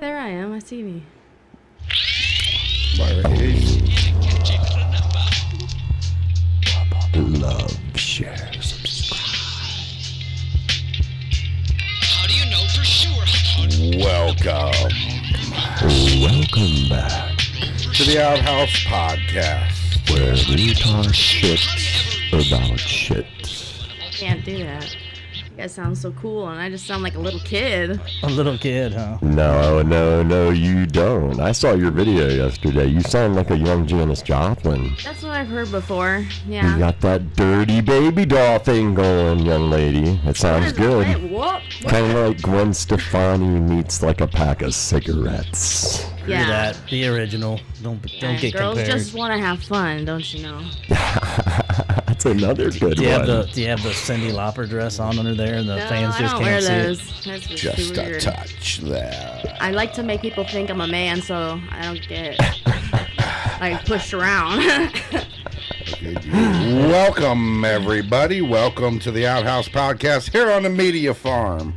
there I am. I see me. Love, share, subscribe. How do you know for sure? Welcome back to the Outhouse Podcast, where we talk shit about shit. I can't do that. You guys sound so cool, and I just sound like a little kid. A little kid, huh? No, you don't. I saw your video yesterday. You sound like a young Janis Joplin. That's what I've heard before. Yeah. You got that dirty baby doll thing going, young lady. It sounds good. What? Kind of like Gwen Stefani meets like a pack of cigarettes. Yeah. Hear that? The original. Don't get girls compared. just want to have fun, don't you know? That's another good do you one. have the Cyndi Lauper dress on under there, and the fans I just don't can't wear see those. it? That's just too a weird. touch there. I like to make people think I'm a man, so I don't get like pushed around. Welcome, everybody. Welcome to the Outhouse Podcast here on the MediaFarm.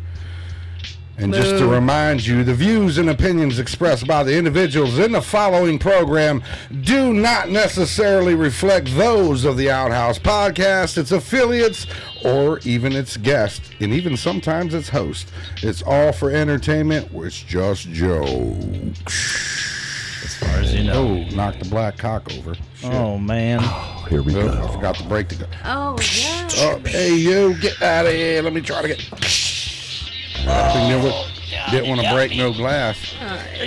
And just to remind you, the views and opinions expressed by the individuals in the following program do not necessarily reflect those of the Outhouse Podcast, its affiliates, or even its guests, and even sometimes its host. It's all for entertainment. It's just jokes. As far as you know. Oh, knocked the black cock over. Shit. Oh man. Oh, here we Oh, go. I forgot to break the... Oh, yeah. Oh, hey, you, get out of here. Let me try to get... Didn't want to break no glass.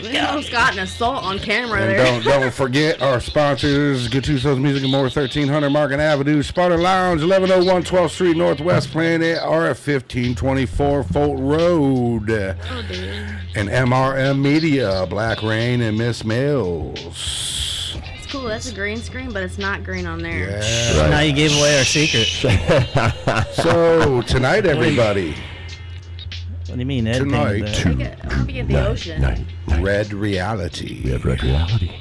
We almost got an assault on camera And there. don't forget our sponsors, Gattuso's Music and More, 1300 Market Avenue, Sparta Lounge, 1101 12th Street Northwest, Planet RF 1524 Fulton Road, Oh, dude. and MRM Media, Black Rain and Miss Mills. It's cool. That's a green screen, but it's not green on there. Yeah. Now you gave away our secret. So tonight, everybody, What do you mean, Ed? Tonight. I'm at the ocean. Red Reality. We have Red Reality.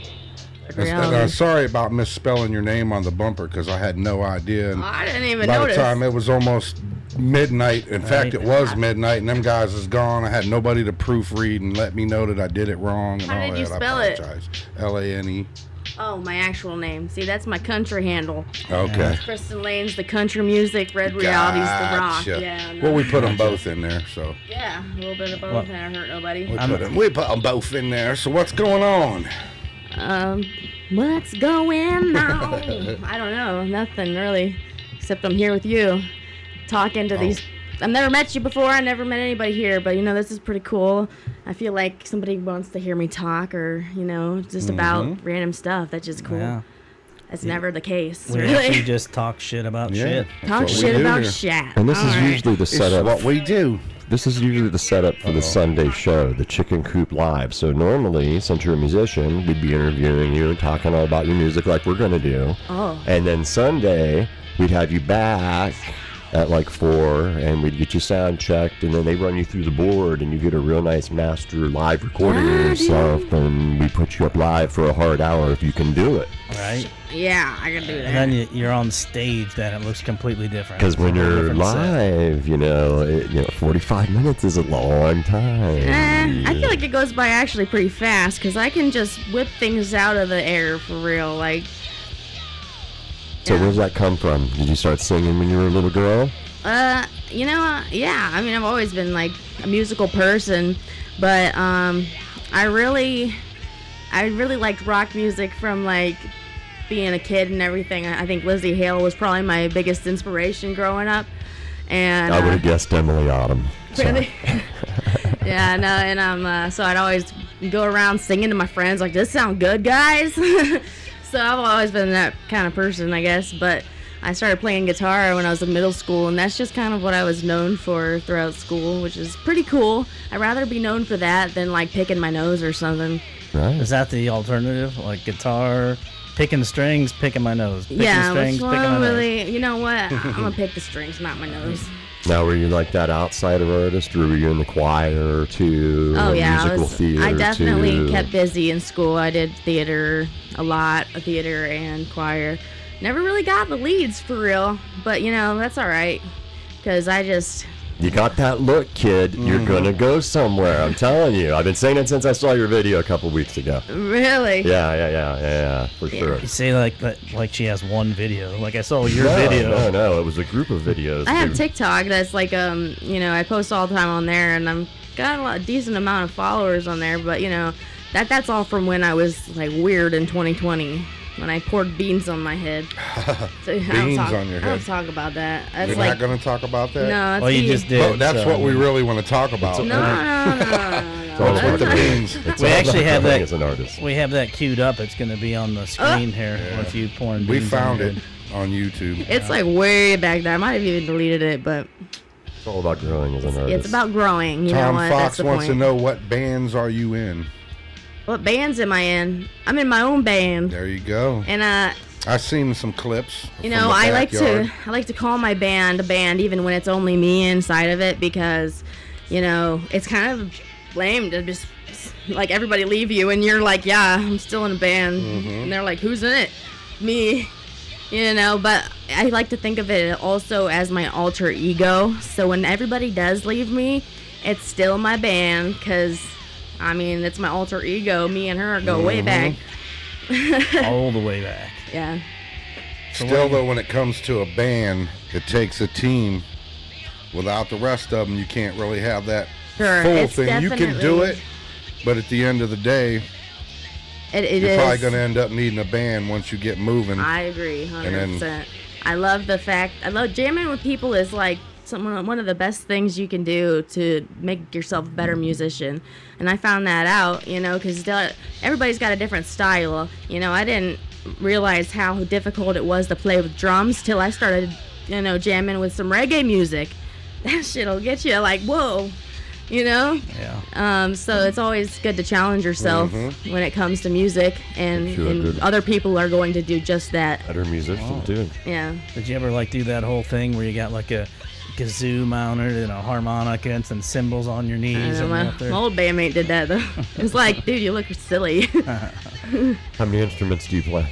And, sorry about misspelling your name on the bumper because I had no idea. And I didn't even by notice. the time it was almost midnight, in fact, it was midnight, and them guys is gone. I had nobody to proofread and let me know that I did it wrong and How all did that. you spell I it? apologize. Lane. Oh, my actual name. See, that's my country handle. Okay. Kristen Laine's the country music. Red Reality's the rock. Gotcha. Yeah. No. Well, we put them both in there, so Yeah, a little bit of both. What? And I hurt nobody. we put them both in there. So what's going on? What's going on? I don't know. Nothing really. Except I'm here with you. Talking to these. I've never met you before. I never met anybody here. But, this is pretty cool. I feel like somebody wants to hear me talk or, just about random stuff. That's just cool. Yeah. That's never the case, We really. actually just talk shit about shit. Talk what we shit do about here. shit. And this is All right. usually the This is setup. what we do. This is usually the setup for the Sunday show, the Chicken Coop Live. So normally, since you're a musician, we'd be interviewing you and talking all about your music like we're going to do. Oh. And then Sunday, we'd have you back at like 4, and we'd get you sound checked, and then they run you through the board, and you get a real nice master live recording of yourself, and we put you up live for a hard hour if you can do it. Right? Yeah, I can do that. And then you're on stage, then it looks completely different. Because when It's a whole you're different set. live, 45 minutes is a long time. I feel like it goes by actually pretty fast because I can just whip things out of the air for real. Like, So where does that come from? Did you start singing when you were a little girl? yeah. I mean, I've always been like a musical person, but I really liked rock music from like being a kid and everything. I think Lizzie Hale was probably my biggest inspiration growing up. And I would have guessed Emily Autumn. really? Yeah, no, and so I'd always go around singing to my friends like, "Does this sound good, guys?" So I've always been that kind of person, I guess. But I started playing guitar when I was in middle school, and that's just kind of what I was known for throughout school, which is pretty cool. I'd rather be known for that than like picking my nose or something. Right. Is that the alternative? Like guitar, picking the strings, picking my nose. Picking Yeah, the strings, which picking my one nose. really? You know what? I'm gonna pick the strings, not my nose. Now, were you like that outsider artist, or were you in the choir too? Oh or yeah, musical theater I definitely too? kept busy in school. I did theater a lot, theater and choir. Never really got the leads for real, but that's all right, because I just You got that look, kid. You're gonna go somewhere. I'm telling you. I've been saying it since I saw your video a couple weeks ago. Really? Yeah, for sure. You say like that, like she has one video. Like I saw your video. No, it was a group of videos. I have TikTok that's like I post all the time on there, and I'm got a decent amount of followers on there, but that's all from when I was like weird in 2020 when I poured beans on my head. So Beans on your I head. don't talk about that. That's You're like, not going to talk about that? no, that's Well, you just did. Well, that's so, what we really want to talk about. No. What's with the beans? It's We all actually about have growing that. as an artist. We have that queued up. It's going to be on the screen here with you pouring We beans found on it on YouTube. It's like way back there. I might have even deleted it, but It's all about growing as an artist. it's about growing. You know Tom what? That's Fox the wants to point. know, what bands are you in? What bands am I in? I'm in my own band, There you go. and I've seen some clips. you from know, the I backyard. like to call my band a band even when it's only me inside of it, because it's kind of lame to just like everybody leave you and you're like, yeah, I'm still in a band, and they're like, who's in it? Me. But I like to think of it also as my alter ego. So when everybody does leave me, it's still my band, because it's my alter ego. Me and her go way back. all the way back. Yeah. Still, though, when it comes to a band, it takes a team. Without the rest of them, you can't really have that Sure, full it's thing. You can do definitely- it, but at the end of the day, It you're is. probably going to end up needing a band once you get moving. I agree, 100%. then- I love jamming with people is like one of the best things you can do to make yourself a better musician. And I found that out, because everybody's got a different style. I didn't realize how difficult it was to play with drums till I started, jamming with some reggae music. That shit'll get you like, whoa, Yeah. So it's always good to challenge yourself when it comes to music, and, Sure, and good. other people are going to do just that. Better musician, too. Yeah. Did you ever do that whole thing where you got like a kazoo mounted and a harmonica and some cymbals on your knees and my out there? old bandmate did that though. It's like, dude, you look silly. How many instruments do you play?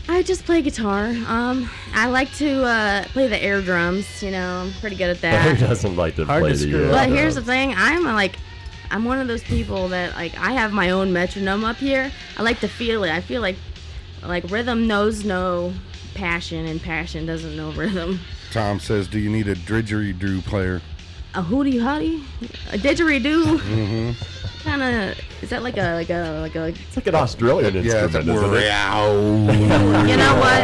I just play guitar. I like to play the air drums. I'm pretty good at Who that. doesn't like to Hard play to the screw up. But here's the thing, I'm one of those people that I have my own metronome up here. I like to feel it. I feel like rhythm knows no passion, and passion doesn't know rhythm. Tom says, do you need a didgeridoo player? A hootie hottie, a didgeridoo. Kind of, is that like a It's like an Australian Yeah, instrument, it's isn't it? you know what?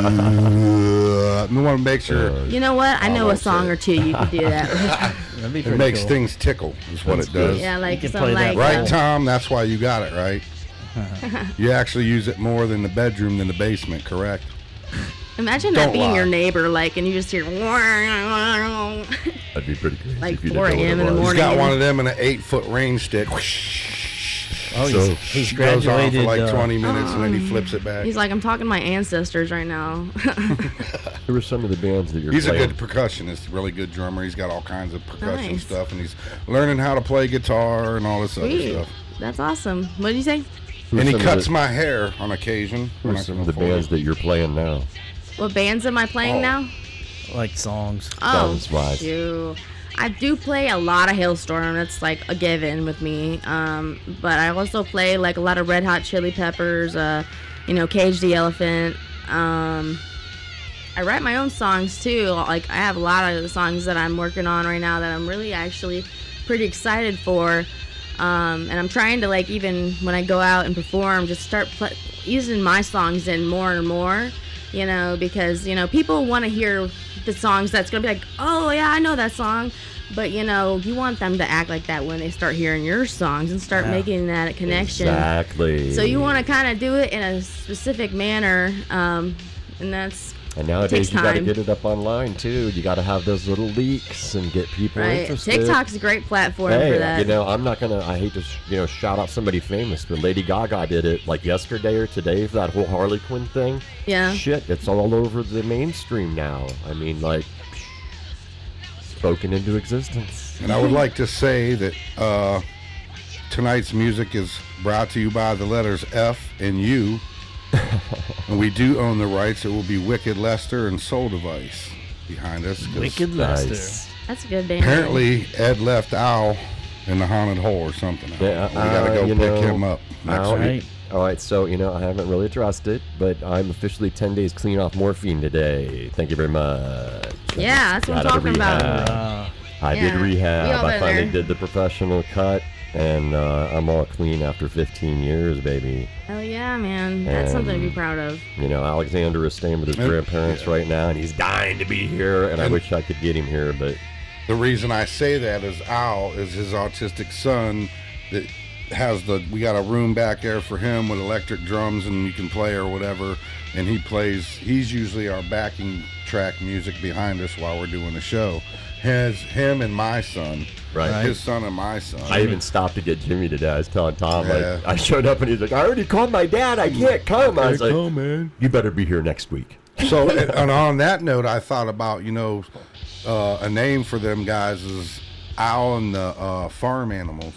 Oh, We want to make sure you know what? I know a Almost song there. or two you could do that with. That'd be it pretty makes cool. things tickle, is what That's it does. good. Yeah, like could some play that like Right, Tom? That's why you got it, right? You actually use it more in the bedroom than the basement, correct? Imagine that Don't being lie. your neighbor, and you just hear That'd be pretty crazy. Like if you 4 didn't know a.m. what in it the was. He's got morning. one of them in an 8-foot range stick. Oh, So- he's Goes on for graduated. like 20 minutes and then he flips it back. He's like, I'm talking to my ancestors right now. Who were some of the bands that you're He's a playing? good percussionist, really good drummer. He's got all kinds of percussion Nice. stuff, and he's learning how to play guitar and all this other Sweet. stuff. That's awesome. What did you say? Who are And he some of cuts the- my hair on occasion. Who when are I some can of the afford bands it. that you're playing now? What bands am I playing Oh. now? like songs. Oh, Songs-wise. shoot. I do play a lot of Hailstorm. That's like a given with me. But I also play like a lot of Red Hot Chili Peppers, Cage the Elephant. I write my own songs too. Like I have a lot of songs that I'm working on right now that I'm really actually pretty excited for. And I'm trying to even when I go out and perform, just start using my songs in more and more, because, people want to hear the songs that's going to be like, oh yeah, I know that song. But, you want them to act like that when they start hearing your songs and start making that connection. Exactly. So you want to kind of do it in a specific manner. And that's, And nowadays takes you got to time. get it up online too. You got to have those little leaks and get people right. interested. TikTok's a great platform Hey, for that. I'm not gonna. I hate to, shout out somebody famous, but Lady Gaga did it like yesterday or today for that whole Harley Quinn thing. Yeah. Shit, it's all over the mainstream now. I mean, spoken into existence. And I would like to say that tonight's music is brought to you by the letters F and U. And we do own the rights. It will be Wicked Lester and Soul Device. behind us. 'Cause Wicked Nice. Lester. That's a good damn. apparently, Ed left Al in the haunted hole or something. Yeah, We got to go you pick know, him up next Al- week. Right. All right, so, I haven't really addressed it, but I'm officially 10 days clean off morphine today. Thank you very much. Yeah, that's what I'm Got out of talking about. rehab. I did Yeah, we rehab. all I been finally there. did the professional cut, and I'm all clean after 15 years, baby. Hell yeah, man. That's something to be And- proud of. Alexander is staying with his And- grandparents right now, and he's dying to be here, and I wish I could get him here, but The reason I say that is Al is his autistic son that has we got a room back there for him with electric drums and you can play or whatever, and he's usually our backing track music behind us while we're doing the show. Has him and my son, Right. his son and my son. I even stopped to get Jimmy today. I was telling Tom, Yeah. I showed up, and he's like, I already called my dad. I can't come. I was like, come, man. you better be here next week. So, and on that note, I thought about, a name for them guys is Al and the farm animals.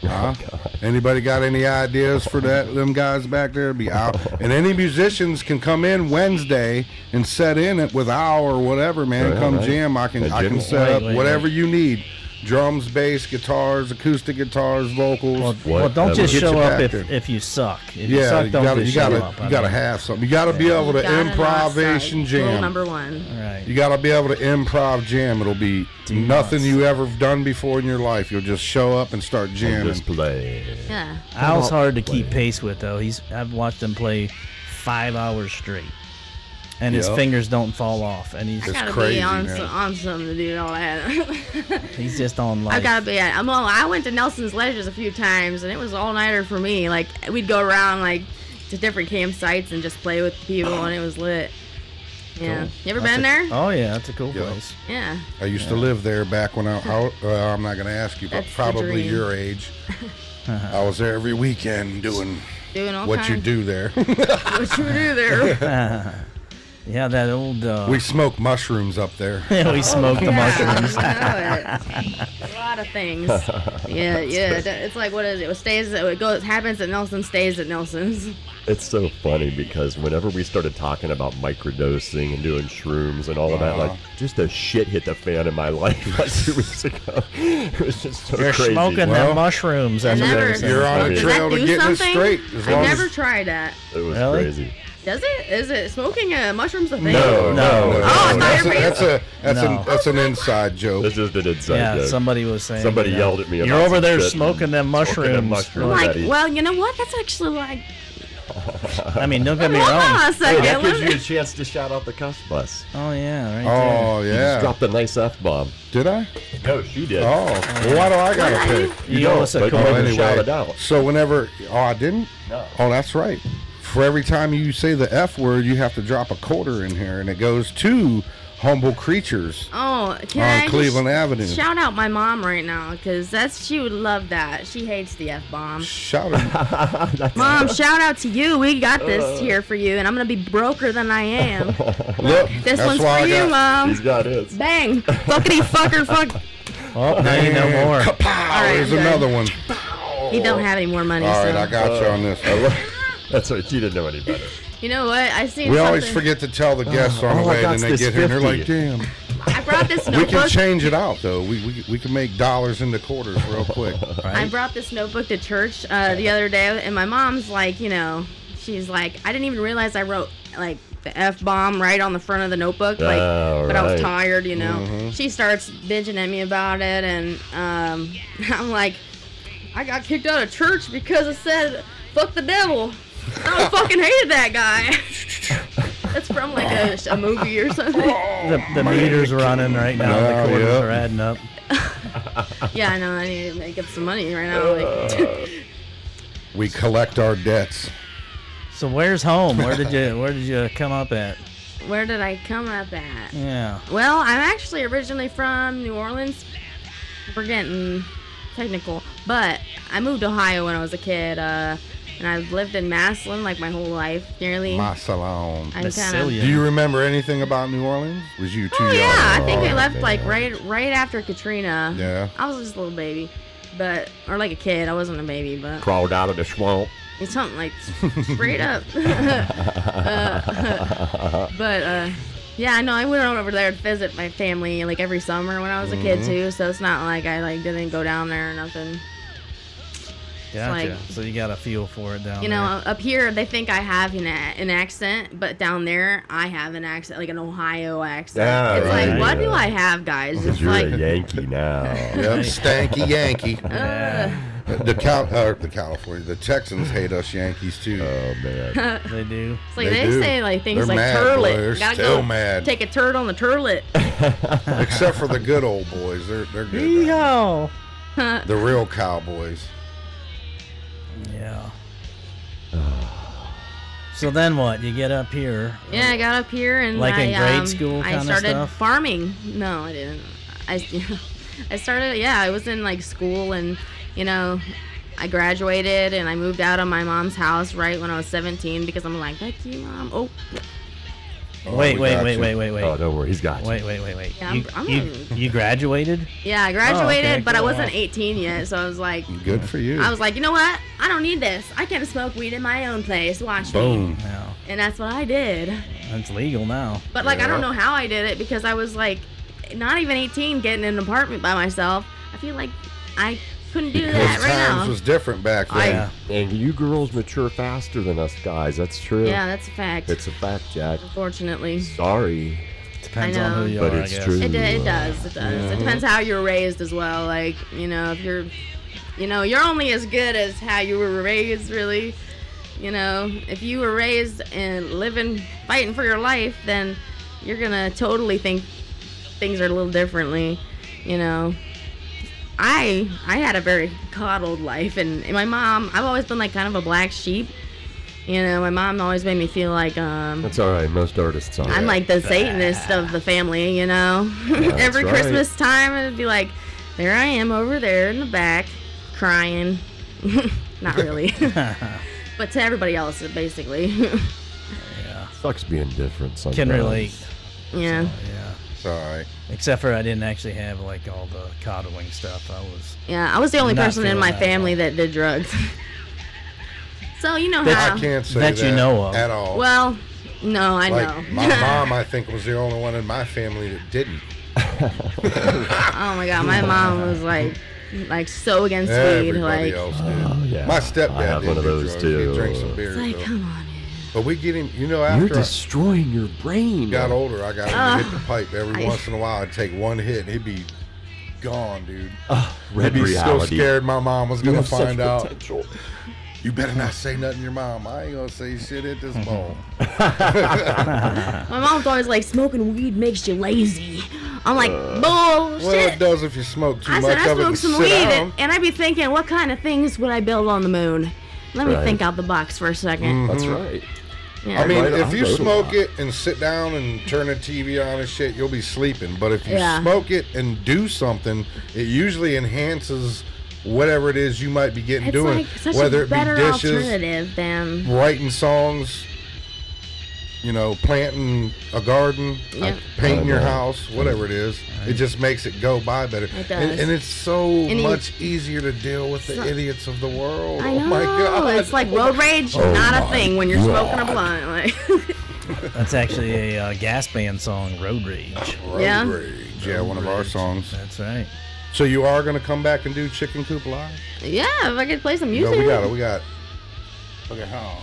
Huh? Anybody got any ideas for them guys back there? Be Al. And any musicians can come in Wednesday and set in it with Al or whatever, man. Right, Come right. jam. I can Jimmy. set Wait, up whatever you need. Drums, bass, guitars, acoustic guitars, vocals. Well, don't just Get you show up back if, there. if you suck. If you Yeah, suck, you don't gotta, just you show gotta, up. you gotta have something. You gotta be able to Gotta not improvisation suck. Rule jam. number one. Right. You gotta be able to improv jam. It'll be nothing you ever done before in your life. You'll just show up and start And jamming. just play. Yeah. Al's hard to keep pace with, though. I've watched him play 5 hours straight, and his Yep. fingers don't fall off, and I gotta crazy, be on, man. on something to do all that. he's just on life. I gotta be. I went to Nelson's Ledges a few times, and it was all nighter for me. Like we'd go around like to different campsites and just play with people, and it was lit. Yeah. Cool. You ever That's been there? Oh yeah, that's a cool Yeah. place. Yeah. I used to live there back when I'm not gonna ask you, but That's the probably dream. your age. I was there every weekend doing Doing all what you kinds. do there. What you do there? Yeah, that old. We smoke mushrooms up there. we smoked the mushrooms. I know it. A lot of things. Yeah. It's like what is it? It happens at Nelson, stays at Nelson's. It's so funny because whenever we started talking about microdosing and doing shrooms and all of that, like just a shit hit the fan in my life like 2 weeks ago. It was just so You're crazy. smoking Well, them mushrooms. That's what never- they're saying. You're on a Does trail to do getting it something? straight. As long I've never as tried that. It was Really? crazy. Does it? Is it smoking mushrooms a thing? No. No. Oh, I thought that's, everybody- that's an inside joke. This is an inside Yeah, joke. somebody was saying. Somebody yelled at me You're about over some there shit smoking them Smoking them mushrooms. mushrooms. I'm like, Daddy. well, you know what? That's actually like. I mean, don't get me Hold on wrong. a Hey, second. that gives let you a me- chance to shout out the cuss bus. Oh yeah, right Oh You just yeah. dropped a nice F-bomb. Did I? No, she did. Oh. Well, why do I gotta What pick? there. You owe us a but coin. you anyway. shout it out. So whenever, I didn't? No. Oh, that's right. For every time you say the F word, you have to drop a quarter in here, and it goes to Humble Creatures Oh, can on I just Cleveland Avenue. shout out my mom right now? Because she would love that. She hates the F-bomb. Shout it. Mom, shout out to you. We got this here for you, and I'm going to be broker than I am. Look, This that's one's why for I you, got, She's Mom. got his. Bang. Fuckity fucker fuck. Oh, now you know more. Kapow, right, there's I'm done. another one. He don't have any more money, All right, so. I got you on this. That's right. She didn't know any better. You know what? I seen We something. always forget to tell the guests on the oh, way, that's and they this get here and they're 50. like, damn. I brought this We can notebook. change it out, though. We can make dollars into quarters real quick. I brought this notebook to church the other day, and my mom's like, she's like, I didn't even realize I wrote like the F-bomb right on the front of the notebook, like, Oh, but I was right. tired, She starts bitching at me about it, and I'm like, I got kicked out of church because it said "fuck the devil." I fucking hated that guy. That's from like a movie or something. The meter's running right now. Oh, The quarters yep. are adding up. Yeah, I know. I need to make up some money right now. Like, We collect our debts. So where's home? Where did you come up at? where did I come up at? Yeah. Well, I'm actually originally from New Orleans. We're getting technical, but I moved to Ohio when I was a kid, and I've lived in Massillon like my whole life, nearly. Massillon. I'm Massillon. Do you remember anything about New Orleans? Was you too Oh young? yeah, I think Oh, I left man. like right after Katrina. Yeah. I was just a little baby, or like a kid. I wasn't a baby, but Crawled out of the swamp. it's something like straight up. But Yeah, I know. I went over there to visit my family like every summer when I was a kid too. So it's not like I like didn't go down there or nothing. Gotcha. Like, so you got a feel for it down you there. know, up here they think I have an accent, but down there I have an accent, like an Ohio accent. Yeah, it's right. like, what do I have, guys? It's Because you're like, a Yankee now. Yep, stanky Yankee. Yeah, The California, the Texans hate us Yankees too. Oh, man. they do. it's like They they do. say like things They're like mad, turlet. boy. They're Gotta still go mad. take a turd on the turlet. Except for the good old boys, they're good. Yeehaw. The real cowboys. Yeah. So then what? You get up here. Yeah, I got up here and Like in grade school I kinda started stuff? farming. No, I didn't. I started. Yeah, I was in like school, and you know, I graduated and I moved out of my mom's house right when I was 17 because I'm like, Becky, Mom. Oh, Wait. we got you. Oh, don't worry. He's got you. Wait. Yeah, You graduated? yeah, I graduated, okay, but I cool. wasn't 18 yet, so I was like, Good for you. I was like, you know what? I don't need this. I can smoke weed in my own place. Watch me. Boom. No. And that's what I did. It's legal now. But like, I don't Yeah. know how I did it because I was like, not even 18, getting in an apartment by myself. I feel like I couldn't do Because that right times now. was different back then. Yeah. And you girls mature faster than us guys. That's true. Yeah, that's a fact. It's a fact, Jack. Unfortunately, Sorry. Depends I on who know. you But are, it's I guess. true. it does. It does. It depends how you were raised as well. Like, you know, if you're, you know, you're only as good as how you were raised. Really, you know, if you were raised and living, fighting for your life, then you're gonna totally think things are a little differently. You know. I had a very coddled life, and my mom, I've always been like kind of a black sheep. You know, my mom always made me feel like That's all right. Most artists are. I'm like the Satanist of the family, you know. that's Every right. Christmas time, it'd be like, there I am over there in the back, crying. Not really, but to everybody else, basically. Sucks being different sometimes. Can relate. Yeah. Yeah. It's all right. Except for I didn't actually have like all the coddling stuff. I was. Yeah, I was the only Not person in feeling my that family well. that did drugs. So you know I how. can't say That you know of. at all. Well, no, I like know. my mom, I think, was the only one in my family that didn't. Oh my god, my mom was like so against weed. Everybody Like, else did. Oh, yeah. My I stepdad have did one of do those drugs. too. He'd drink some beers, it's like, though. come on. But we get him, you know, You're after I destroying your brain. got older, I got him to hit the pipe every once in a while. I'd take one hit and he'd be gone, dude. Red He'd be so reality. scared my mom was You going to have such find out. potential. You better not say nothing to your mom. I ain't going to say shit at this ball. My mom's always like, smoking weed makes you lazy. I'm like, bullshit. Well, it does if you smoke too I much said, I of it smoked and some sit weed, down. and I'd be thinking, what kind of things would I build on the moon? Let me Right. think out the box for a second. That's right. Yeah. I mean, Right, if I'll you go to smoke that. it and sit down and turn the TV on and shit, you'll be sleeping. But if you Yeah. smoke it and do something, it usually enhances whatever it is you might be getting it's doing. like such Whether a it be better dishes, alternative than writing songs, you know, planting a garden, Yeah. painting your I know. house, whatever it is. It just makes it go by better. It does. And it's so And you- much easier to deal with the So- idiots of the world. I know. Oh my God. It's like road rage, Oh not a my thing when you're smoking a God. blunt. Like, That's actually a gas band song, Road Rage. Road Yeah. Rage. Yeah, one of our songs. That's right. So you are going to come back and do Chicken Coop Live? yeah, if I could play some No, music. we got it. We got. Okay, how?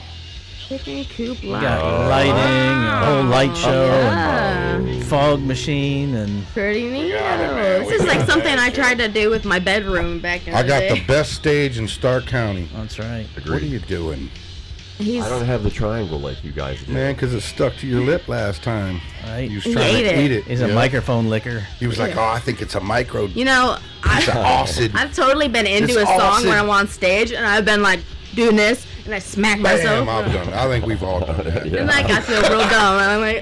Chicken Coop We Live. got lighting, a whole light show, Yeah. and fog machine, and Pretty neat. got it, man. This We is got like that something I shit. tried to do with my bedroom back in I the got day. the best stage in Stark County. that's right. What are you doing? He's, I don't have the triangle like you guys do. Man, because it stuck to your lip last time. Right. You was He trying ate to it. eat it. He's a Yeah. microphone licker. He was like, oh, I think it's a micro. you know, It's an acid. I've totally been into It's a song awesome. when I'm on stage, and I've been like doing this, and I smack myself. Bam, I've done it. I think we've all done that. Yeah. And like I feel real dumb. And I'm like,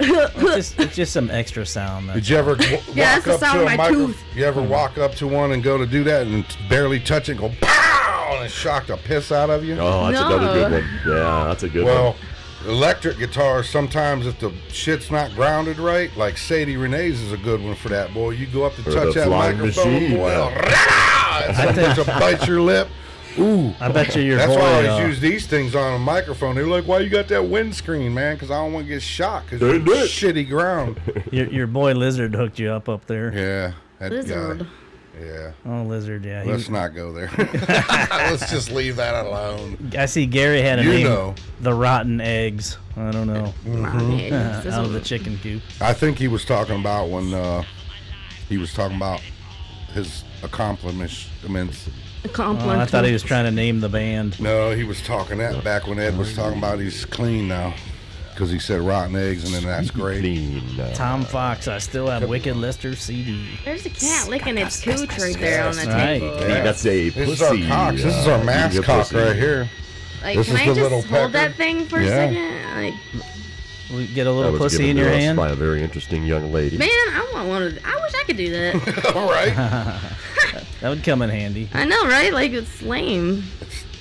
It's just some extra sound. Did you ever walk Yeah, that's the up sound to of a my micro? tooth. You ever walk up to one and go to do that and barely touch it and go pow and it shocked the piss out of you? Oh, that's No. another good one. Yeah, that's a good Well, one. electric guitars, sometimes if the shit's not grounded right, like Sadie Renee's is a good one for that, boy. You go up to Or touch the that flying microphone, machine. boy, it's something to bite your lip. Ooh. I bet your That's boy. why I always use these things on a microphone. They're like, why you got that windscreen, man? Because I don't want to get shot because it's shitty ground. Your boy Lizard hooked you up there. Yeah. That Lizard. guy. Yeah. Oh, Lizard, yeah. Let's not go there. Let's just leave that alone. I see Gary had a You name. know. The Rotten Eggs. I don't know. Out of the This chicken coop. I think he was talking about when he was talking about his accomplishments. Oh, I thought he was trying to name the band. No, he was talking that back when Ed was talking about he's clean now. Because he said rotten eggs, and then that's great. Clean. Tom Fox, I still have Wicked Lester CD. There's a cat licking its cooch right there on the Right. table. Yeah, that's a This pussy. is our cocks. This is our mascot pussy. right here. Like, This can is I the just little hold pecker. that thing for a Yeah. second? Like, We get a That little was pussy given in to your us hand. by a very interesting young lady. man, I want one of. I wish I could do that. All right. That would come in handy. I know, right? Like, it's lame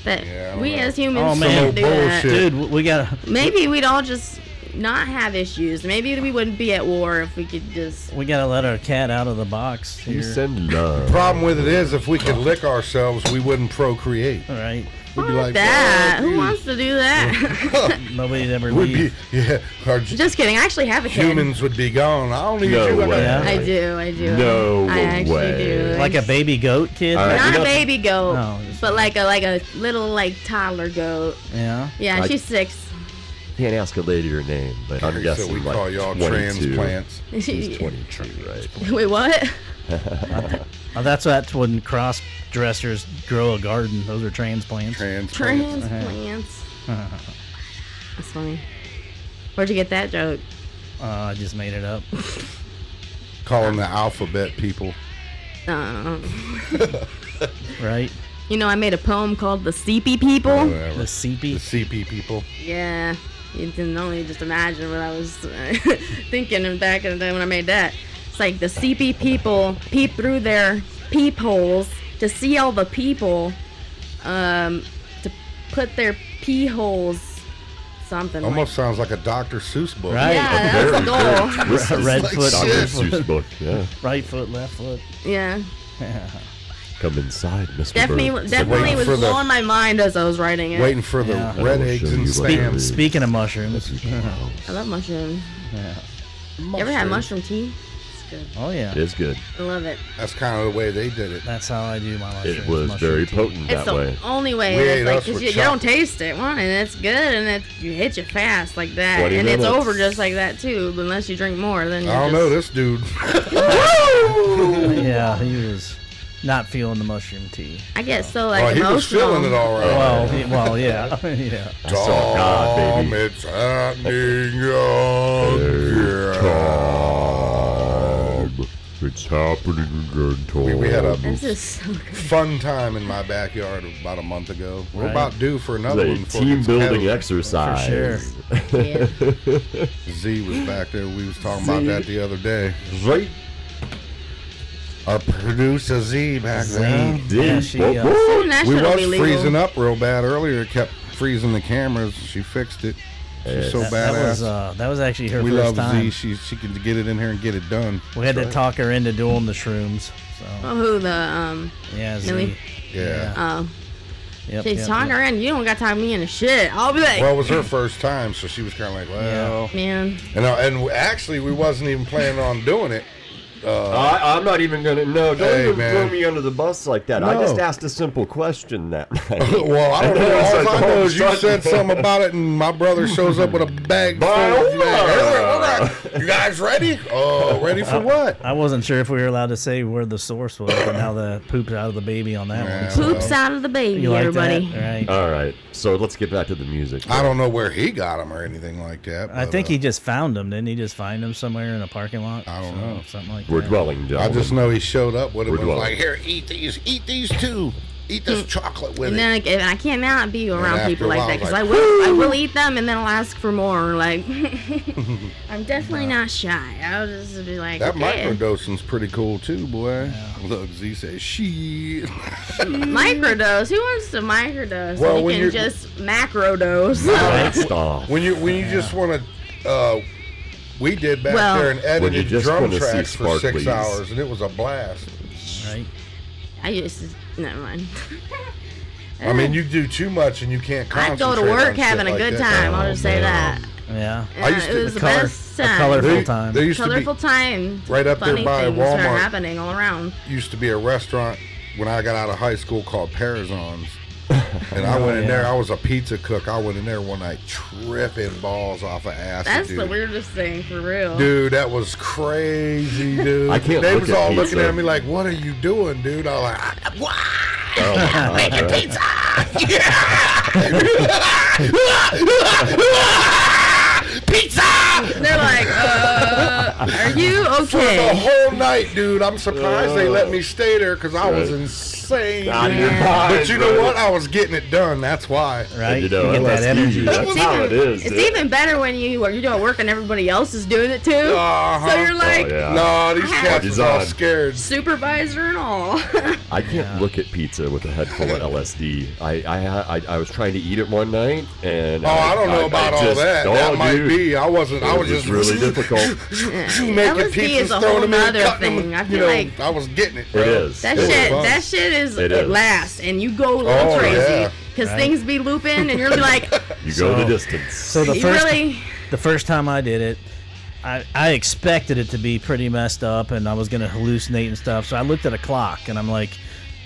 that Yeah, I don't we know. as humans Oh, man. can't do that. Bullshit. Dude, we got Maybe we'd all just not have issues. Maybe we wouldn't be at war if we could just. to let our cat out of the box here. Peace and love. Problem with it is, if we could lick ourselves, we wouldn't procreate. All right. We'd be Fuck like, that. "Oh, Who dude." wants to do that? Nobody'd ever We'd leave. be, yeah, our Just kidding. I actually have a kid. humans would be gone. I don't need No you. way. Yeah. I do. I do. No I actually way. do. Like a baby goat kid? All right. Not You a know- baby goat, No, just- but like a little like toddler goat. Yeah. Yeah, Like- she's 6. Can't ask a lady her name, but I'm So guessing we like call y'all 22. transplants. She's 22, right? Wait, what? Oh, that's when cross dressers grow a garden. Those are transplants. Transplants. Transplants. That's funny. Where'd you get that joke? I just made it up. Call them the alphabet people. Uh, Right? you know, I made a poem called "The Seepy People." Whatever. The CP. The CP people. Yeah, you can only just imagine what I was thinking back in the day when I made that. It's like the seepy people peep through their peepholes to see all the people, to put their pee holes, something. Almost sounds like a Dr. Seuss book. Right. Yeah, that's the goal. This is Red like foot, Dr. shit. Seuss book, yeah. right foot, left foot. Yeah, Come inside, Mr. definitely Bird. waiting was for the- blowing my mind as I was writing it. Waiting for the Yeah. red I will eggs show and you what spam. it is. Speaking of mushrooms. I love mushrooms. Yeah. You ever had mushroom tea? It's good. Oh, yeah. It is good. I love it. That's kind of the way they did it. That's how I do my mushrooms. It was mushroom very tea. potent It's that the way. only way. We It's ate like, us 'cause with you don't chocolate. taste it, one, and it's good, and you hit you fast like that, 20 and it's minutes. over just like that too. Unless you drink more, then I don't know this dude. Yeah, he was not feeling the mushroom tea. I get so like Oh, he was emotional. feeling it all right. Well, yeah. yeah. I saw God, Tom, baby. it's happening again. Tom, it's happening again, Tom. We had a This is so good. fun time in my backyard about a month ago. We're Right. about due for It's another a one. before it team gets building heavy. exercise. sure. Yeah. Z was back there. We was talking about that the other day. Right? Our producer Z back there. Yeah, she, Whoop, whoop. Soon that We shit'll was be legal. freezing up real bad earlier. It kept freezing the cameras. She fixed it. She's so badass. That was actually her We first love time. Z. She can get it in here and get it done. We had to talk her into doing the shrooms. So Oh, who the yeah, Z. Millie? Yeah. Oh, Yep, she's yep, talking yep. her in. You don't got to talk me into shit. I'll be like, Well, it was her first time, so she was kind of like, well. man. And actually, we wasn't even planning on doing it. I'm not even gonna. No, don't Hey, even man. throw me under the bus like that. I No. just asked a simple question that night. Well, I don't And know. then it's All like I the know whole is you shut- said something about it, and my brother shows up with a bag full of You guys ready? Oh, ready for what? I wasn't sure if we were allowed to say where the source was, but now the poop's out of the baby on that Yeah. one. so- Poops out of the baby, You like everybody. that? Right. All right, so let's get back to the music. I don't know where he got them or anything like that. I but, think he just found them. Didn't he just find them somewhere in a parking lot? I don't know. Something like We're that. dwelling, I gentlemen. just know he showed up with it We're and was dwelling. like, here, eat these too. Eat this chocolate with And it. then and I cannot be around after people a like while, that I was because like, I will eat them and then I'll ask for more. Like I'm definitely not shy. I'll just be like, That okay. microdosing's pretty cool too, boy. Look, Z says, shit. Microdose. Who wants to microdose? Well, You when can you're- just macrodose. Right, stop. When you just want to, we did back Well- there and When you edited just drum wanna see tracks for 6 sparklies. hours, and it was a blast. Right. I used to. Never mind. I mean, you do too much and you can't I'd concentrate. go to work on having shit a good like that. time. I'll just say that. Yeah. I used to- it was the color- best a time. colorful time. There used Colorful to time. Right up there Funny by things are Walmart. happening all around. be used to be a restaurant when I got out of high school called Parazon's. And I went in there. I was a pizza cook. I went in there one night tripping balls off of acid. That's dude. the weirdest thing, for real. Dude, that was crazy, dude. I can't They look was at all pizza. looking at me like, "What are you doing, dude?" I was like, "What? Oh my God, Pizza? Pizza!" They're like, are you For the okay? whole night, dude. I'm surprised they let me stay there because I was insane. Out of dude. your mind, But you know bro. what? I was getting it done. That's why. Right? You know, you get that LSD, energy. that's how it is. It's even better when you're doing work and everybody else is doing it too. Uh-huh. So you're like, Oh, yeah. No, these cats Party's was all on. scared. supervisor and all. I can't look at pizza with a head full of LSD. I was trying to eat it one night, and I don't know about all just- that. oh, That might dude, be. I wasn't. I it was just really difficult. making LSD pizzas, is a throwing whole them in, nother cutting thing. them. I feel like I was getting it. Bro. It is. That It was shit, fun. that shit is It it is. lasts, and you go a little Oh, crazy yeah. because things be looping, and you're like, You go the So- distance. So the you first really. the first time I did it, I expected it to be pretty messed up and I was going to hallucinate and stuff. So I looked at a clock and I'm like,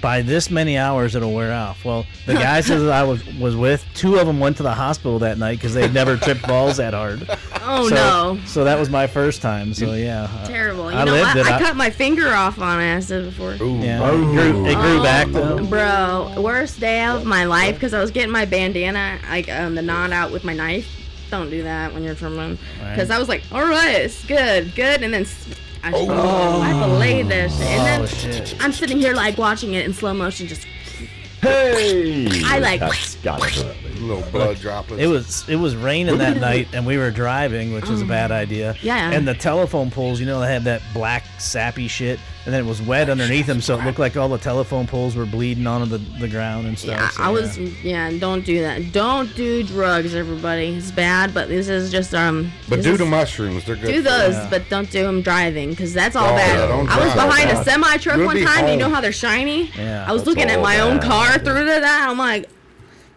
by this many hours it'll wear off. Well, the guys that I was with, 2 of them went to the hospital that night because they'd never tripped balls that hard. Oh so, no. So that was my first time. So yeah. Terrible. You I know lived what? it. I cut my finger off on acid before. Ooh. Yeah. It grew back though. Bro, worst day of my life because I was getting my bandana, like the knot out with my knife. Don't do that when you're trembling. Because I was like, all right, it's good, and then I filleted that shit. And then shit. I'm sitting here like watching it in slow motion, just Hey! I like- That's gotta hurt. Little blood droplets. It was raining that night and we were driving, which was a bad idea. Yeah. And the telephone poles, they had that black sappy shit, and then it was wet underneath them, so it looked like all the telephone poles were bleeding onto the ground and stuff. yeah, so, I was don't do that. Don't do drugs, everybody. It's bad, but this is just But this do is- the mushrooms. They're good. Do for those, you. but don't do them driving, because that's all Oh, bad. yeah, don't I was drive. behind a Bad. semi truck You'll one be time. You know home. how they're shiny? Yeah. I was That's looking at all my own bad. car through that. I'm like,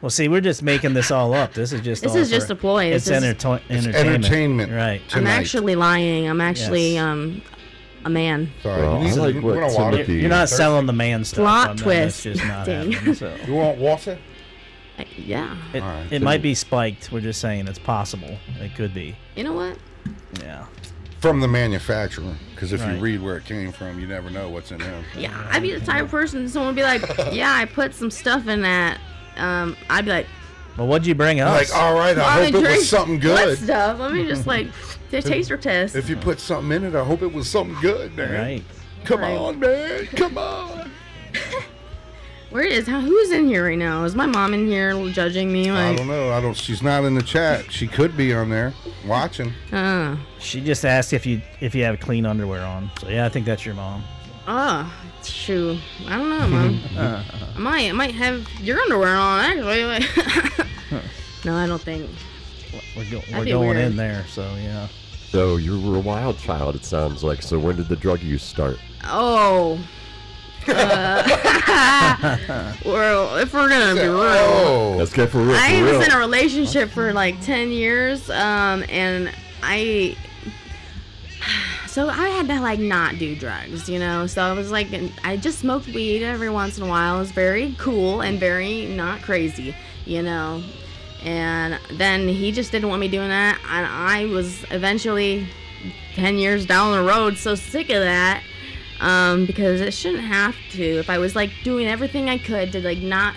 Well, see, we're just making this all up. This is just This all is just for- a ploy. It's This is- entertainment. entertainment. Right. I'm Tonight. actually lying. I'm actually Yes. a man. Sorry. Well, you need I like you what want water? Timothy- You're not selling the man stuff. Plot on them. twist. It's just not Dang. happening. So. You want water? Yeah. It, All right. it might be spiked. We're just saying it's possible. It could be. You know what? Yeah. From the manufacturer, because if you Right. read where it came from, you never know what's in them. Yeah, I'd be the type of person someone would be like, yeah, I put some stuff in that. I'd be like, Well, what'd you bring us? Like, all right, I "Well, hope it drink was something What good. stuff? Let me just like taster test. If you put something in it, I hope it was something good, man. Right. Come Right. on, man. Come on. Who's in here right now? Is my mom in here judging me? I Like, don't know. She's not in the chat. She could be on there watching. She just asked if you have clean underwear on. So yeah, I think that's your mom. Shoot. I don't know, Mom. I might have your underwear on, actually. No, I don't think. We're be going weird. in there. So yeah. So you were a wild child, it sounds like. So when did the drug use start? Oh. Well, if we're gonna be real. Oh. Let's get for real. I for real. was in a relationship for like 10 years, and so I had to like not do drugs, so I was like, I just smoked weed every once in a while. It was very cool and very not crazy, and then he just didn't want me doing that, and I was eventually 10 years down the road so sick of that, because it shouldn't have to. If I was like doing everything I could to like not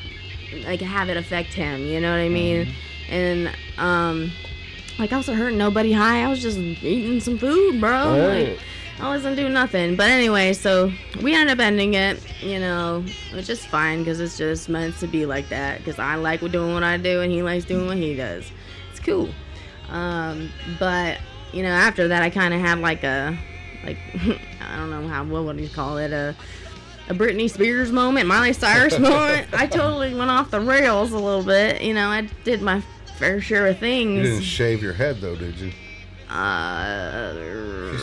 like have it affect him, you know what I mean? And like I wasn't hurting nobody high. I was just eating some food, bro. Right. Like I wasn't doing nothing. But anyway, so we ended up ending it, which is fine because it's just meant to be like that. Because I like doing what I do and he likes doing what he does. It's cool. But after that, I kind of had like I don't know what would you call it, a Britney Spears moment, Miley Cyrus moment. I totally went off the rails a little bit. I did my fair share of things. You didn't shave your head, though, did you? She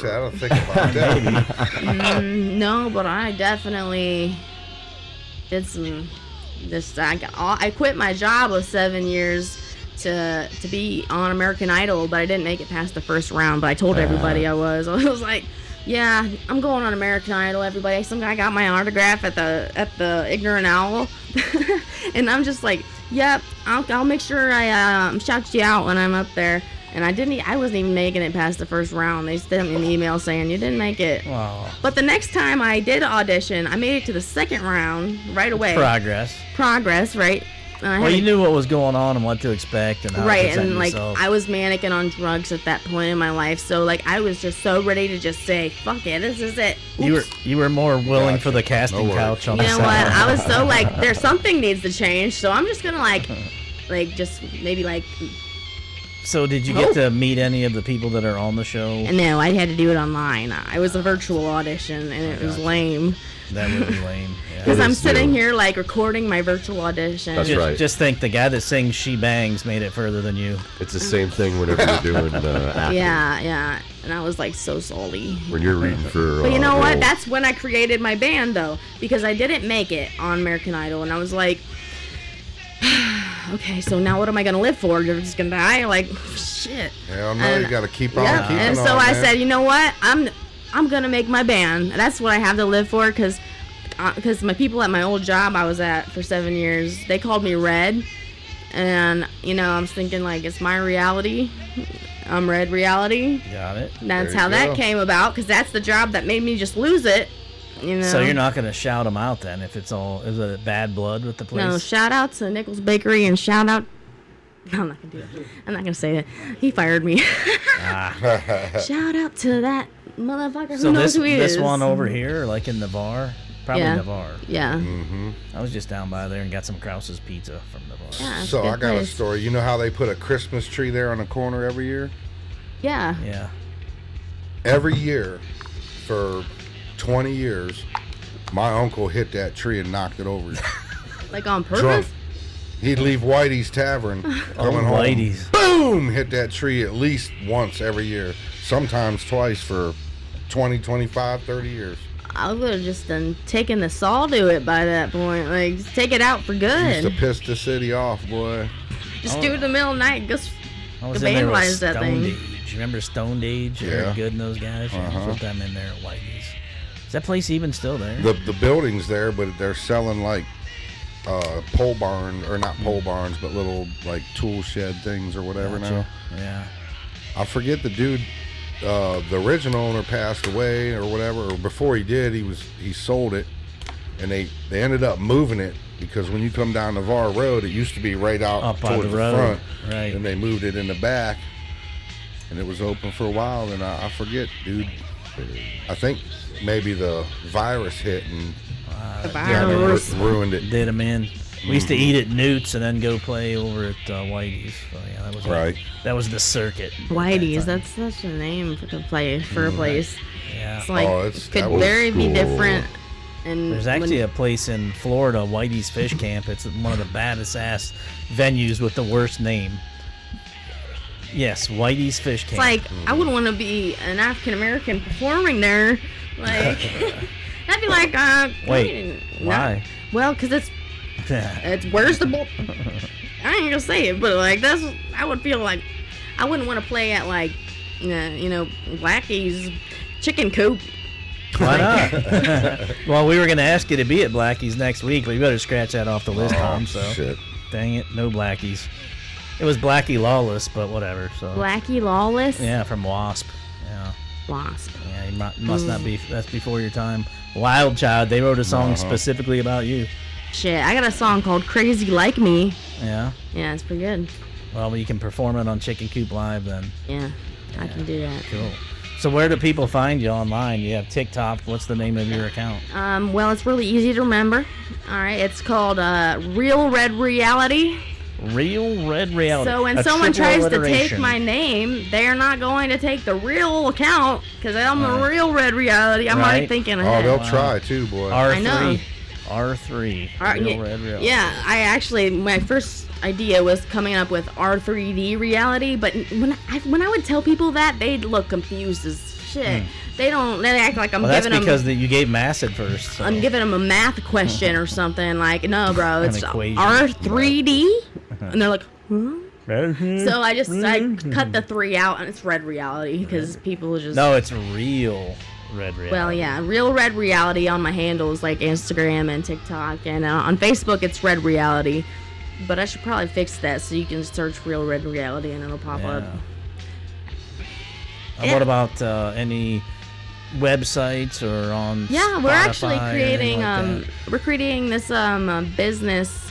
said, I don't think about that. No, but I definitely did some I quit my job of 7 years to be on American Idol, but I didn't make it past the first round. But I told everybody I was like, yeah, I'm going on American Idol. Everybody, some guy got my autograph at the Ignorant Owl, and I'm just like, yep, I'll make sure I shout you out when I'm up there. And I wasn't even making it past the first round. They sent me an email saying you didn't make it. Wow. But the next time I did audition, I made it to the second round right away. Progress, right? Well, you knew what was going on and what to expect and how to present and like yourself. I was manic and on drugs at that point in my life, so like I was just so ready to just say, "Fuck it, this is it." Oops. You were more willing for the casting couch on the side. You know what? I was so like, there's something needs to change, so I'm just gonna like just maybe like. So did you get to meet any of the people that are on the show? No, I had to do it online. It was a virtual audition, and it was lame. That would be lame. Because I'm sitting here like recording my virtual audition. That's right. Just think the guy that sings "She Bangs" made it further than you. It's the same thing whenever you're doing acting. Yeah. And I was like so salty. When you're reading for. But you know what? That's when I created my band, though, because I didn't make it on American Idol, and I was like, okay, so now what am I gonna live for? You're just gonna die? Like, shit. Hell no, you gotta keep on keeping and so on, I man. said, you know what? I'm gonna make my band. That's what I have to live for, because my people at my old job I was at for 7 years, they called me Red, and I was thinking like, it's my reality. I'm Red Reality. Got it. That's how that came about, because that's the job that made me just lose it. So you're not gonna shout them out then if is it bad blood with the place? No, shout out to Nichols Bakery and shout out. No, I'm not gonna do it. I'm not gonna say it. He fired me. Shout out to that motherfucker who knows who he is. So this one over here, like in Navarre, probably Navarre. Yeah. Mm-hmm. I was just down by there and got some Krause's pizza from Navarre. Yeah, so I got a story. You know how they put a Christmas tree there on the corner every year? Yeah. Yeah. Every year for 20 years, my uncle hit that tree and knocked it over. Like on purpose? Drunk. He'd leave Whitey's Tavern coming home. Whitey's. Boom! Hit that tree at least once every year. Sometimes twice for 20, 25, 30 years. I would have just taken the saw to it by that point. Like, just take it out for good. Used to piss the city off, boy. Just do it in the middle of the night. Just I was in there with vandalize that Stoned thing. Age. Remember Stoned Age? Yeah. Eric Good and those guys? Put them in there at Whitey's. Is that place even still there? The building's there, but they're selling like pole barn, or not pole barns, but little like tool shed things or whatever now. Yeah. I forget the dude. The original owner passed away or whatever, or before he did, he sold it, and they ended up moving it, because when you come down Navarre Road, it used to be right out Up by towards the the road. front, Right. and they moved it in the back, and it was open for a while. And I forget, dude. I think maybe the virus hit and The virus. ruined it. Did them in. We used to eat at Newt's and then go play over at Whitey's. So yeah, that was Right. That was the circuit. Whitey's. That's such a name for a place. Yeah. It's like that could was very be cool. different. And There's actually a place in Florida, Whitey's Fish Camp. It's one of the baddest ass venues with the worst name. Yes, Whitey's Fish Camp. It's like I wouldn't want to be an African American performing there. Like I'd be like, Wait, why? Well, because it's where's the bull? I ain't gonna say it, but like I would feel like I wouldn't want to play at like Blackie's chicken coop. Why not? Well, we were going to ask you to be at Blackie's next week, but you better scratch that off the list, Tom. So, Shit. dang it, no Blackie's. It was Blackie Lawless, but whatever. So Blackie Lawless. yeah, from Wasp. Yeah, Wasp. yeah, you must not be. That's before your time. Wild Child. They wrote a song specifically about you. Shit, I got a song called "Crazy Like Me." Yeah. Yeah, it's pretty good. Well, you can perform it on Chicken Coop Live then. Yeah, I can do that. Cool. So where do people find you online? You have TikTok. What's the name of your account? Well, it's really easy to remember. All right, it's called Real Red Reality. Real Red Reality. So when A someone triple tries to take alliteration. my name, they are not going to take the real account, because I'm the Real Red Reality. I'm Right. already thinking Oh, ahead. they'll try too, boy. R3. I know. R3. R- Real Red Reality. Yeah, my first idea was coming up with R3D reality, but when I would tell people that, they'd look confused as shit. They act like I'm Well, that's giving them. because you gave math at first. So. I'm giving them a math question or something. Like, no, bro, it's equation. R3D, and they're like, huh? Mhm. So I cut the 3 out, and it's red reality because people just. No, it's real red reality. Well, yeah, real red reality on my handles like Instagram and TikTok, and on Facebook it's red reality. But I should probably fix that so you can search real red reality and it'll pop up. And what about any websites or on? Yeah, we're actually Spotify or creating anything like that? we're creating this business.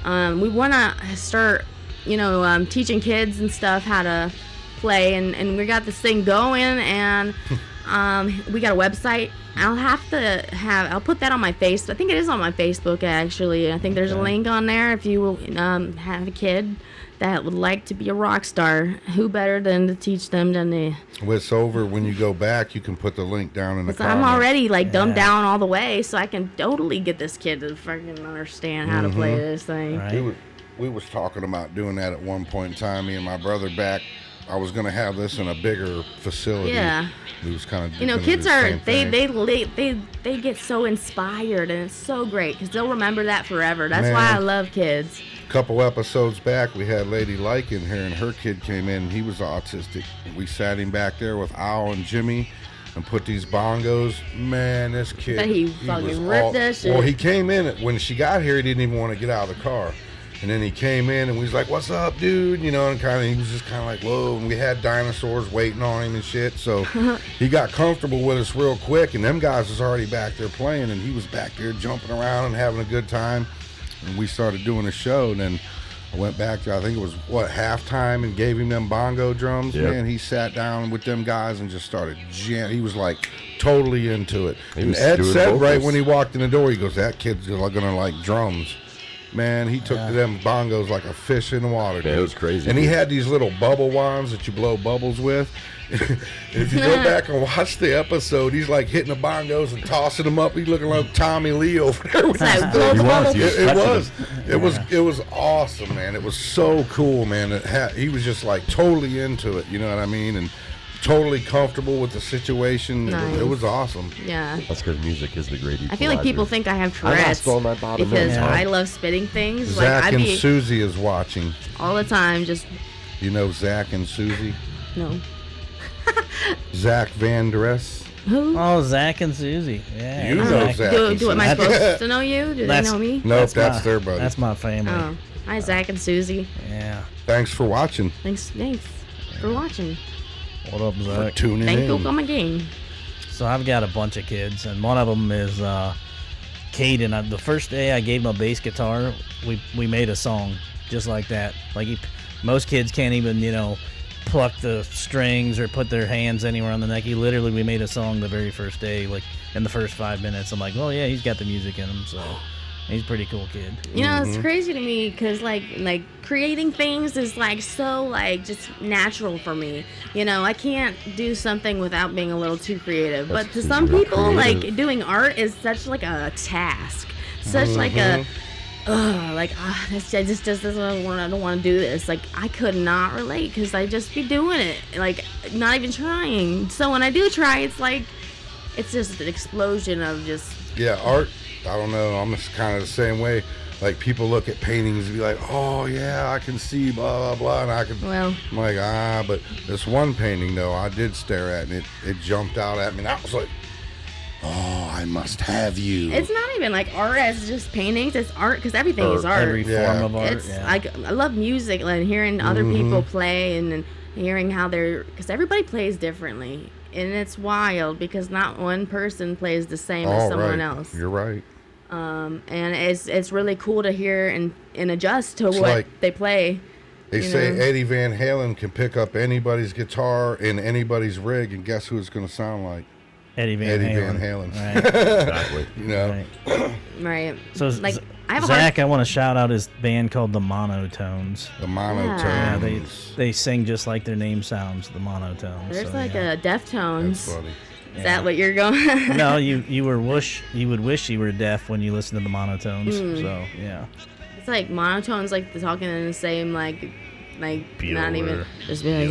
We want to start, teaching kids and stuff how to play, and we got this thing going, and we got a website. I'll put that on my face. I think it is on my Facebook actually. I think there's a link on there if you will have a kid that would like to be a rock star. Who better than to teach them than the. When it's over, when you go back, you can put the link down in the So comments. I'm already dumbed down all the way, so I can totally get this kid to freaking understand how to play this thing. Right. We was talking about doing that at one point in time. Me and my brother back. I was gonna have this in a bigger facility. Yeah. We was kind of. Kids they get so inspired, and it's so great because they'll remember that forever. That's why I love kids. Couple episodes back, we had Lady Like in here, and her kid came in, and he was autistic. We sat him back there with Al and Jimmy and put these bongos. Man, this kid. But he was fucking ripped that shit. Well, he came in, when she got here, he didn't even want to get out of the car. And then he came in, and we was like, what's up, dude? And he was just kind of like, whoa. And we had dinosaurs waiting on him and shit. So he got comfortable with us real quick, and them guys was already back there playing, and he was back there jumping around and having a good time. And we started doing a show, and then I went back to, I think it was, halftime, and gave him them bongo drums. Yep. Man, he sat down with them guys and just started jamming. He was like totally into it. He And was Ed doing said vocals. right when he walked in the door, he goes, that kid's gonna like drums. Man, he took to them bongos like a fish in the water. Yeah, it dude. was crazy, And he dude. had these little bubble wands that you blow bubbles with. If you go back and watch the episode, he's like hitting the bongos and tossing them up. He's looking like Tommy Lee over there. With It's his like, thing. blow the bubble. He was It touching was. them. It was awesome, man. It was so cool, man. He was just like totally into it. You know what I mean? And totally comfortable with the situation. Nice. It was awesome. Yeah. That's because music is the great equalizer. I feel like people think I have I Tourette's lost all my bottom because notes, huh? I love spitting things. Zach I'd and be Susie is watching. all the time, just You know Zach and Susie? no. Zach Van Dress. Who? Oh, Zach and Susie. Yeah. You know Zach. and Am I Susie. supposed to know you? Do they That's- know me? Nope, that's my- their brother. That's my family. Oh, hi Zach and Susie. Yeah. Thanks for watching. Thanks for watching. What up, For Zach? tuning Thank in. you for my game. So I've got a bunch of kids, and one of them is Caden. The first day I gave him a bass guitar, we made a song just like that. Like most kids can't even, pluck the strings or put their hands anywhere on the neck. We made a song the very first day, like in the first 5 minutes. I'm like, well, yeah, he's got the music in him, so he's a pretty cool kid. It's crazy to me because like creating things is so just natural for me. I can't do something without being a little too creative. That's But to because some you're not people, creative. doing art is such a task, such a. That's I don't want to do this. I could not relate because I just be doing it, not even trying. So when I do try, it's just an explosion of just. Yeah, art, I don't know. I'm just kind of the same way. Like, people look at paintings and be like, oh, yeah, I can see blah, blah, blah. And I'm like, but this one painting, though, I did stare at, and it jumped out at me. And I was like, oh, I must have you. It's not even art as just paintings. It's art because everything is art. Every form of art. It's yeah. I love music, hearing other people play and hearing how because everybody plays differently, and it's wild because not one person plays the same as someone else. You're right. And it's really cool to hear and adjust to what like- they play. They say Eddie Van Halen can pick up anybody's guitar in anybody's rig, and guess who it's going to sound like? Eddie Van Halen. Right. Exactly. Right. Right. So I have a Zach, I want to shout out his band called the Monotones. The monotones. Yeah, they sing just like their name sounds, the Monotones. There's so, a That's Deftones. funny. Is that what you're going? No, you would wish you were deaf when you listen to the Monotones. So yeah. It's monotones, they're talking in the same not even Bueller. just be like,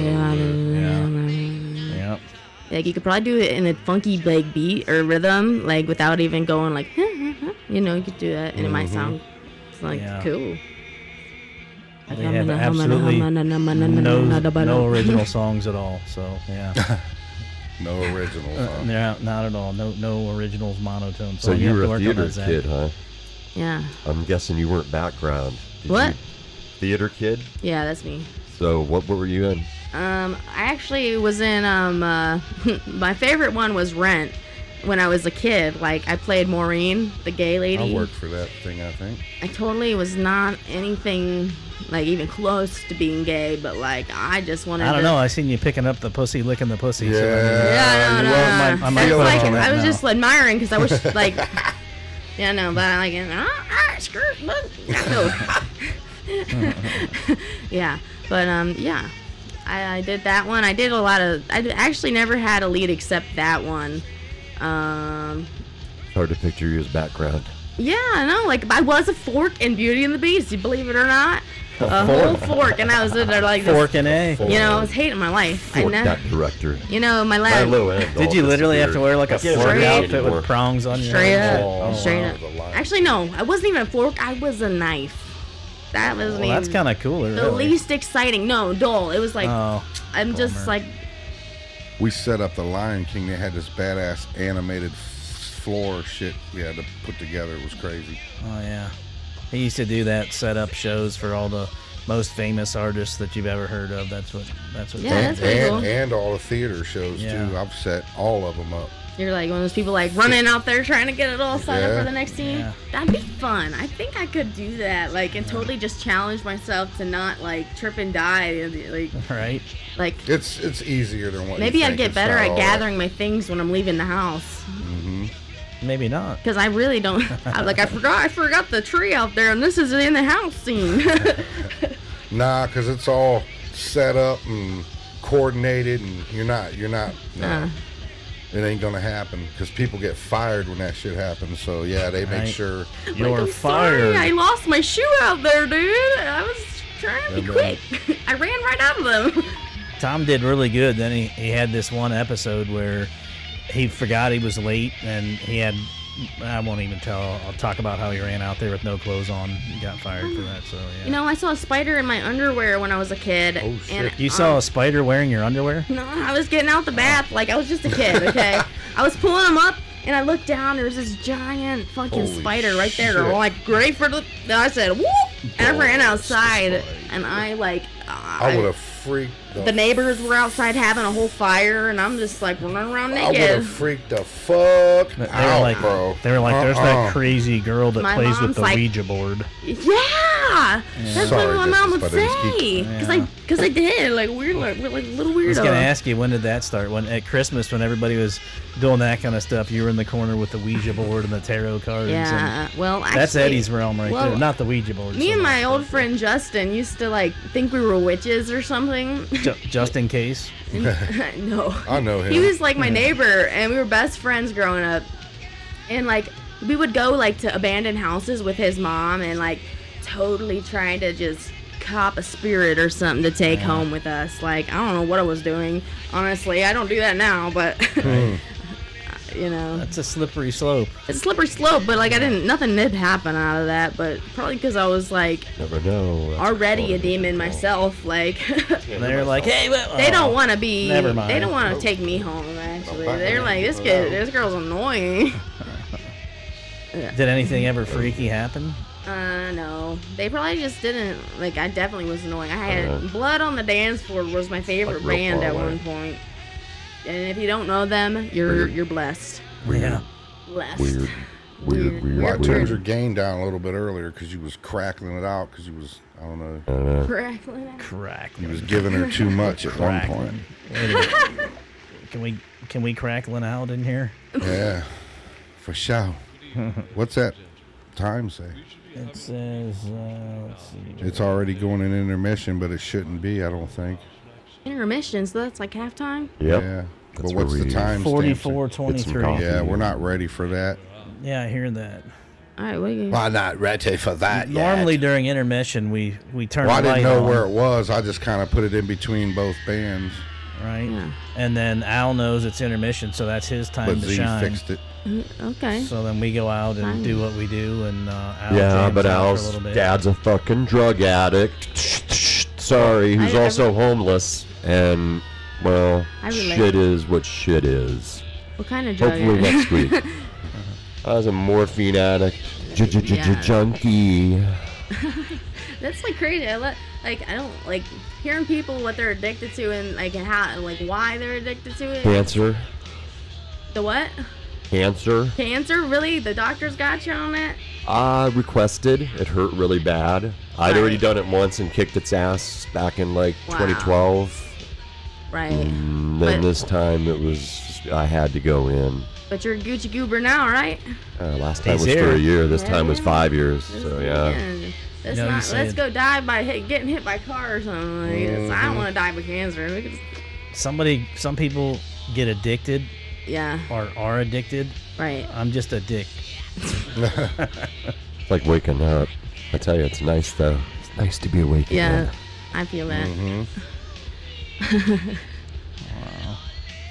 Yeah. Like you could probably do it in a funky like beat or rhythm, like without even going like, you know, you could do that, and it might sound like cool. They have absolutely no original songs at all. So yeah. No original songs. Not at all. No originals, monotone. So you were a theater kid, huh? Yeah. I'm guessing you weren't background. What? Theater kid? Yeah, that's me. So what were you in? I actually was in my favorite one was Rent when I was a kid. Like I played Maureen, the gay lady. I worked for that thing, I think. I totally was not anything like even close to being gay, but like I just wanted I don't know, I seen you picking up the pussy, licking the pussy. Yeah. Yeah, no. That's like I was just admiring because I wish like yeah, no, but I like skirt, but no. Yeah, but yeah, I did that one. I did a lot of. I actually never had a lead except that one. It's hard to picture you as background. Yeah, I know. Like I was a fork in Beauty and the Beast. You believe it or not? A whole fork, and I was in there like this. Fork and A. You know, I was hating my life. Fork that director. You know, my last. Did you literally have to wear like a fork Straight outfit with prongs on your Straight head? up. Straight up. Actually, no. I wasn't even a fork. I was a knife. That wasn't even. That's kind of cooler. The really. least exciting. No, dull. It was like. I'm just bummer. like. We set up the Lion King. They had this badass animated floor shit we had to put together. It was crazy. Oh yeah, he used to do that, set up shows for all the most famous artists that you've ever heard of. That's what. Yeah, that's pretty cool. And all the theater shows too. I've set all of them up. You're like one of those people like running out there trying to get it all set up for the next scene. Yeah. That'd be fun. I think I could do that. Like and totally just challenge myself to not like trip and die. And, like Right. Like it's easier than what. maybe you I'd think. get It's better not at all gathering my things when I'm leaving the house. Maybe not. Because I really don't. I forgot the tree out there, and this is in the house scene. Nah, because it's all set up and coordinated, and you're not. No. It ain't gonna happen because people get fired when that shit happens. So yeah, they make sure. You're I'm fired. Sorry, I lost my shoe out there, dude. I was trying to be quick. I ran right out of them. Tom did really good. Then he had this one episode where he forgot he was late, and he had. I won't even tell. I'll talk about how he ran out there with no clothes on. He got fired for that. So yeah. You know, I saw a spider in my underwear when I was a kid. Oh, shit. And, You saw a spider wearing your underwear? No, I was getting out the bath like I was just a kid. Okay, I was pulling them up, and I looked down. There was this giant fucking Holy spider right there. shit. Like great for the. I said, "Whoop!" And I ran outside, and I like. I would have freaked. The neighbors were outside having a whole fire, and I'm just like running around I would naked. have freaked the fuck They were out, like, bro. They were like, there's that crazy girl that My plays with mom's the like- Ouija board. Yeah, that's Sorry, what my mom would Justice, but it's say. geeky. Because I did like weird, like little I was weirdo. gonna ask you, when did that start? When at Christmas, when everybody was doing that kind of stuff, you were in the corner with the Ouija board and the tarot cards. Yeah, well, actually, that's Eddie's realm right well, there, not the Ouija board. Me so and my much, old but- friend Justin used to like think we were witches or something. just in case. No, I know him. he was like my neighbor, and we were best friends growing up. And like we would go like to abandoned houses with his mom, and like totally trying to just cop a spirit or something to take home with us. Like I don't know what I was doing. Honestly, I don't do that now, but you know, That's a slippery slope. it's a slippery slope. But like nothing did happen out of that. But probably because I was like Never know. already a demon myself. Like And they're like, hey, they don't want to be. Never mind. They don't want to take me home. Actually, they're like this girl's annoying. Did anything ever freaky happen? No. They probably just didn't. Like, I definitely was annoying. I had Blood on the Dance Floor was my favorite Like, real band far at away. one point. And if you don't know them, you're blessed. Yeah. Blessed. Weird. Well, I turned your gain down a little bit earlier because you was crackling it out because you was, I don't know, Crackling. Crack. you was giving her too much at one point. Can we crackling out in here? Yeah, for sure. What's that time say? It says, let's see. It's already going in intermission, but it shouldn't be, I don't think. Intermission, so that's like halftime? Yep. Yeah. That's But where what's the we- time? 44:23. Yeah, we're not ready for that. Yeah, I hear that. All right, what you Why not ready for that Normally during intermission, we turn Well, I the light didn't know on. where it was. I just kind of put it in between both bands. right? Yeah. And then Al knows it's intermission, so that's his time But to Z shine. fixed it. Okay. So then we go out and Fine. do what we do, and Al Yeah, jams but out for a Al's little bit. dad's a fucking drug addict. Sorry, who's I- also homeless. And, well, I relate. shit is what shit is. What kind of drug? Hopefully next week. I was a morphine addict. Yeah. Junkie. That's like crazy. I don't like hearing people what they're addicted to and like how why they're addicted to it. Cancer. The what? Cancer. Cancer? Really? The doctors got you on it? I requested. It hurt really bad. I'd already Right. done it once and kicked its ass back in like Wow. 2012. Right. And then But- this time it was, I had to go in. But you're a Gucci Goober now, right? Last time He's was here. for a year. This time was Yeah. 5 years. So yeah. Let's No, you let's said- go die by getting hit by a car or something. Like this. I don't want to die by cancer. We could- Some people get addicted Yeah. or are addicted. Right. I'm just a dick. It's like waking up. I tell you, it's nice though. It's nice to be awake Yeah. again. I feel that.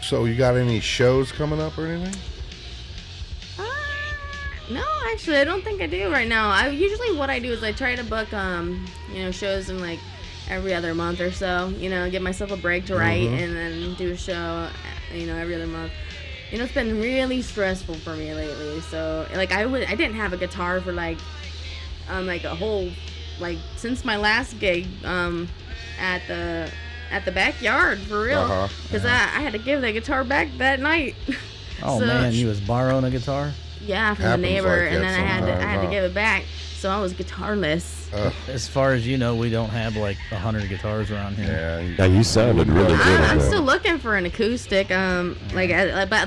So you got any shows coming up or anything? No, actually, I don't think I do right now. What I do is I try to book shows in like every other month or so. Give myself a break to write and then do a show. Every other month. It's been really stressful for me lately. So like I didn't have a guitar for like a whole since my last gig at the backyard for real Uh-huh. because I had to give the guitar back that night. Oh So- man, you was borrowing a guitar? Yeah, from Happens the neighbor, like and that then I had sometimes, to huh? give it back, so I was guitarless. As far as you know, we don't have like 100 guitars around here. Yeah. Yeah, you sounded really good. I'm at that. still looking for an acoustic, but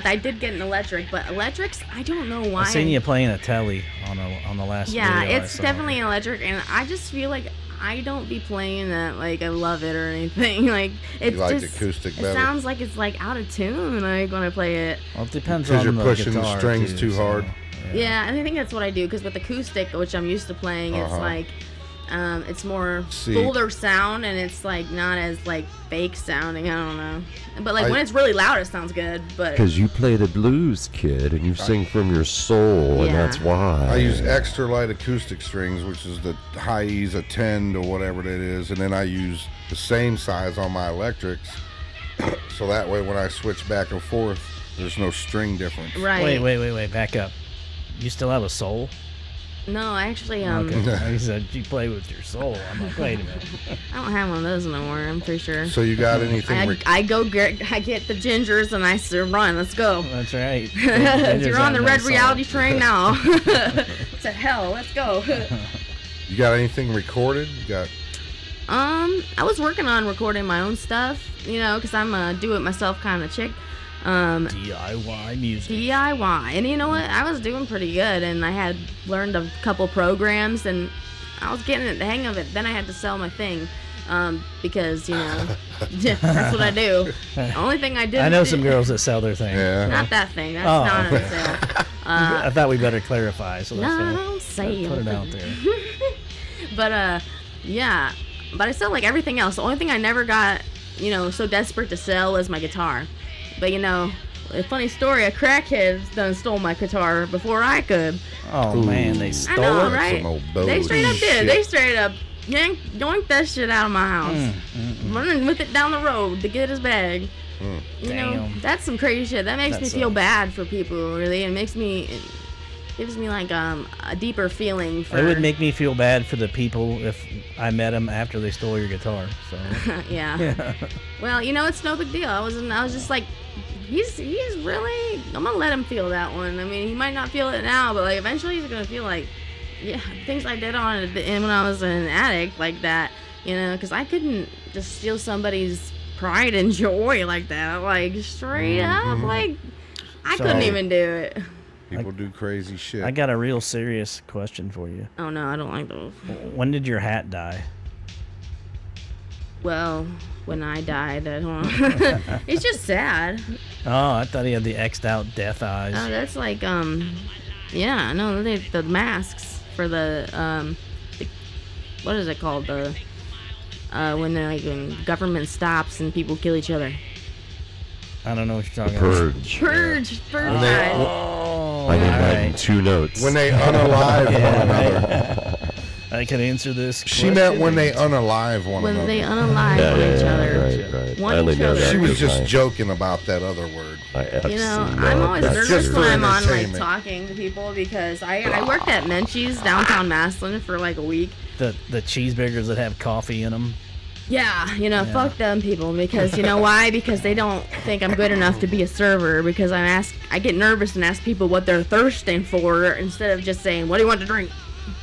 I did get an electric, but electrics, I don't know why. I seen you playing a telly on the last Yeah, video I it's saw. definitely an electric, and I just feel like I don't be playing that like I love it or anything. Like it's like the just acoustic it better? sounds like it's like out of tune like when I play it. Well, it depends Because on you're the pushing the guitar, strings too so, hard. Yeah, and I think that's what I do because with acoustic, which I'm used to playing, it's Uh-huh. like it's more See. fuller sound and it's like not as like fake sounding. I don't know, but like I- when it's really loud, it sounds good. But Because you play the blues, kid, and you sing from your soul, and Yeah. that's why. I use extra light acoustic strings, which is the high E's a 10 or whatever that is, and then I use the same size on my electrics, so that way when I switch back and forth, there's no string difference. right. Wait, back up. You still have a soul? No, actually, Okay. You said you play with your soul. I'm like, wait a minute. I don't have one of those no more. I'm pretty sure. So you got anything? I get the gingers and I say, run, let's go. That's right. You're on the red reality train now. To hell, let's go. you got anything recorded? You got? I was working on recording my own stuff, because I'm a do-it-myself kind of chick. DIY music. DIY, and you know what? I was doing pretty good, and I had learned a couple programs, and I was getting the hang of it. Then I had to sell my thing, because that's what I do. The only thing I did. I know some girls that sell their thing. Yeah. Not that thing. That's Oh. not on sale. I thought we better clarify. So that's No, why don't say put it anything. out there. But yeah. But I sell like everything else. The only thing I never got, so desperate to sell is my guitar. But a funny story, a crackhead done stole my guitar before I could. Oh man, they stole I know, it. right? Some old They straight up bullshit. did. They straight up yoinked that shit out of my house. Running with it down the road to get his bag. You know, Damn. that's some crazy shit. That makes me That's feel a- bad for people, really. It gives me like a deeper feeling for It would make me feel bad for the people if I met them after they stole your guitar. So yeah. Well, it's no big deal. I was just like, he's really. I'm gonna let him feel that one. I mean, he might not feel it now, but like eventually he's gonna feel like, yeah, things I did on it when I was an addict like that. Because I couldn't just steal somebody's pride and joy like that. Like straight up, like I So- couldn't even do it. People do crazy shit. I got a real serious question for you. Oh no, I don't like those. When did your hat die? Well, when I died, it's just sad. Oh, I thought he had the X'd out death eyes. Oh, that's like yeah, no, the masks for the what is it called, when when government stops and people kill each other. I don't know what you're talking about. Purge. Purge When guys. they, Oh, I did that in alright. 2 notes. when they unalive one another. I can answer this. She meant when they unalive one When another. they unalive each other. Right. Want I only each know other. that She was 'cause just I- joking about that other word. I You know, absolutely I'm know always that's nervous just when for I'm on like entertainment. talking to people because I worked at Menchie's downtown Maslin for like a week. the cheeseburgers that have coffee in them. Yeah, fuck them people because you know why? Because they don't think I'm good enough to be a server because I get nervous and ask people what they're thirsting for instead of just saying, what do you want to drink?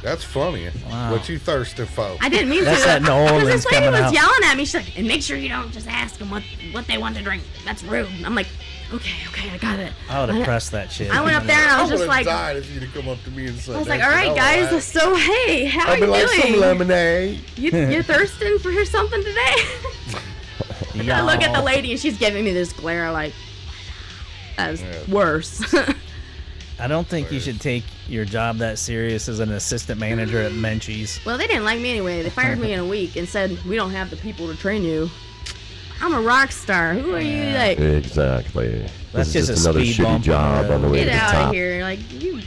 That's funny. Wow. What you thirsty for? I didn't mean That's to. that New Because Orleans this lady coming was out. yelling at me. She's like, and make sure you don't just ask them what they want to drink. That's rude. I'm like, okay, I got it. I would have pressed that shit. I went up there and I was just would've like, died if you'd have come up to me and said I was that like, all right, shit. guys. Alright. So hey, how I'd are be you like, some doing? lemonade. You're thirsting for something today? And I look at the Y'all. lady and she's giving me this glare like, that's Yeah. worse. I don't think you should take your job that serious as an assistant manager at Menchie's. Well, they didn't like me anyway. They fired me in a week and said, we don't have the people to train you. I'm a rock star. Who are you? Like, Exactly. That's This is just a another speed shitty bump job on the on the way to get the out top. of here. Like, you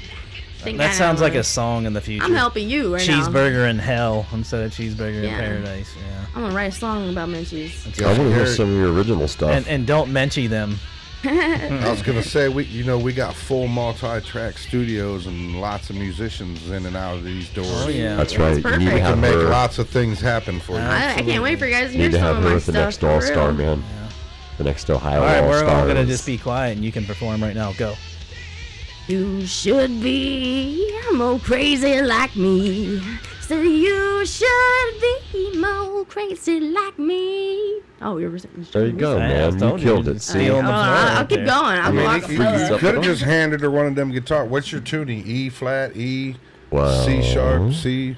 think That I sounds know like it. a song in the future. I'm helping you right now. Cheeseburger in hell instead of cheeseburger in Yeah. paradise. Yeah. I'm going to write a song about Menchie's. I want to hear some of your original stuff. And don't Menchie them. I was gonna say we got full multi-track studios and lots of musicians in and out of these doors. Oh yeah. That's That's right. You need perfect. to We can have make her. lots of things happen for you. I can't wait for you guys to Need hear to some have of her my at the stuff. next for All Star, real. man. The next Ohio All right, All we're all gonna Stars. just be quiet and you can perform right now. Go. You should be more crazy like me. So you should be more crazy like me. Oh, you're There you go, I man. You told killed you, it. stealing the floor I'll right keep there. going. I'll mean, walk if a you feather. could- Could have just handed her one of them guitars. What's your tuning? E flat, E, Well, C sharp, C.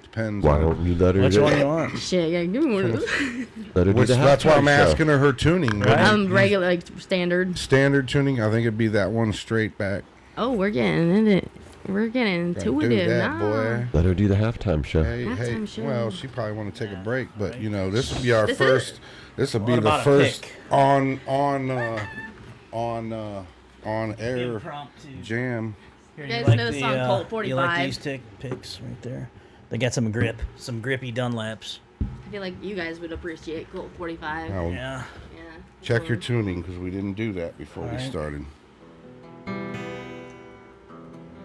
Depends Why on don't you let her Which do one it? you want? Shit, yeah, give me one of those. Let her do which, the that's why I'm halftime show. asking her tuning. What Right. do you- Regular, like standard. standard tuning. I think it'd be that one straight back. Oh, we're getting in it. We're getting Gotta do intuitive that, now. boy. Let her do the halftime show. Hey, Halftime show. well, she probably want to take a break, but you know, this will be our This is- first. This will be What the about a first pick? on air jam. Here, You guys know the song Colt You like 45? these picks right there? They got some grip, some grippy Dunlaps. I feel like you guys would appreciate Colt 45. Now, Yeah. Yeah. check your tuning because we didn't do that before we Alright. started.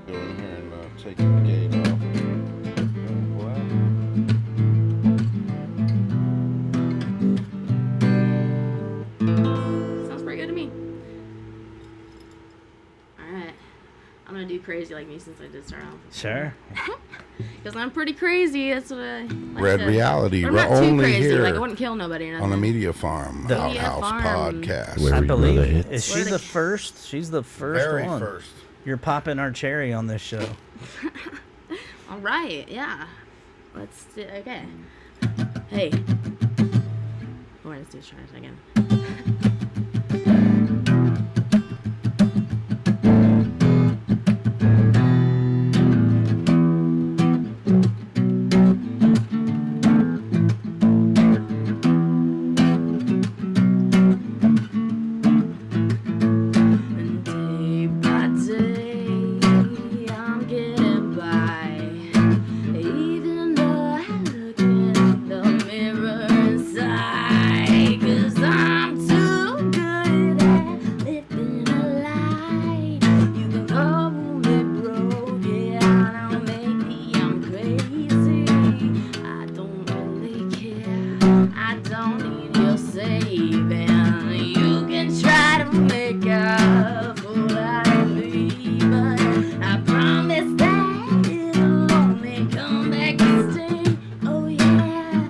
Go in here and take the gate off. Sounds pretty good to me. Alright. I'm gonna do crazy like me since I did start off. Sure. Because I'm pretty crazy. That's what I like Red to- Reality. But I'm We're not too only crazy. here Like I wouldn't kill nobody or nothing. on the MediaFarm The Outhouse MediaFarm. podcast. Where I you know believe. the hits. Is she Where the they- first? She's the first Very one. first. You're popping our cherry on this show. Alright, yeah. Let's do, okay. Hey. Oh, let's do try it again. And day by day, I'm getting by. Even though I look in the mirror inside, 'cause I'm too good at living a lie. You can call me broke, yeah, now maybe I'm crazy. I don't really care. I don't need your saving. You can try to make up for out of me, but I promise that it'll only come back to sting. Oh yeah.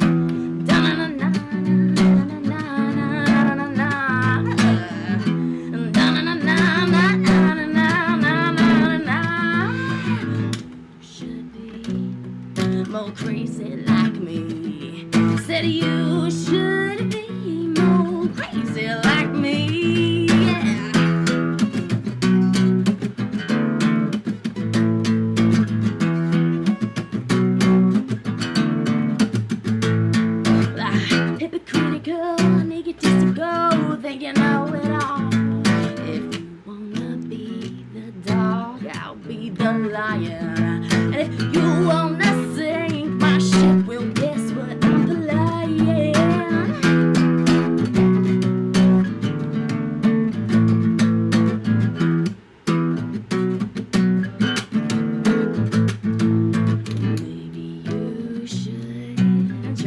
Should be more crazy like me. Said you should be more crazy like me. Yeah. Hypocritical, nigga, just to go, think you know it all.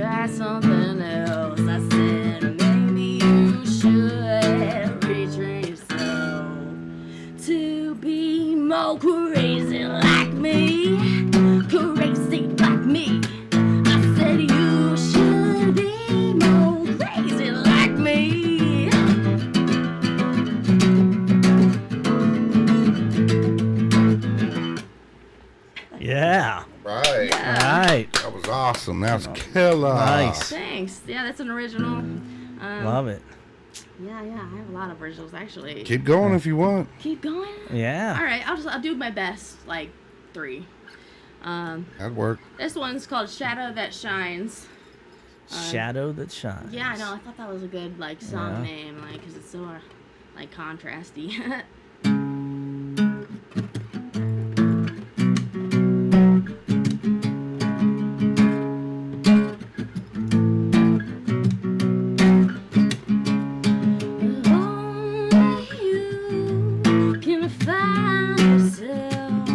try something else. I said, maybe you should retrain yourself to be more crazy like me. Crazy like me. I said, you should be more crazy like me. Yeah. Right. Right. That was awesome. That's killer. Nice. Thanks. Yeah, that's an original. Love it. Yeah, I have a lot of originals actually. Keep going if you want. Keep going. Yeah. All right, I'll do my best, like 3. That'd work. This one's called Shadow That Shines. Shadow that shines. Yeah, I know. I thought that was a good like song Yeah. name, like because it's so like contrasty. Only you can find yourself.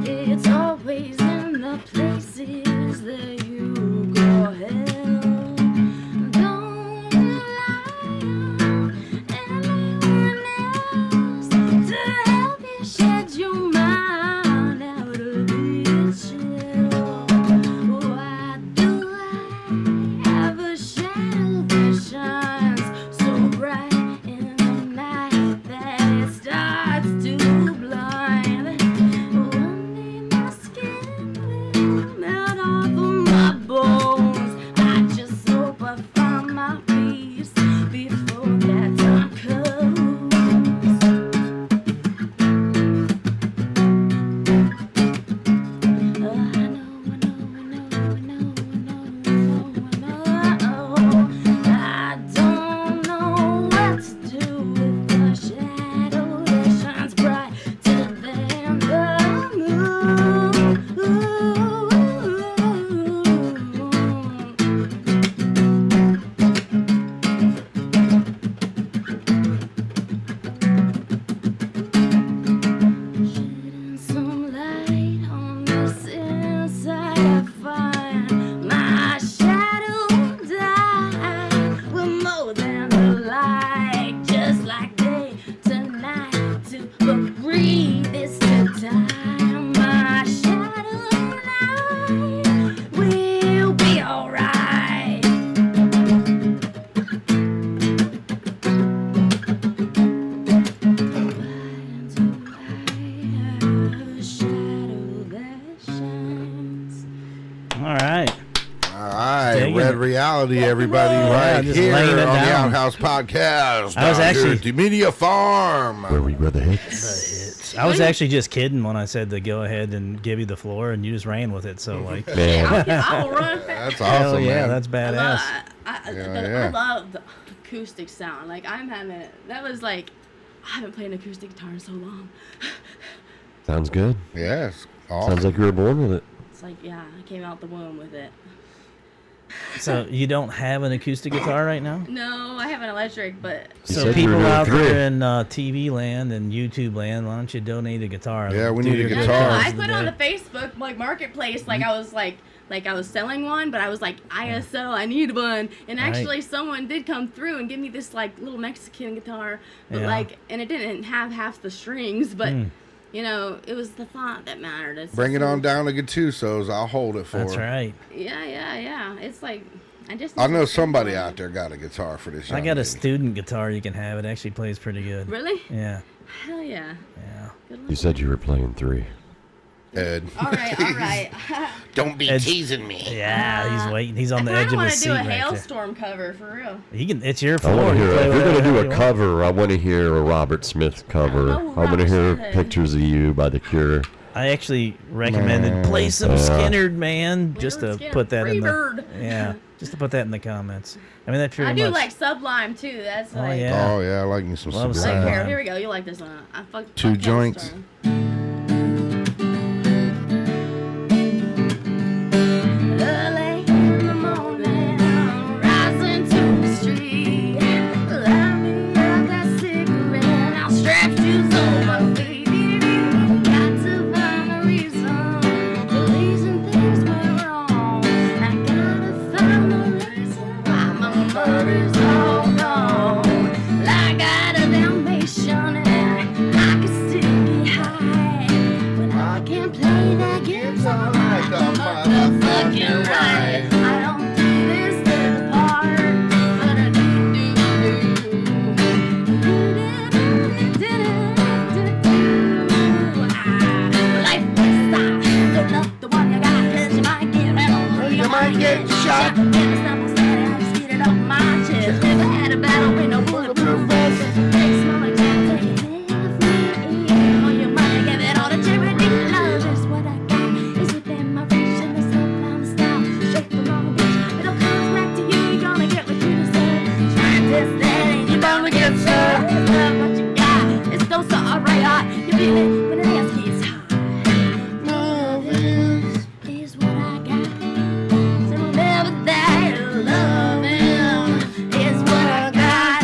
It's always in the places that you go. Hell, don't rely on anyone else to help you shed your mind out of this shell. Why do I have a shadow that shines so bright in the night that it starts to blind? One day my skin will melt off of my bones. I just hope I find my peace before that time comes. I don't know what to do with the shadow that shines brighter than the moon. Shedding some light on this inside, I find my shadow die with more than the light, just like day to night. To but breathe is to die. My shadow and I will be alright. All right. All right. Digging Red it. Reality, everybody, Yeah, right just here laying on it the down. Outhouse Podcast. I was down here actually- at the Media Farm. Where we were the hits. I was actually just kidding when I said to go ahead and give you the floor, and you just ran with it. So like, Man, I'll run fast. That's hell awesome, yeah, man. that's badass. Yeah. I love the acoustic sound. Like I'm having that was like I haven't played an acoustic guitar in so long. sounds good. Yes. Awesome. Sounds like you were born with it. It's like yeah, I came out the womb with it. So you don't have an acoustic guitar right now? No, I have an electric, but You So said you were people doing out 3. there in TV land and YouTube land, why don't you donate a guitar? Yeah, we Do need a your guitar. guitars I of the put on the day. Facebook like marketplace like I was like I was selling one, but I was like ISO, I need one, and Right. actually someone did come through and give me this like little Mexican guitar, but Yeah. like and it didn't have half the strings, but. Hmm. You know, it was the thought that mattered. It's Bring it just- on down to Gattuso's. I'll hold it for That's her. right. Yeah. It's like, I just. I know somebody out there got a guitar for this. I young got a lady. student guitar you can have. It actually plays pretty good. Really? Yeah. Hell yeah. Yeah. Good luck. You said you were playing 3. Ed. All right. Don't be It's- teasing me. Yeah, he's waiting. He's I on the kind edge of of want his to seat do a right there. Hailstorm cover for real. You can. It's your I floor. want to You hear. play If you're whatever gonna do you a want. cover, I want to hear a Robert Smith cover. Oh, I want Robert to hear Smith. "Pictures of You" by The Cure. I actually recommended play some Yeah. Skinnerd, man, just to Skinner, put that in the Freebird. yeah, just to put that in the comments. I mean, that pretty I much. do like Sublime too. That's Oh, like. yeah. Oh yeah, I like me some Love Like, Sublime. Sublime. here we go. You like this one? I fuck. Two fuck joints. Hailstorm. Early in the morning, rising to the street. Light me up that cigarette. I'll strap shoes on my feet. Got to find a reason. The reason things went wrong. I gotta find the might get shot. Never stop on Saturday, I just get it off my chest. Never had a battle with no bulletproof vest. They smell like Jack, take it definitely. On your money, give it all to charity. Love is what I got. It's within my reach and it's Outhouse style. Straight from Long Beach, it'll come back to you. You're gonna get what you deserve. Try this, that ain't you gonna get served. Love what you got. It's so alright, hot. You feel it when the dance gets hot. Love is what I got. So remember that loving is what I got.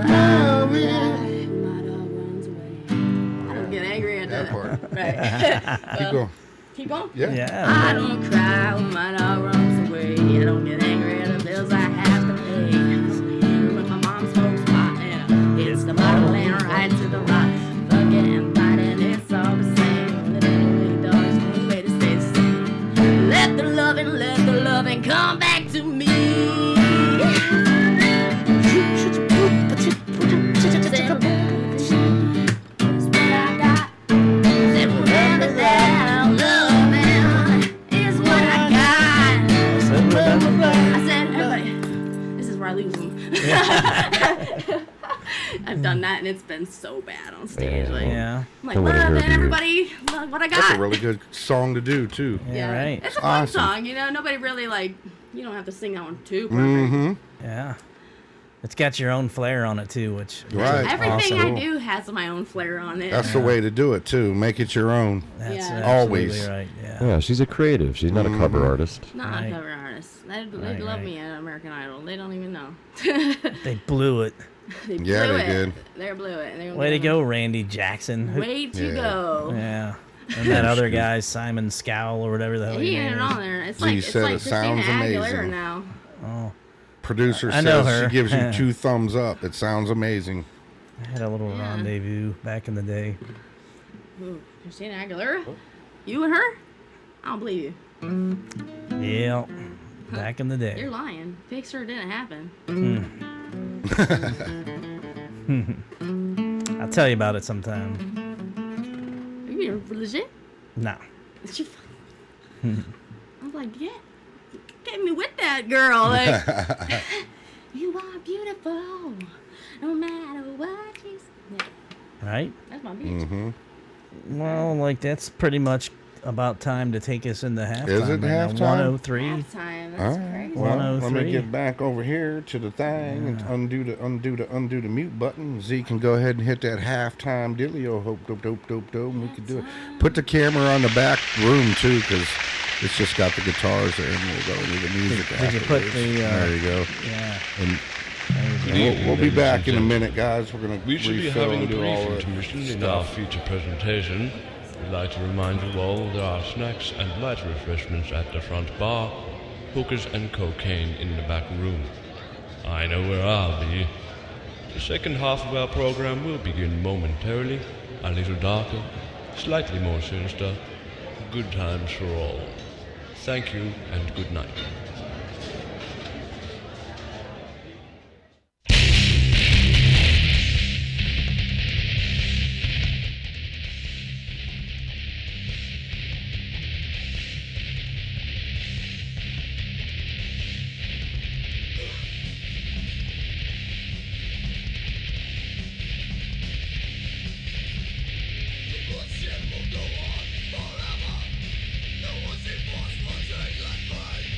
Love is. My dog runs away. I don't get angry at that part. Right. Keep going. Keep going? Yeah. Yeah. I don't cry when my dog runs away. I don't get angry at the bills I have to pay. I don't hear when my mom smokes pot and hits the bottle and right to the rock. Fucking and biting, it's all the same. Living away, dog's the only way to stay the same. Let the loving come back to me. It's what I got. Said remember that loving is what I got. I said, everybody, this is where I lose them. I've done that and it's been so bad on stage. Like, Yeah. I'm like, Nobody what up, heard then, you. everybody? Look what I got. That's a really good song to do, too. Yeah, right. It's a fun Awesome. song, you know. Nobody really like. You don't have to sing that one too perfect. Mm-hmm. Yeah. It's got your own flair on it too, which Right. Everything awesome. I do has my own flair on it. That's the way to do it, too. Make it your own. That's Yeah. absolutely Always. right. Yeah. Yeah, she's a creative. She's not a cover artist. Not Right. a cover artist. They Right, love right. me at American Idol. They don't even know. They blew it. They Yeah, blew they it. did. They blew it. They Way to go, Randy Jackson. Way to Yeah. go. Yeah. And that other guy, Simon Scowl or whatever the hell He he ain't is. on there. It's Z like it's said like it sounds Christina Aguilera amazing. now. Oh, Producer I know says her. she gives you 2 thumbs up. It sounds amazing. I had a little Yeah. rendezvous back in the day. Ooh, Christina Aguilera? You and her? I don't believe you. Yeah. Back in the day. You're lying. Pixar didn't happen. I'll tell you about it sometime. Are you being legit? No. Is she I'm like, yeah, get me with that girl. Like, you are beautiful, no matter what you say. Right? That's my bitch. Mm-hmm. Well, like that's pretty much about time to take us into halftime. Is it right now. halftime? 103. Halftime. All That's right. crazy. Well, let me 103. get back over here to the thing and undo the mute button. Z can go ahead and hit that halftime dealio. Hope dope. We can do it. Put the camera on the back room too, because it's just got the guitars there, and we'll go into the music. Did you put afterwards. the, there you go. Yeah. And Good we'll evening, be ladies back and in a gentlemen. minute, guys. We're gonna We should be refill having a and do all brief the intermission in our future presentation. We'd like to remind you all there are snacks and light refreshments at the front bar, hookers and cocaine in the back room. I know where I'll be. The second half of our program will begin momentarily, a little darker, slightly more sinister. Good times for all. Thank you and good night. Forever, no one's impossible to take like mine.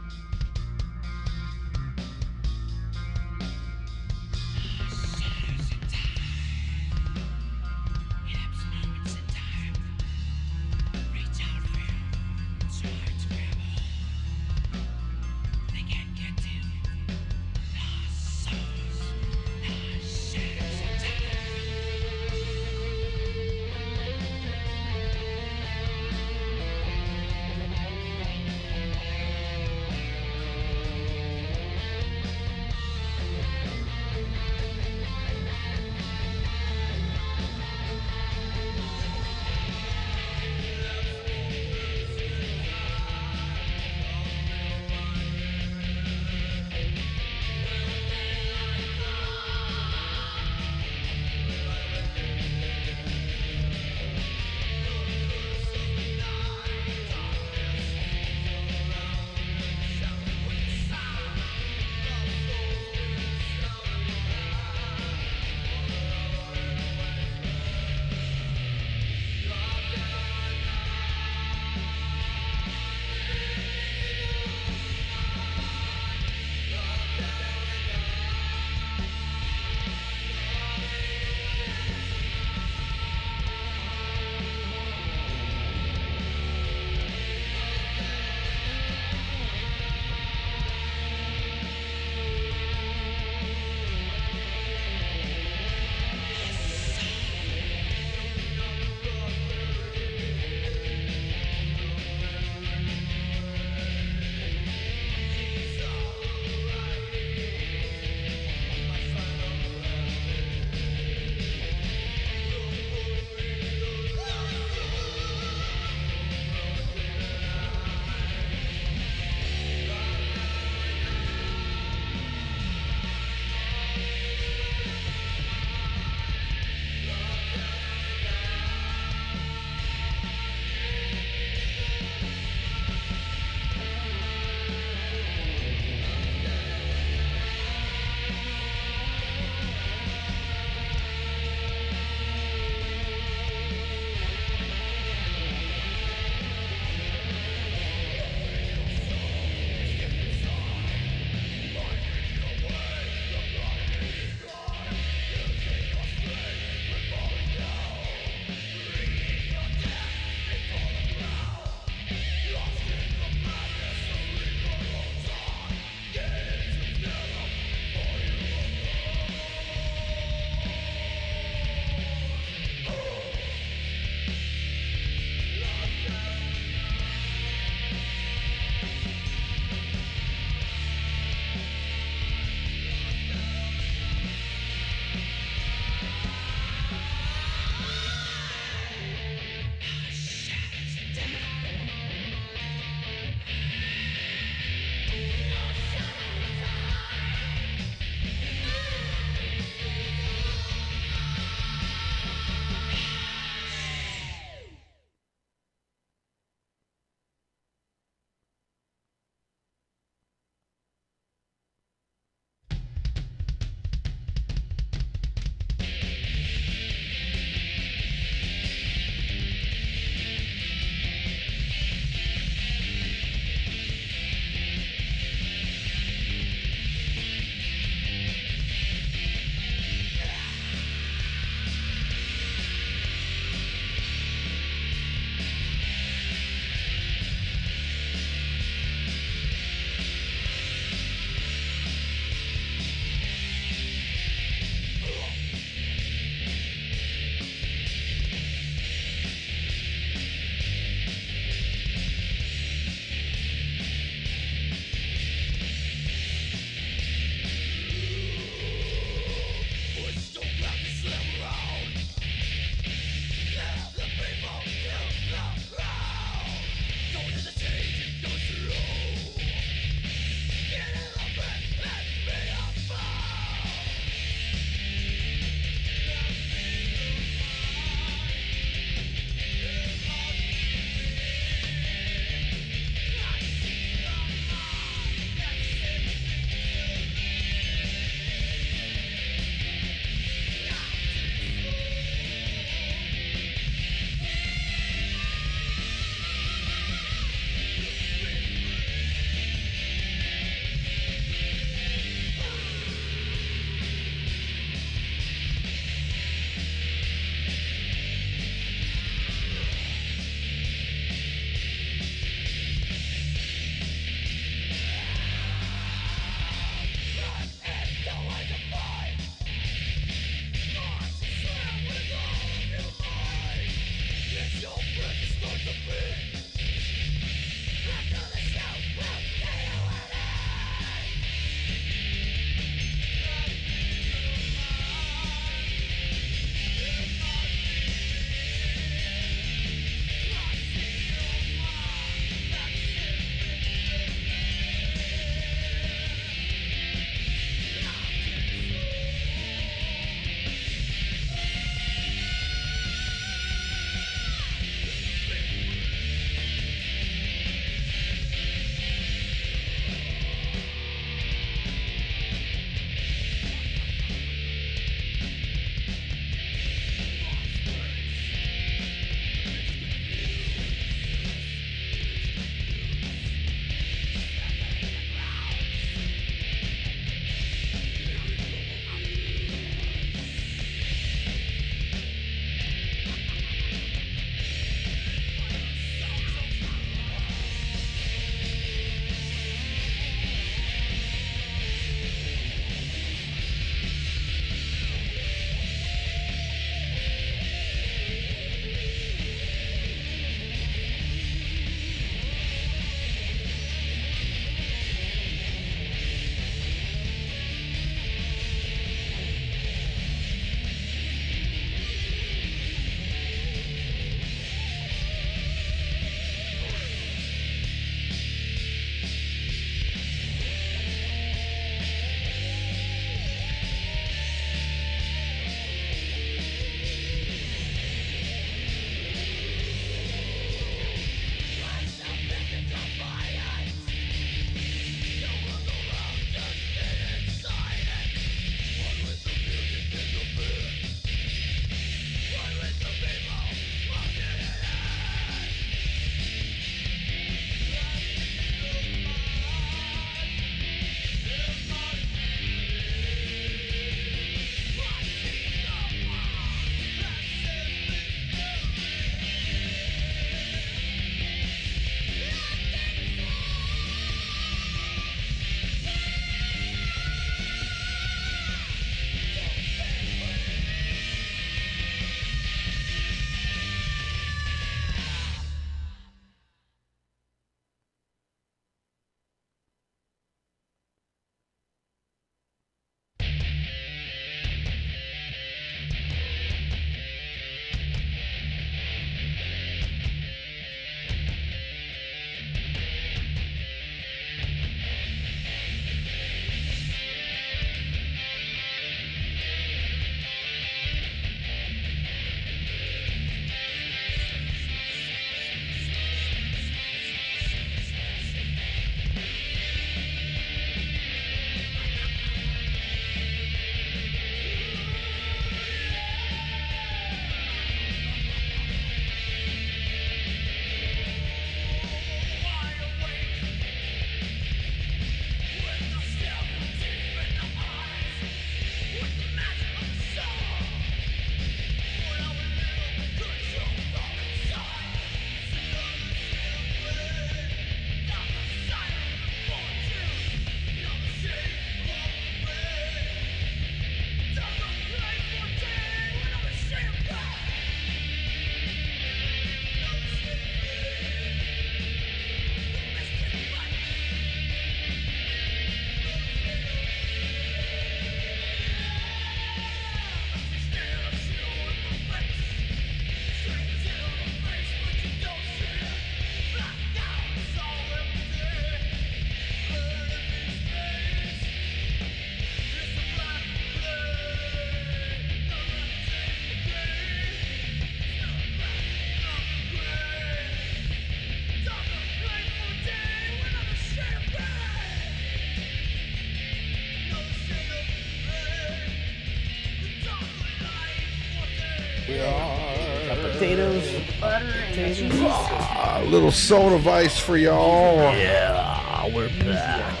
Potatoes. Butter and cheese. A little soda vice for y'all. Yeah, we're back.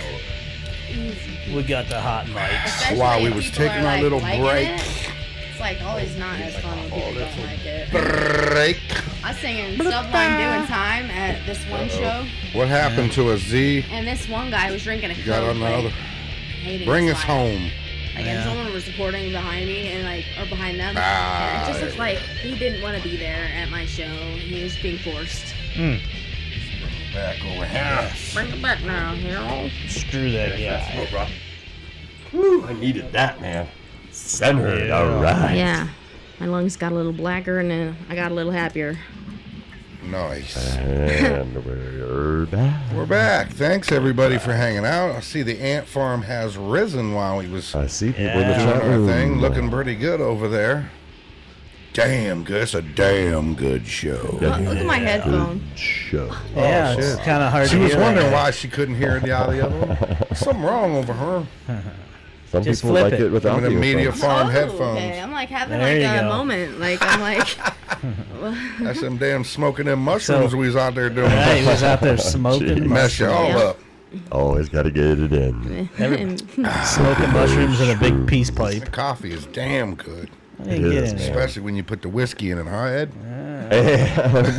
We got the hot mics. Especially While we if was people taking are, our little liking break. it, it's like always not as fun when people don't like it. Break. I was singing Sublime Doing Time at this one show, What happened to us, Z? and this one guy was drinking a You got Coke, another. like, hating Bring his us life. home. Like, and someone was recording behind me and or behind them. Ah, And it just looks like he didn't want to be there at my show. He was being forced. Back over here. Bring it back now, hero. Screw that guy. Woo, I needed that, man. Centered, all right. Yeah. My lungs got a little blacker and then I got a little happier. Nice. And we're back. We're back. Thanks, everybody, for hanging out. I see the ant farm has risen while we was I see people in doing the chat our room. thing. Looking pretty good over there. Damn good. It's a damn good show. Look at my headphone. Show. Yeah, Oh, it's shit. kind of hard She to was hear. wondering why she couldn't hear the out of the other one. Something wrong over her. Some Just people flip like it. it without I'm in a the MediaFarm Oh, headphones. okay. I'm like having There like you a go. moment. Like I'm like, That's them damn smoking them mushrooms So- we was out there doing. Right, he was out there smoking, Mess you all Yeah. up. Always got to get it in. smoking mushrooms in a big peace The pipe. coffee is damn good. I didn't get is, in there. Especially when you put the whiskey in it, huh, Ed?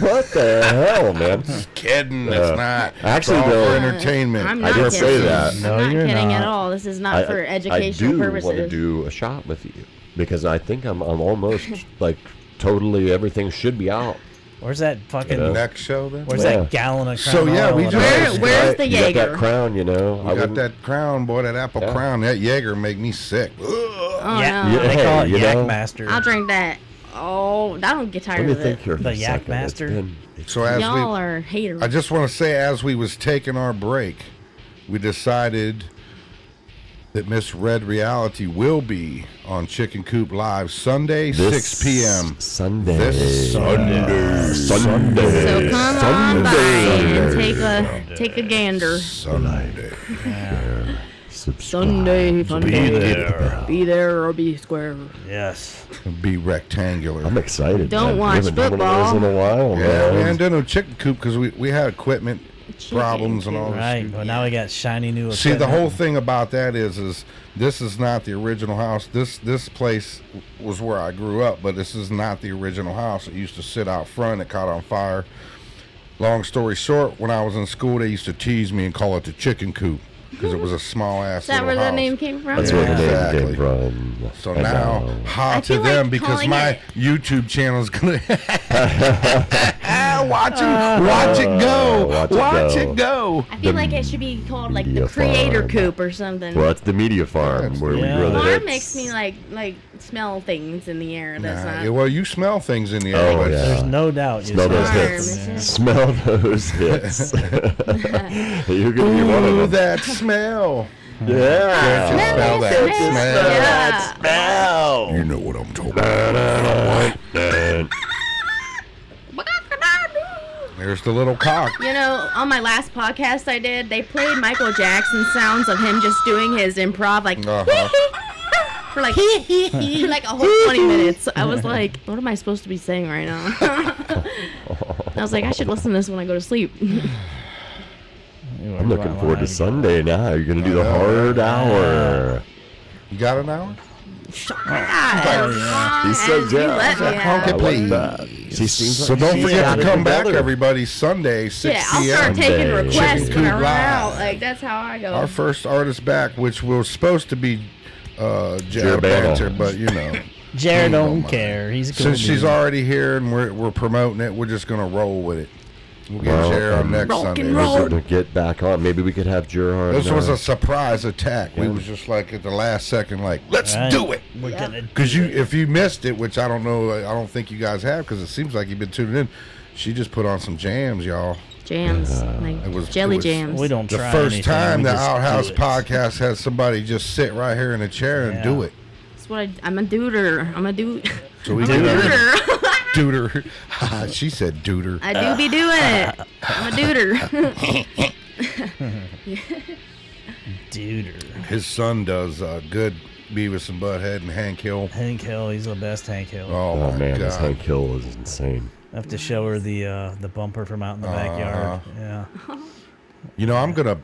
What the hell, man? Kidding, it's not. Actually, it's all though, for entertainment. I'm I not did kidding. say that. No, I'm not you're kidding not. at all. This is not for educational I do purposes. want to do a shot with you because I think I'm almost like totally everything should be out. Where's that fucking? Yeah. Next show, then? Where's Yeah. that gallon of So, Crown yeah, Royal we in just- it? Where's the You got that Jaeger? crown, you know. You got that crown, boy, that apple Yeah. crown. That Jaeger make me sick. Ugh. Oh Yeah, no. they call it you Yak know? Master. I'll drink that. Oh, I don't get Let tired me of think it. here for The a Yak second. Master? So as Y'all we, are haters. I just want to say, as we was taking our break, we decided that Miss Red Reality will be on Chicken Coop Live Sunday, 6 p.m. Sunday. This Sunday. Sunday. So come on by and take a gander. Sunday. Sunday fun day. Be there or be square. Yes. Be rectangular. I'm excited. Don't man. watch We haven't done one of football. those in a while, Yeah, man. we hadn't done no Chicken Coop because we had equipment problems and all this. Right. Well, now we got shiny new equipment. See, the whole thing about that is this is not the original house. This place was where I grew up, but this is not the original house. It used to sit out front. It caught on fire. Long story short, when I was in school, they used to tease me and call it the chicken coop because it was a small ass. Is that where little the house. name came from? That's where the name Exactly. came from. So I now, know. ha I to feel them like because calling my it- YouTube channel is gonna watch it go, Watch it go. I feel like it should be called like the MediaFarm. Creator Coop or something. Well, it's the MediaFarm That's where we Yeah. grow the Farm hits. makes me like smell things in the air. That's Nah, not. yeah, well, you smell things in the air, Oh, but yeah. There's no doubt. Smell those Farm, hits. is it? Smell those hits. You're gonna be one ooh, of them. that smell. Yeah. Can't you smell that smell? Yeah. Smell. You know what I'm talking about. There's the little cock. You know, on my last podcast I did, they played Michael Jackson sounds of him just doing his improv, like Uh-huh. for like for like a whole 20 minutes. I was like, what am I supposed to be saying right now? I was like, I should listen to this when I go to sleep. I'm looking forward to Sunday now. You're gonna do the hard hour. You got an hour? He says You yeah. let me I have. like Like that. She seems So like don't she's forget got to it come back, together. everybody, Sunday, 6 Yeah, I'll start p.m. taking Sunday. requests Chicken when I Coop run Live. out. Like that's how I go. Our first artist back, which was supposed to be Jared Jared Banter, Banter. but you know. Jared Don't don't mind. care. He's a cool Since she's dude. already here and we're promoting it, we're just gonna roll with it. We'll get Well, Jared on next rock and Sunday. roll. We're gonna get back on. Maybe we could have Gerard. This was a surprise attack. We Yeah. was just like at the last second, like, let's Right. do it. We're gonna Because if you missed it, which I don't know, I don't think you guys have, because it seems like you've been tuning in. She just put on some jams, y'all. Jams, like It was- jelly it was- jams. We don't The try first anything, time we the just Outhouse do it. podcast has somebody just sit right here in a chair and Yeah. do it. That's what I'm a duder. I'm a dude. So we I'm a do duder. Duder. She said duder. I do be doing it. I'm a duder. Dude. His son does good Beavis and Butthead and Hank Hill. Hank Hill, he's the best Hank Hill. Oh, Oh my man, this God. Hank Hill is insane. I have to show her the bumper from out in the backyard. Yeah. You know, I'm gonna.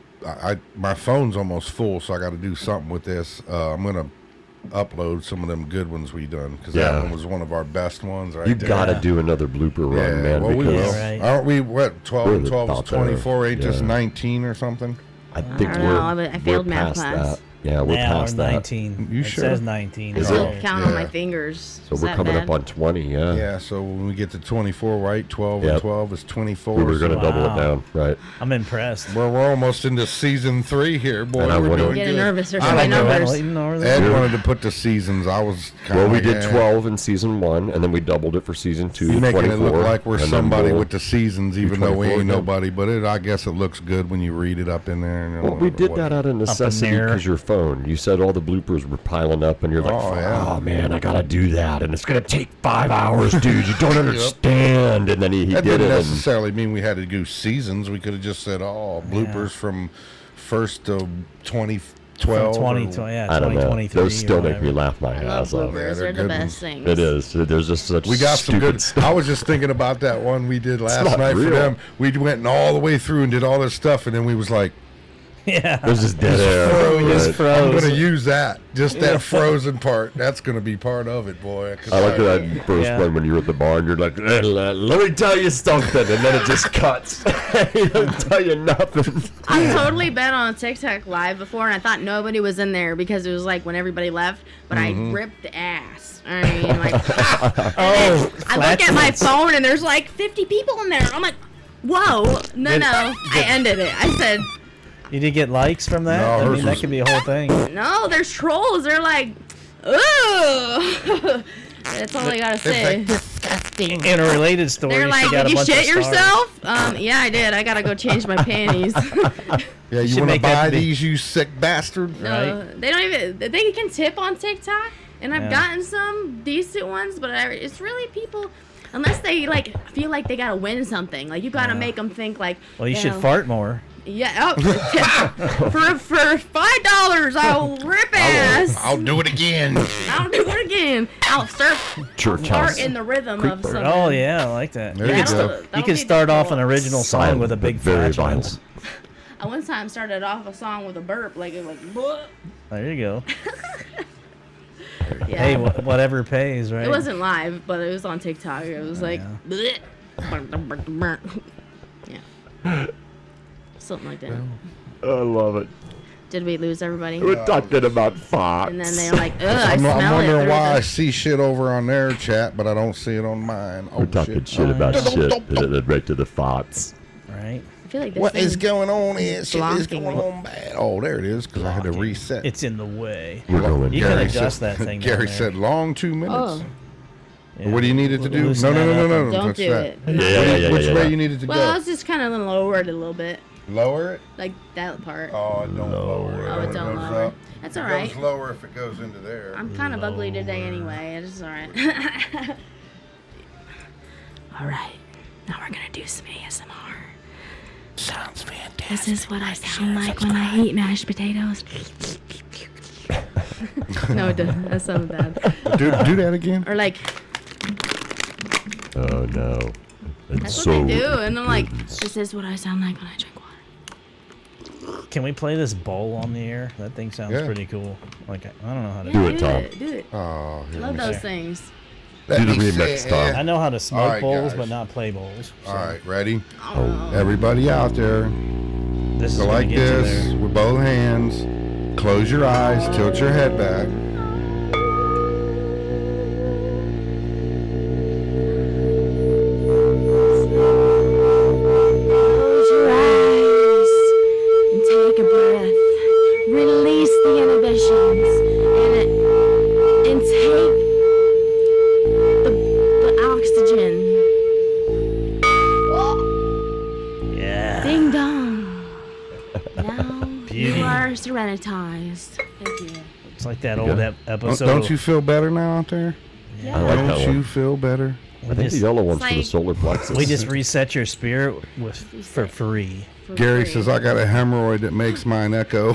My phone's almost full, so I got to do something with this. I'm gonna upload some of them good ones we done because Yeah. that one was one of our best ones. Right You there. gotta do another blooper run, Yeah, man. well, we because will. Right. Aren't we? What 12 We're and 12 is about there. 24? Ain't just Yeah. 19 or something? I think I don't we're know, I failed we're math past class. that. Yeah, we're now past or that. 19. You it sure? says 19. Is I it? can count on my Yeah. fingers. So Is we're that coming bad? up on 20, yeah. Yeah, so when we get to 24, right? 12 Yep. and 12 is 24. We were going to Wow. double it down, right? I'm impressed. We're almost into season 3 here, boy. And I We're wanna- doing I'm getting good. nervous. There's I so many don't know. numbers. Leighton over Ed there? wanted to put the seasons. I was kind Well, of we did 12 in season 1, and then we doubled it for season 2, You're making 24. it look like we're and then somebody we'll- with the seasons, even though we 24 ain't again. nobody. But I guess it looks good when you read it up in there. And Well, we did that out of necessity there. because your phone. You said all the bloopers were piling up, and you're like, Oh, yeah. oh man, I got to do that. And it's going to take 5 hours, dude. You don't understand. And then he That did didn't it. necessarily mean we had to do seasons. We could have just said, oh, bloopers from 1st to 2012. From 20, or- yeah, I don't know. 2023. Those still or make me whatever. laugh my I love ass off. Yeah, bloopers. they're They're the good best ones. things. It is. There's just such We got some stupid good. stuff. I was just thinking about that one we did last not night for real. them. We went all the way through and did all this stuff, and then we was like, Yeah. There's just dead air. froze. just Right. froze. I'm gonna use that. Just that frozen part. That's gonna be part of it, boy. 'Cause I like that first Yeah. one when you're at the bar and you're like, let me tell you something, and then it just cuts. He doesn't tell you nothing. I've totally been on TikTok live before, and I thought nobody was in there because it was like when everybody left, but I ripped ass. I mean, like, Oh, I look at my flatulence. phone and there's like 50 people in there. I'm like, whoa, no. I ended it. I said, You did get likes from that? No, I hers mean, that was- could be a whole thing. no, there's trolls. They're like, ugh. That's all I gotta say. In a related story, They're like, she got did a you bunch shit of stars. yourself? Yeah, I did. I gotta go change my panties. Yeah, you should want to make that buy be- these, you sick bastard? No, they don't even. They can tip on TikTok, and I've Yeah. gotten some decent ones, but it's really people. Unless they like feel like they gotta win something, like you gotta make them think like. Well, you should fart more. Yeah. Oh, for $5, I'll rip ass. I'll do it again. I'll do it again. I'll start Church fart house. in the rhythm of something. Oh, yeah, I like that. There You you could, go. st- you could start off an original song Silent, with a big but very flatulence. violent. I one time started off a song with a burp, like it was like. "Bleh." There you go. Yeah. Hey, whatever pays, right? It wasn't live, but it was on TikTok. It was like, bleh. Yeah, something like that. I love it. Did we lose everybody? We're talking about Fox. And then they're like, ugh, I I'm smell it. wondering through why I the-" see shit over on their chat, but I don't see it on mine. Oh, We're talking shit about shit, and then right to the Fox. Right? I feel like this What thing is going on here? Shit is blocking going me. on bad. Oh, there it is, because I had to reset. It's in the way. We're going. You can Gary adjust said- that thing. Gary down there. said long 2 minutes. Oh, Yeah. What do you need it to do? Loosen No. that up. don't What's do that? it. Which way you need it to Well, I go? was just kind of lowered a little bit, Lower it? like that part. Oh, it don't lower it. Oh, it don't goes lower. up. That's It all right. goes lower if it goes into there. I'm kind of ugly today anyway. It's all right. All right. Now we're gonna do some ASMR. Sounds fantastic. This is what I sound like when I eat mashed potatoes. No, it doesn't. That sounds bad. Do that again. Or like, Oh no. It's that's so what they do, and I'm like, this is what I sound like when I drink water. Can we play this bowl on the air? That thing sounds Yeah. pretty cool. Like, I don't know how to Do do it, Tom. Do it. Oh, here, Love let me those see. things. Let Do the me remix, see. Tom. I know how to smoke All right, bowls, guys. but not play bowls. So All right, ready? Oh. Everybody out there, This is go gonna like get you this there. with both hands. Close your eyes, tilt your head back. Close your eyes and take a breath. Release the inhibitions and take the oxygen. Yeah. Ding dong. Now Beauty. you are serenitized. Thank you. It's like that old episode. Don't you feel better now out there? I like that Don't you one. feel better? I think the yellow one's for the like- solar plexus. We just reset your spirit for free. For Gary free. says I got a hemorrhoid that makes mine echo.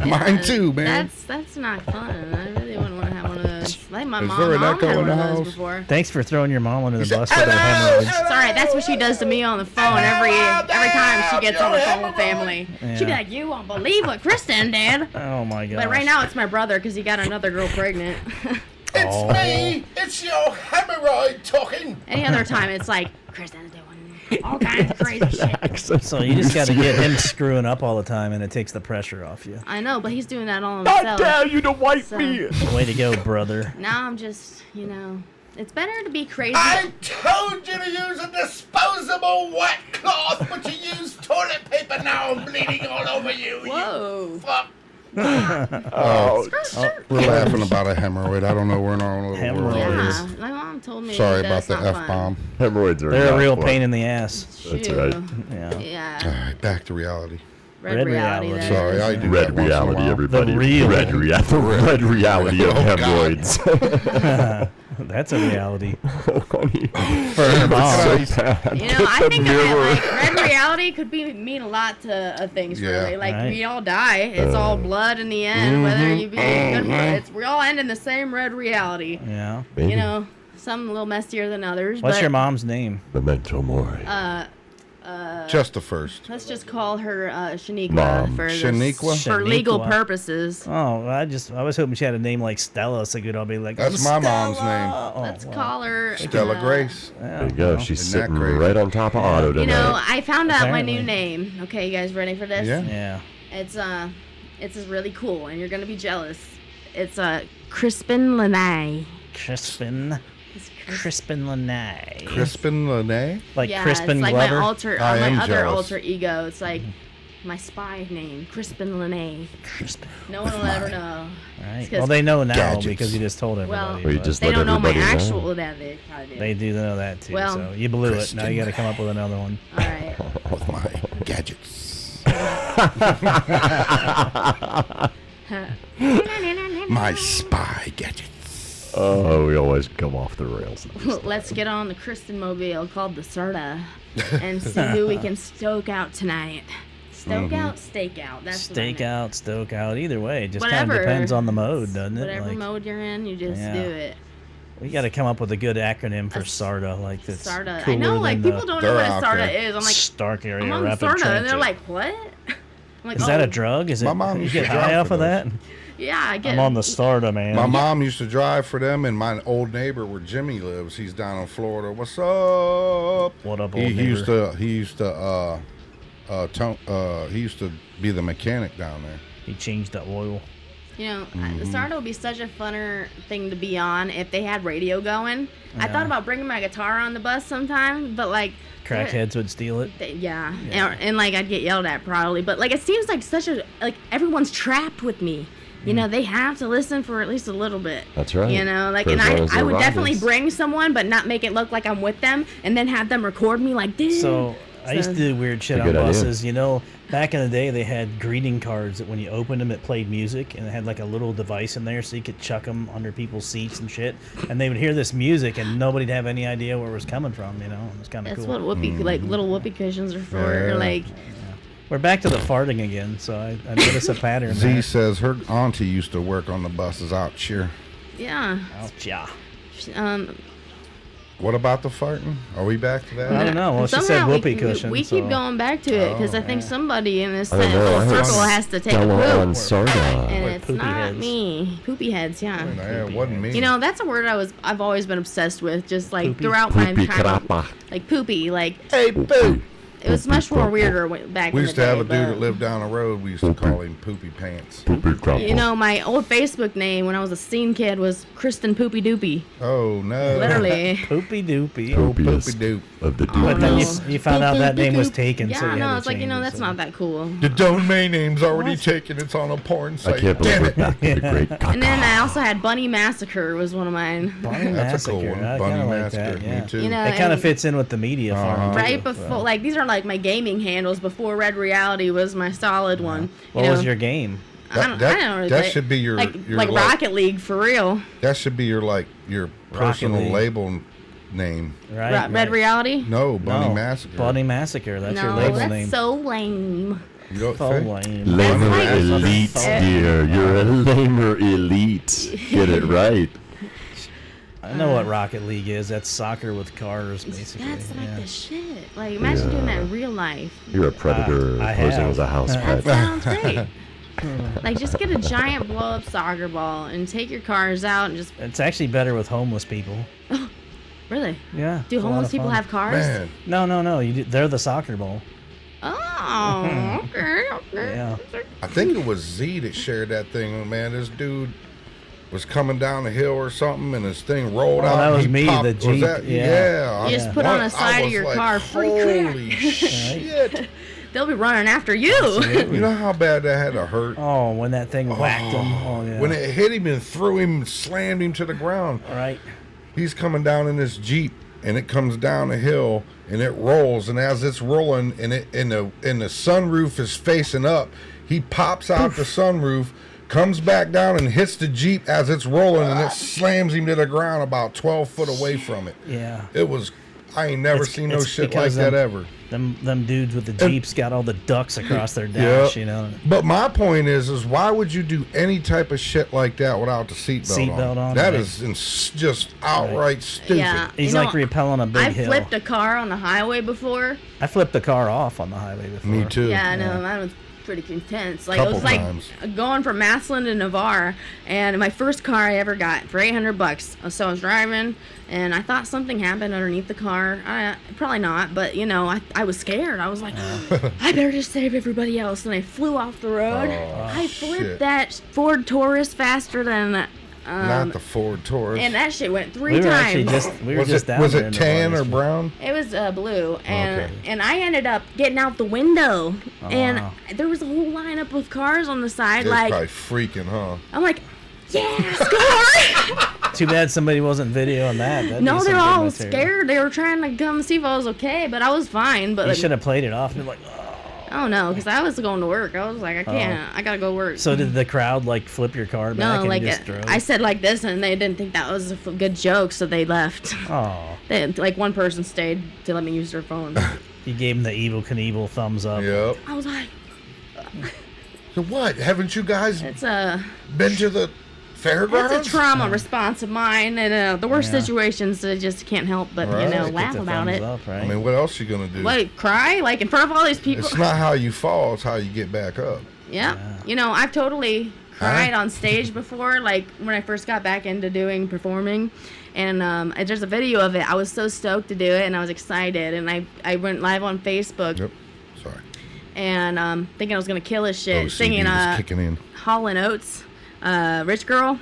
Mine too, man. That's not fun. I really wouldn't want to have one of those. Like my Is mom there an had echo in one the of those house? before. Thanks for throwing your mom under the bus with "Hello!" her hemorrhoids. It's alright, that's what she does to me on the phone every time she gets on the phone with family. She'd be Yeah. like, you won't believe what Kristen did. Oh my god. But right now it's my brother because he got another girl pregnant. Oh. It's your hemorrhoid talking. Any other time it's like, Kristen's doing all kinds of crazy shit. So you just got to get him screwing up all the time, and it takes the pressure off you. I know, but he's doing that all I himself. dare you to wipe me. Way to go, brother. Now I'm just, it's better to be crazy. I told you to use a disposable wet cloth, but you used toilet paper. Now I'm bleeding all over you. Whoa. You fuck. Oh, We're laughing about a hemorrhoid. I don't know. We're in our own little world. Yeah, my mom told me. Sorry that's about the not fun. F-bomb. hemorrhoids are They're a not real fun. pain in the ass. That's Shoot. right. Yeah. Yeah. All right, back to reality. Red reality. reality. that Sorry, is. I do Red that once in a reality, while. everybody. The real- red reality of Oh, God. hemorrhoids. That's a reality. Honey, For her mom. I think red reality could mean a lot to things. Yeah. Really, like Right. we all die. It's all blood in the end. Whether you be good for it, we all end in the same red reality. Yeah. Baby. Some a little messier than others. What's but, your mom's name? Memento mori. Just the first. Let's just call her Shaniqua Mom. for Shaniqua? for legal Shaniqua. purposes. Oh, I was hoping she had a name like Stella, so good. I'll be like, That's my mom's name. Oh, Let's well. call her Stella Grace. There you go. well, She's Isn't that sitting crazy? right on top of Otto tonight. I found out my new Apparently. name. Okay, you guys ready for this? Yeah. Yeah. It's really cool, and you're gonna be jealous. It's Crispin Laine. Crispin. It's Crispin Laine. Crispin Laine? Like yeah, Crispin it's like Glover. my I am other jealous. alter ego. It's like my spy name, Crispin Laine. Crispin. No one will ever know. All right. It's 'cause- Well, they know now Gadgets. because you just told everybody. Well, Well, you but just They let don't know my everybody know. actual that they probably do. they do know that too. Well, so you blew it. Now Kristen. you got to come up with another one. All right. With my gadgets. My spy gadgets. Oh, we always come off the rails. Let's get on the Kristen mobile called the Serta and see who we can stoke out tonight. Stoke out, stake out. That's what I Stake meant. out, stoke out. Either way, it just kind of Whatever. depends on the mode, doesn't it? Whatever Like, mode you're in, you just Yeah. do it. we got to come up with a good acronym for SARTA. Like this. Sarda. I know, like people don't know They're what a out Sarda there. is. I'm like, Stark area I'm on rapid Sarda, and transit. they're like, what? I'm like, Is that oh, a drug? Is it? My mom you used get to high drive off for of those. that? Yeah, I get. I'm on the SARTA, man. My mom used to drive for them, and my old neighbor where Jimmy lives, he's down in Florida. What's up? What up, old He used neighbor? to he used to be the mechanic down there. He changed the oil. The Sarda would be such a funner thing to be on if they had radio going. I thought about bringing my guitar on the bus sometime, but like Crackheads would steal it. Yeah. And like I'd get yelled at probably, but like it seems like everyone's trapped with me. They have to listen for at least a little bit. That's right. Like, For and as long as I they're would definitely riders. bring someone, but not make it look like I'm with them, and then have them record me like this. So I used to do weird shit It's a on good idea. buses. Back in the day, they had greeting cards that when you opened them, it played music, and it had like a little device in there so you could chuck them under people's seats and shit. And they would hear this music, and nobody'd have any idea where it was coming from. It was kind of That's cool. what whoopee like little whoopee cushions are for. Yeah. Like, We're back to the farting again, so I noticed a pattern. Z there. says her auntie used to work on the buses out here. yeah. Ouch, yeah. What about the farting? Are we back to that? I don't know. Well, she said Somehow whoopee we cushion. keep so- going back to it because I think somebody in this I don't know, I little heard circle has to take a Stella on poop, Sarda. and Like it's poopy not heads. me. Poopy heads, yeah. Yeah, it wasn't me. That's a word I've always been obsessed with, just like Poopy? throughout my Poopy time. crappa. Like poopy, like hey, boo! it was much more weirder back We in used the to have day, a dude but- that lived down the road. We used to call him Poopy Pants. Poopy crappa. My old Facebook name when I was a scene kid was Kristen Poopy Doopy. Oh no! Literally. Poopy doopy. Poopiest Poopy doop. of the But then doopies. you found out that name was taken. Yeah, so you no, had to it's like, change it, that's so. not that cool. The domain name's already taken. It's on a porn I site. can't believe Damn we're it! back to the great caca. And then I also had Bunny Massacre was one of mine. Bunny That's a cool Massacre. one. I Bunny kinda like Massacre. that, yeah. Me too. You know, It kind of and fits in with the media farm. right before, like, these are like my gaming handles before Red Reality was my solid one. What was your game? I don't know. that should be your like like Rocket League for real. that should be your personal League. label name. Right. Red Reality. No, Bunny No, Massacre. Bunny Massacre. That's your No, label that's name. so lame. You don't So think? lame. Lamer That's like- elite, dear. You're a lamer elite. Get it right. I know what Rocket League is. That's soccer with cars, basically. That's like yeah. the shit. Like, imagine doing that in real life. You're a predator I posing have. as a house That pet. sounds great. Like, just get a giant blow-up soccer ball and take your cars out and just. It's actually better with homeless people. Really? Yeah. Do it's a lot homeless of people fun. have cars? Man, No. They're the soccer ball. Oh, okay. Yeah. I think it was Z that shared that thing. Man, this dude was coming down the hill or something, and his thing rolled out. that and was he me, popped. the Was Jeep, that- yeah. You just put on the side of your car, free crack. Holy shit! They'll be running after you. You know how bad that had to hurt? Oh, when that thing whacked him. Oh, yeah. When it hit him and threw him, slammed him to the ground. All right. He's coming down in this Jeep, and it comes down a hill, and it rolls. And as it's rolling, and the sunroof is facing up, he pops out the sunroof, comes back down, and hits the Jeep as it's rolling, and it slams him to the ground about 12 foot away from it. Yeah. It was. I ain't never seen no it's shit like because that ever. Them dudes with the Jeeps got all the ducks across their dash, you know. But my point is why would you do any type of shit like that without the seatbelt on? That right. is just outright stupid. Yeah. He's You know, like repelling a big I've hill. flipped a car on the highway before. I flipped the car off on the highway before. Me too. Yeah, I know. That was pretty intense. Like, Couple it was like times. going from Massillon to Navarre, and my first car I ever got for $800. So I was driving, and I thought something happened underneath the car. Probably not, but you know, I was scared. I was like, I better just save everybody else, and I flew off the road. I flipped shit. that Ford Taurus faster than. Not the Ford Taurus. And that shit went three We were times. actually was just it down was there it in the tan or Vargas. brown? It was blue, and Okay. and I ended up getting out the window, and wow. there was a whole lineup of cars on the side. It's Like, probably freaking, huh? I'm like, yeah, score! Too bad somebody wasn't videoing that. That'd No, be they're some good all material. scared. They were trying to come see if I was okay, but I was fine. But You like, should have played it off and been like, oh. oh no, because I was going to work. I was like, I can't. I gotta go work. So did the crowd like flip your car back no, and like you just drove? I said like this, and they didn't think that was a good joke, so they left. Oh, Like one person stayed to let me use their phone. you gave him the Evil Knievel thumbs up. Yep. I was like, So what? Haven't you guys it's been to the fairgrounds? It's a trauma response of mine, and the worst Yeah. situations I just can't help but Right. Get laugh the about thumbs it. up, right? I mean, what else you gonna do? Like cry, like in front of all these people. It's not how you fall; it's how you get back up. Yeah. You know, I've totally cried on stage before, like when I first got back into doing performing. And there's a video of it. I was so stoked to do it, and I was excited. And I went live on Facebook, Yep. Sorry. and thinking I was going to kill his shit, OCD singing was kicking in. Hall & Oates, Rich Girl.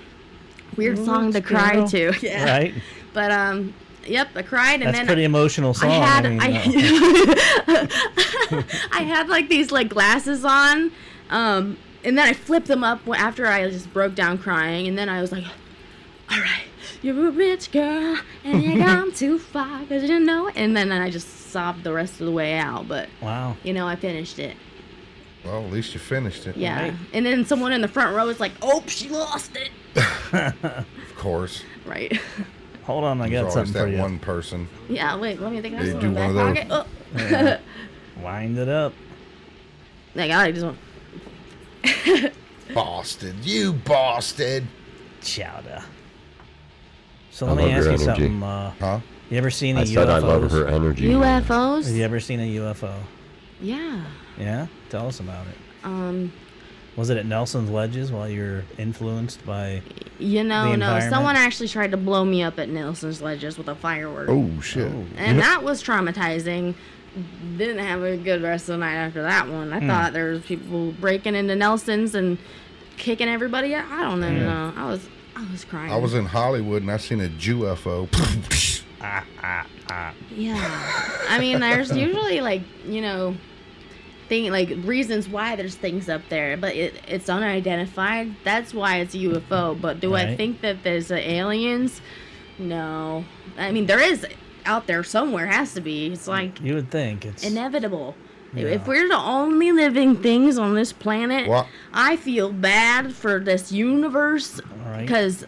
Weird song to cry Girl. to. Yeah. Right? But, yep, I cried. And That's then pretty emotional song. I had like these like glasses on, and then I flipped them up after I just broke down crying, and then I was like, all right, you're a rich girl and you gone too far 'cause you didn't know it. And then I just sobbed the rest of the way out, but Wow. you know, I finished it. Well, at least you finished it. Yeah. Right. And then someone in the front row was like, oh, she lost it. Of course. Right. Hold on, I There's got always something for that you. one person. Yeah, wait, let me think of They something do in one my of back those. pocket. Oh. Yeah. Wind it up. Like, I just want. Boston. You Boston. Chowder. So I let me love ask your you energy. something. Huh? You ever seen a I UFO? said I love her energy. UFOs? Have you ever seen a UFO? Yeah. Yeah? Tell us about it. Um, Was it at Nelson's Ledges while you're influenced by... you know, The no. environment? Someone actually tried to blow me up at Nelson's Ledges with a firework. Oh shit. And that was traumatizing. Didn't have a good rest of the night after that one. I thought there was people breaking into Nelson's and kicking everybody out. I don't even know. I was crying. I was in Hollywood and I seen a UFO. Yeah. I mean, there's usually like, you know, reasons why there's things up there, but it's unidentified. That's why it's a UFO. But do I Right. think that there's aliens? No. I mean, there is out there somewhere. Has to be. It's like You would think it's... inevitable. Yeah. If we're the only living things on this planet, Well- I feel bad for this universe Right. because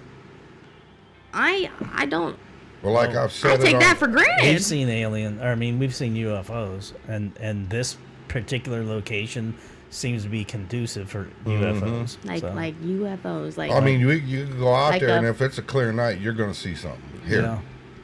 I don't. Well, like I've I said, take it that on, for granted. We've seen we've seen UFOs, and this particular location seems to be conducive for UFOs. Like so, like UFOs. Like I mean, you can go out Like there, a- and if it's a clear night, you're going to see something. Here, Yeah.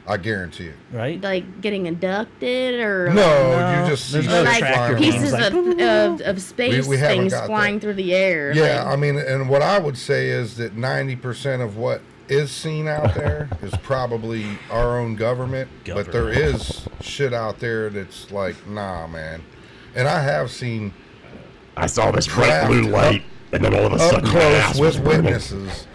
I guarantee it. right? like getting abducted or No, you just see there's or no shit like tractor flying beams, pieces around. like- of space we haven't things got flying that. through the air. Yeah, like, I mean, and what I would say is that 90% of what is seen out there is probably our own government, but there is shit out there that's like, nah, man. And I have seen. I saw this bright blue light, and then all of a sudden, up close with witnesses.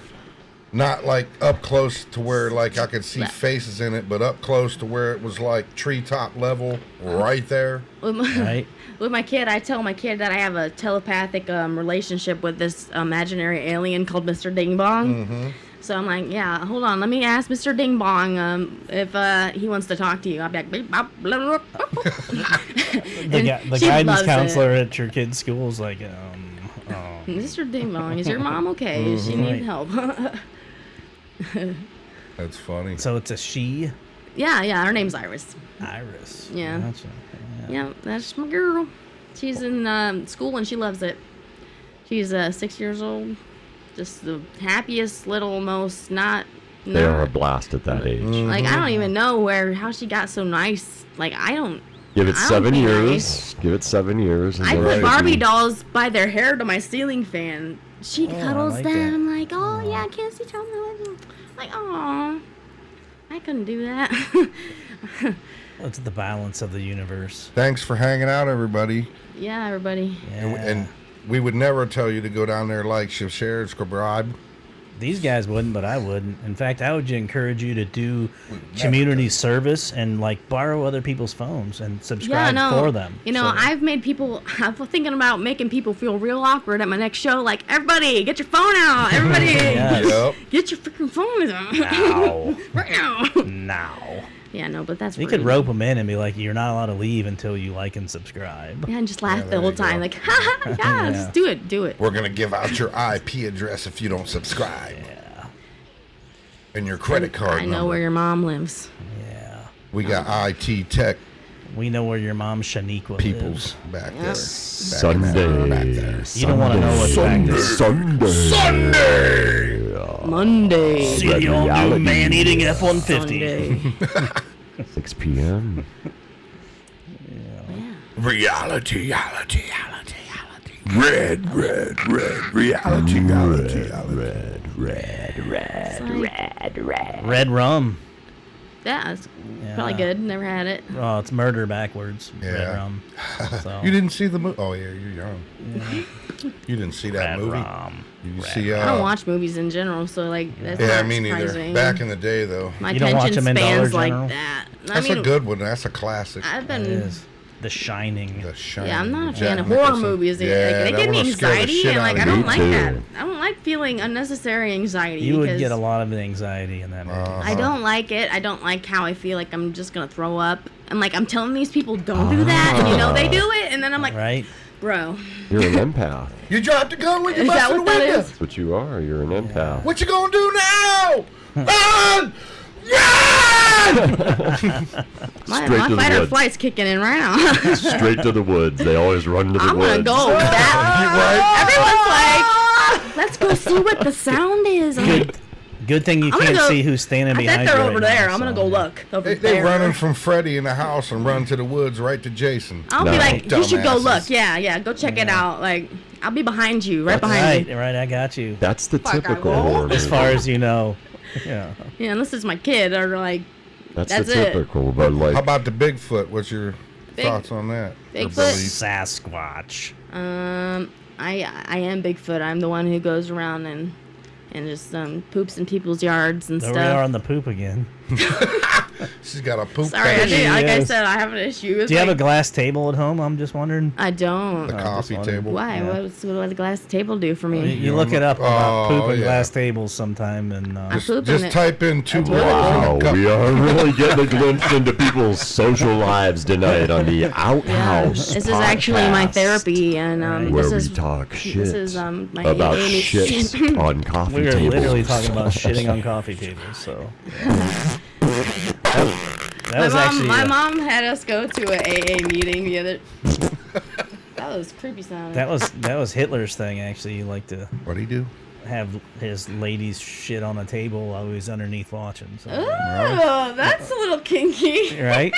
Not like up close to where like I could see faces in it, but up close to where it was like treetop level, right there. With my kid, I tell my kid that I have a telepathic relationship with this imaginary alien called Mr. Ding Bong. Mm-hmm. So I'm like, yeah, hold on, let me ask Mr. Ding Bong if he wants to talk to you. I'll be like, blah, blah, blah, blah. The guidance counselor at your kid's school is like, Mr. Ding Bong, is your mom okay? Does she need help? That's funny. So it's a she? Yeah, her name's Iris. Iris. Yeah. Gotcha. Yeah, that's my girl. She's in school and she loves it. She's 6 years old. Just the happiest little, most They are a blast at that age. Like, I don't even know how she got so nice. Like, I don't. Give it I 7 don't think years. Give it 7 years. And I then put it'll Barbie be- dolls by their hair to my ceiling fan. She cuddles like them. that. I'm like, oh, yeah, Cassie, tell me what you. Like, oh, I couldn't do that. It's the balance of the universe. Thanks for hanging out, everybody. Yeah, everybody. Yeah. And we would never tell you to go down there, like, share, subscribe. These guys wouldn't, but I would. In fact, I would encourage you to do community service and like borrow other people's phones and subscribe for them. You know, I've made people. I'm thinking about making people feel real awkward at my next show. Like, everybody, get your phone out. Everybody, Yep. get your freaking phone out. Now. Right now. Now. Yeah, no, but that's You rude. could rope them in and be like, you're not allowed to leave until you like and subscribe. Yeah, and just laugh Yeah, the there whole you go. time. Like, ha ha, yeah, Yeah. just do it. We're going to give out your IP address if you don't subscribe. Yeah. And your credit card I know number. where your mom lives. Yeah. We got IT tech We know where your mom Shaniqua peoples lives. back Yep. there. Sunday. Back there. You don't want to know what's back there. Sunday. Monday. See the all-new man-eating F-150. Sunday. 6 p.m. Reality. Red. Reality. Red rum. Yeah, it's Yeah. probably good. Never had it. Oh, it's murder backwards. Yeah. Red rum. So. You didn't see the movie? Oh, yeah, you're young. You didn't see that Red movie? rum. You see, I don't watch movies in general, so like that's yeah, not me neither. surprising. Back in the day, though. My You don't watch attention them in Dollar spans like General? that. That's a good one. That's a classic. I've It been. is. The Shining. The Shining. Yeah, I'm not a with fan Jack of horror Nicholson. movies. Yeah, Like, they that give me one'll scare the anxiety, shit and out like of I you. don't like Me that. too. I don't like feeling unnecessary anxiety. You would because get a lot of anxiety in that movie. I don't like it. I don't like how I feel like I'm just gonna throw up. And like I'm telling these people don't do that, and you know they do it, and then I'm like, Right? bro, You're an empath. You dropped a gun when you Is that busted a what that window. is? That's what you are. You're an empath. What you gonna do now? Run! Run! my Straight to the fight or woods. flight's kicking in right now. Straight to the woods. They always run to the I'm woods. gonna go with that. Right? Everyone's like, let's go see what the sound is. I'm like, Good thing you I'm gonna can't go- see who's standing I behind bet you. they're right over now, there. I'm so, gonna go yeah. look over They there. running from Freddy in the house and run to the woods right to Jason. I'll be No. like, you should go Dumbasses. look. Yeah, go check it out. Like, I'll be behind you, right behind you. Right, I got you. That's the Fuck, I typical won't. horror As movie. far as you know. Yeah. Yeah, unless it's my kid or like That's that's the it. typical. But like, How about the Bigfoot? What's your Big- thoughts on that? Or Bigfoot? belief? Sasquatch. I am Bigfoot. I'm the one who goes around and just poops in people's yards and There we are stuff. on the poop again. She's got a poop Sorry, I fetish. do. Like I Yes. said, I have an issue. It's Do you have a like, glass table at home? I'm just wondering. I don't. The coffee wondering. table. Why? Yeah. What does the glass table do for me? You look it up about Oh, pooping yeah. glass tables sometime, and I poop in Just it. type in two boys wow, in a cup. we are really getting a glimpse into people's social lives tonight on the Yeah, Outhouse. this is actually my podcast, therapy, and where this we is talk shit this is my about AA meeting. shit on coffee we were tables. literally talking about shitting on coffee tables. So that was actually My mom had us go to a AA meeting the other. That was creepy sound. that was Hitler's thing. Actually, he liked to What'd he do? have his ladies shit on a table while he was underneath watching. So, Oh, that's a little kinky. right?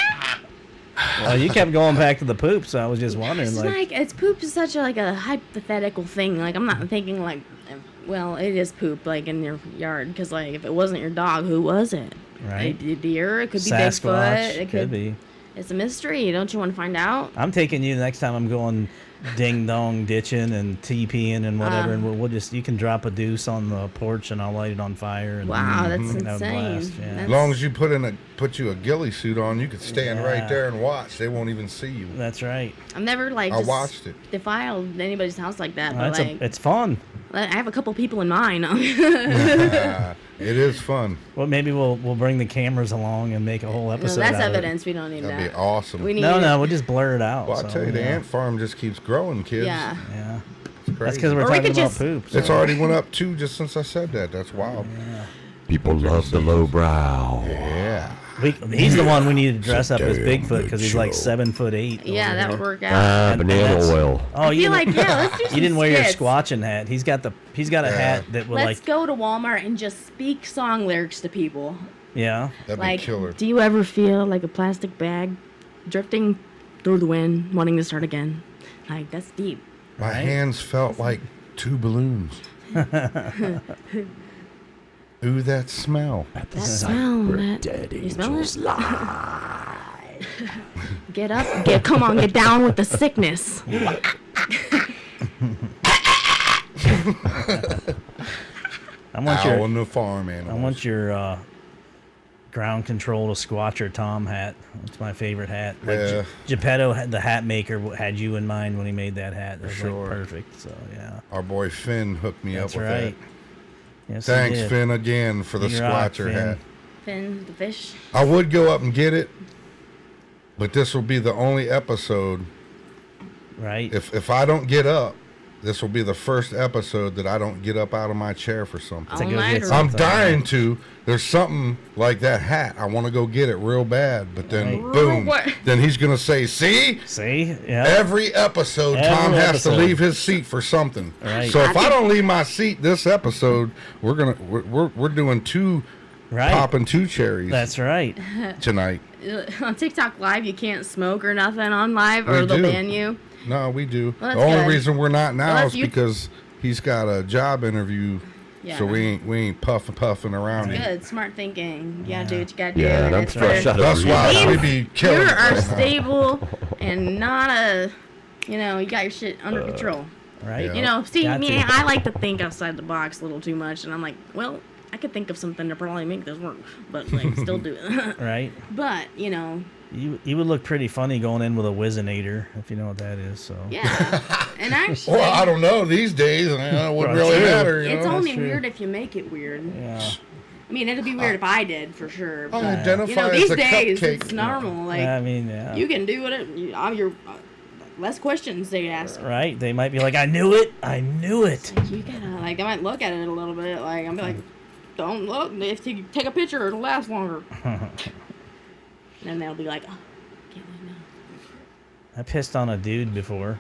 Well, you kept going back to the poop, so I was just wondering, It's like, like it's poop is such a like a hypothetical thing. Like I'm not thinking like Well, it is poop, like, in your yard. Because, like, if it wasn't your dog, who was it? Right. A deer. It could be Sasquatch. Bigfoot. It Could be. It's a mystery. Don't you want to find out? I'm taking you next time I'm going ding dong ditching and TPing and whatever, and we'll just, you can drop a deuce on the porch and I'll light it on fire. And Wow, that's have a insane. blast, yeah. As long as you put you a ghillie suit on, you could stand Yeah. right there and watch. They won't even see you. That's right. I've never, like, I just watched it. defiled anybody's house like that. But, like, It's fun. I have a couple people in mind. It is fun. Well, maybe we'll bring the cameras along and make a whole No, episode. that's out of it. evidence. We don't need That'd be that. awesome. We need No, we'll just blur it out. Well, I so, tell you, the yeah. ant farm just keeps growing, kids. Yeah. Yeah. It's That's crazy. because we're Or we talking could about just- poop. It's so- already went up too just since I said that. That's wild. People love the lowbrow. Yeah. He's the one we need to dress up as Damn Bigfoot because he's like show. 7'8". Yeah, over that would here. work out. Banana that's- oil. Oh, I you feel didn't- like, yeah, let's do some You didn't wear your skits. squatching hat. He's got a hat that will Let's like go to Walmart and just speak song lyrics to people. yeah. That'd Like, be killer. do you ever feel like a plastic bag drifting through the wind, wanting to start again? Like, that's deep. My Right? hands felt like 2 balloons. Ooh, that smell. At the That site smell, where that- dead you smell angels it? lie. Get up, come on, get down with the sickness. I want Out your on the farm animals. I want your ground control to Squatcher Tom hat. That's my favorite hat. Like Yeah. Geppetto, the hat maker, had you in mind when he made that hat. It was Sure. like perfect. So yeah, Our boy Finn hooked me that's up with right. Yes, that. he Thanks, did. Finn, again for the You rock, squatcher Finn. hat. Finn, the fish. I would go up and get it, but this will be the only episode. Right. If I don't get up, this will be the first episode that I don't get up out of my chair for something. To go get All-nighter. some- I'm dying to. There's something like that hat. I want to go get it real bad, but then Right. boom. What? Then he's gonna say, "See, See, yeah. every episode Every Tom has episode. to leave his seat for something." Right. So if I don't leave my seat this episode, we're doing Right. popping 2 cherries That's right. tonight. On TikTok Live, you can't smoke or nothing on live, or We they'll do. ban you. No, we do. Well, The that's only good. reason we're not now Well, is that's you- because he's got a job interview. Yeah. So we ain't puffing around him. Good, smart thinking. You gotta do what you gotta do. Yeah, and and I'm it's fresh for- out of That's why rehab. we be killing You it are right now. stable and not you got your shit under control. Right. Yeah. You know, see, Got me, to. I like to think outside the box a little too much, and I'm like, well, I could think of something to probably make this work, but like, still do it. Right. But you know, You would look pretty funny going in with a Whizzinator, if you know what that is. So yeah. And actually, Well, I don't know these days. It wouldn't That's really true. matter. You it's know? only true. weird if you make it weird. yeah. I mean, it'd be weird if I did for sure. I'll But identify you know, as these a days cupcake. it's normal. Like I mean, yeah. you can do whatever. You're less questions they ask. Right. They might be like, I knew it. I knew it. You gotta like they might look at it a little bit. Like I'm like, don't look. If you take a picture, it'll last longer. And then they'll be like, oh, can't let know. I pissed on a dude before.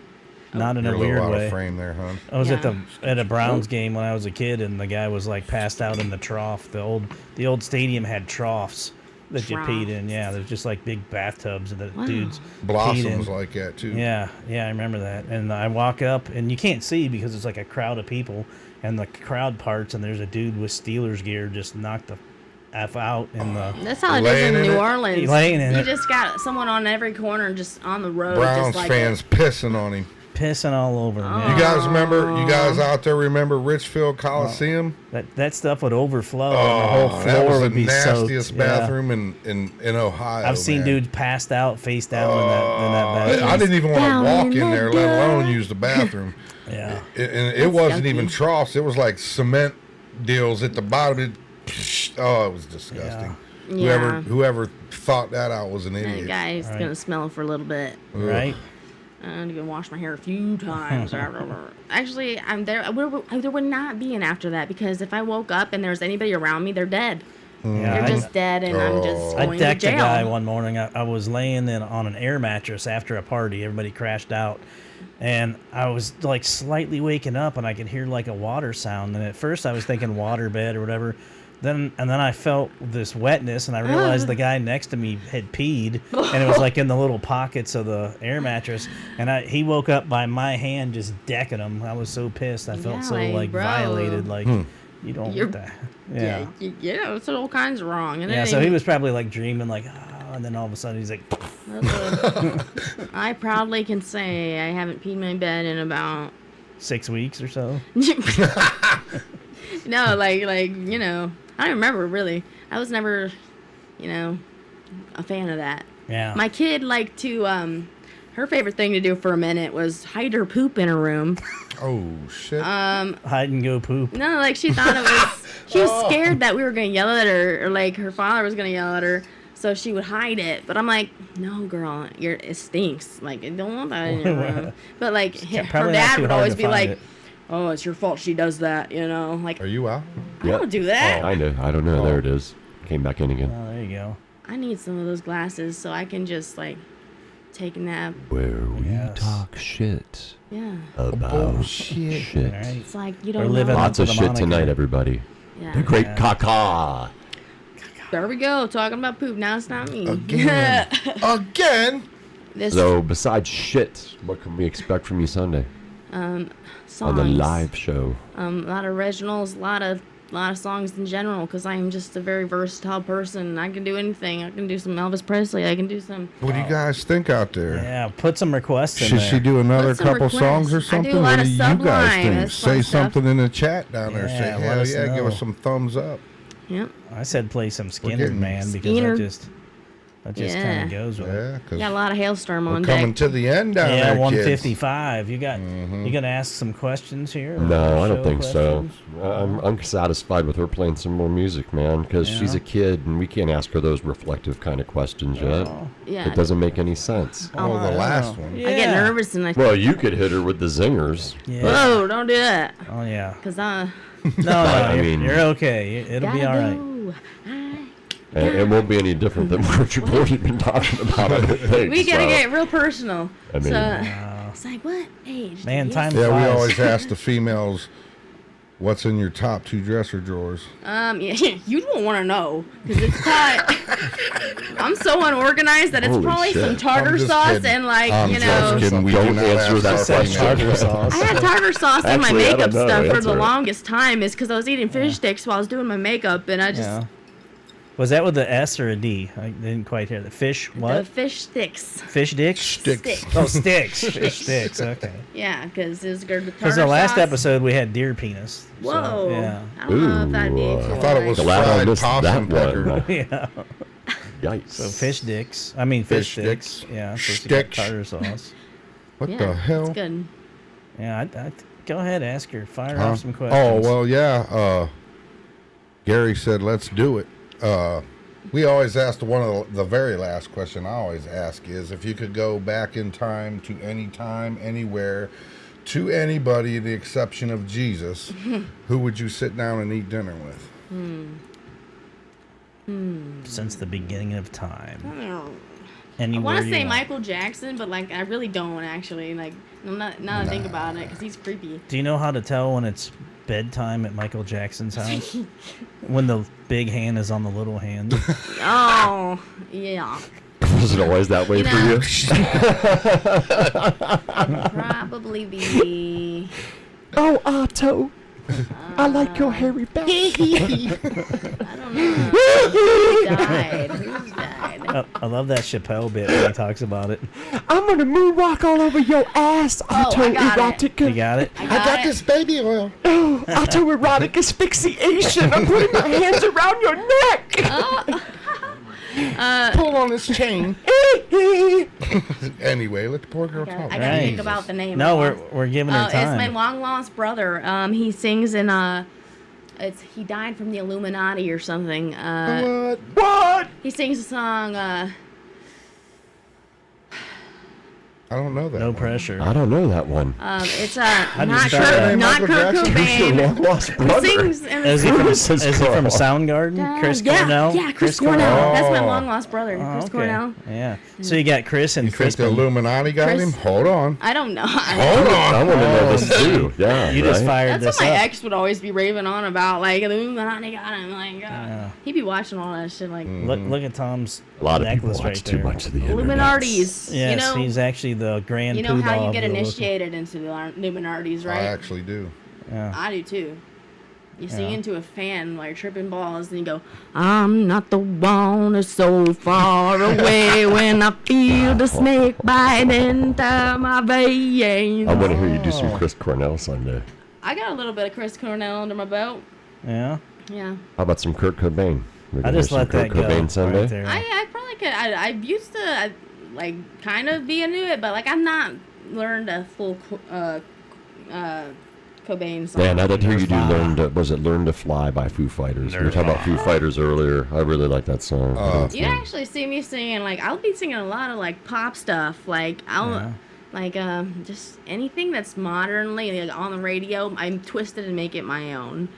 Not in You're a a little weird out way. of frame there, hon. I was Yeah. at a Browns game when I was a kid, and the guy was like passed out in the trough. The old stadium had troughs that you peed in. Yeah, there's just like big bathtubs that Wow. dudes Blossoms peed in. like that too. Yeah, I remember that. And I walk up, and you can't see because it's like a crowd of people, and the crowd parts, and there's a dude with Steelers gear just knocked the F out in the. That's how it is Laying in in New it. Orleans. Laying in you it. just got someone on every corner, just on the road. Browns just like fans pissing on him. Pissing all over him. You Yeah. guys remember? You guys out there remember Richfield Coliseum? That stuff would overflow, and the whole floor that was the would be nastiest soaked. Yeah. bathroom in Ohio. I've seen man. dudes passed out, face down in that I bathroom. didn't even want Down to walk in in the there, let alone dirt. use the bathroom. Yeah. And it wasn't skunky. even troughs. It was like cement deals at the bottom. It was disgusting. Yeah. Whoever thought that out was an that idiot. guy's Right. gonna smell for a little bit. Right? I'm gonna wash my hair a few times. Actually, there would not be an after that because if I woke up and there's anybody around me, they're dead. Yeah, They're I- just dead, and I'm just I going to decked a jail. guy one morning. I was laying in on an air mattress after a party. Everybody crashed out. And I was like slightly waking up and I could hear like a water sound. And at first I was thinking water bed or whatever. then I felt this wetness, and I realized the guy next to me had peed, and it was like in the little pockets of the air mattress. And he woke up by my hand just decking him. I was so pissed. I felt so like bro. violated. Like you don't want that. Yeah. Yeah, it's all kinds of wrong. And Yeah. So he was probably like dreaming, like, and then all of a sudden he's like. I proudly can say I haven't peed my bed in about 6 weeks or so. No, like you know, I don't remember really. I was never, you know, a fan of that. Yeah. My kid liked to her favorite thing to do for a minute was hide her poop in her room. Oh shit. Hide and go poop. No, like she thought it was she was scared that we were gonna yell at her, or like her father was gonna yell at her. So she would hide it, but I'm like, no, girl, it stinks. Like, I don't want that in your room. But like, her dad would always be like, oh, it's your fault she does that, you know? Like, Are you out? I don't do that. I don't know. There it is. Came back in again. Oh, there you go. I need some of those glasses so I can just like take a nap. Where we Yes. talk shit Yeah. about Bullshit. shit. All right. It's like you We're don't living know. up Lots of the shit moniker. tonight, everybody. Yeah. The great Yeah. caca. There we go, talking about poop. Now it's not me. Again. Again. This So besides shit, what can we expect from you Sunday songs. on the live show? A lot of originals, a lot of songs in general, because I am just a very versatile person. I can do anything. I can do some Elvis Presley. I can do some. What do you guys think out there? Yeah, put some requests in Should there. she do another Put some couple requests. songs or I do something? a lot What do of you guys Sublime. think? That's fun Say stuff. something in the chat down there. Yeah, Say, let hell us yeah, give know. us some thumbs up. Yep. I said play some Skinner, getting man, because Skinner. that just kind Yeah. of goes with it. Yeah, because Got a lot of hailstorm we're on coming deck. to the end down Yeah, there, 155. You gonna ask some questions here? or No, I don't show think questions? so. I'm unsatisfied with her playing some more music, man, because she's Yeah. a kid and we can't ask her those reflective kind of questions yet. Oh. Yeah. It doesn't make any sense. kids. Oh, the last one. Yeah. I get nervous and I. Well, you could hit her with the zingers. Yeah. Whoa! Don't do that. Oh yeah. Cause I. No, I you're, mean- you're okay. It'll be all right. And it won't be any different than what you've already been talking about, I don't think. We gotta so. get real personal. I mean- So it's like, what age? Man, do you- time Yeah, we flies. always ask the females, what's in your top 2 dresser drawers? Yeah, you don't want to know because it's probably. I'm so unorganized that it's Holy probably shit. some tartar I'm just sauce kidding. and like I'm you just know. kidding. We Don't do not answer ask that the question. females. Tartar sauce. I had tartar sauce in my Actually, I don't makeup know. stuff for That's the all right. longest time. Is because I was eating fish sticks while I was doing my makeup, and I just Yeah. Was that with the S or a D? I didn't quite hear the fish. the What? fish sticks. Fish dicks? Sticks. Oh, sticks. Fish sticks. Okay. Yeah, because it's good with Because tartar the last sauce. episode we had deer penis. so, Whoa. yeah. I don't know if that'd be. Ooh, cool. I thought it was Glad I fried missed that possum pecker. one. Yeah. Yikes. So fish dicks. I mean fish, Fish sticks. sticks. Yeah. Supposed to get Sticks. tartar sauce. What Yeah, the hell? It's good. Yeah. I go ahead, ask her. Fire Huh? off some questions. Oh, well, yeah. Gary said, let's do it. We always ask the very last question I always ask is if you could go back in time to any time, anywhere, to anybody, the exception of Jesus, who would you sit down and eat dinner with? Since the beginning of time. I Anywhere want to you say want. Michael Jackson, but like I really don't actually. Like I'm not now that I think about it, because he's creepy. Do you know how to tell when it's bedtime at Michael Jackson's house? When the big hand is on the little hand. Oh yeah, Was it always that way You for know- you? probably the. Oh, Otto. I like your hairy back. I don't know. Who died? Who's died? I love that Chappelle bit when he talks about it. I'm gonna moonwalk all over your ass, Otto I got erotica. You got it? I got it. baby oil. Oh, autoerotic asphyxiation. I'm putting my hands around your neck. Pull on this chain. Anyway, let the poor girl I talk. gotta Right. think about the name. No, of we're giving her It's my time. long lost brother. He sings in he died from the Illuminati or something. What? He sings a song. I don't know that. No one. pressure. I don't know that one. It's just not started- Kurt Michael Jackson? Who's your Cobain. long-lost Who brother? sings in Is he the from, Who's is this he from girl? Soundgarden? Chris Cornell? Yeah, Chris Cornell. Cornell? That's my Oh. long lost brother, Chris Cornell. Yeah. So you got Chris and You think the Crispin. Illuminati got Chris- him? Hold on. I don't know. Hold on. I want to know this too. Yeah, You just right? fired That's this what my up. ex would always be raving on about, like, the Illuminati got him. Like, he'd be watching all that shit, like, Look at Tom's A lot of people necklace watch right too there. much of the internet. Illuminards. Yes, you know, he's actually the grand you know how poobah you of get the local- initiated into the Illuminards, I right? actually do. Yeah. I do too. You sing into a fan while you're tripping balls, and you go, I'm not the one that's so far away when I feel the snake bite into my veins. I want to hear you do some Chris Cornell Sunday. I got a little bit of Chris Cornell under my belt. Yeah. Yeah. How about some Kurt Cobain? We're I gonna just hear some let that Kurt go Cobain Sunday. right there. I probably could. I used to, like, kind of be into it, but, like, I've not learned a full Cobain song. Man, I did hear you do Nirvana. Learn to Fly by Foo Fighters. We were talking about Foo Fighters earlier. I really like that song. You actually see me singing, like, I'll be singing a lot of, like, pop stuff. Like, like, just anything that's modernly, like, on the radio, I'm twisted and make it my own.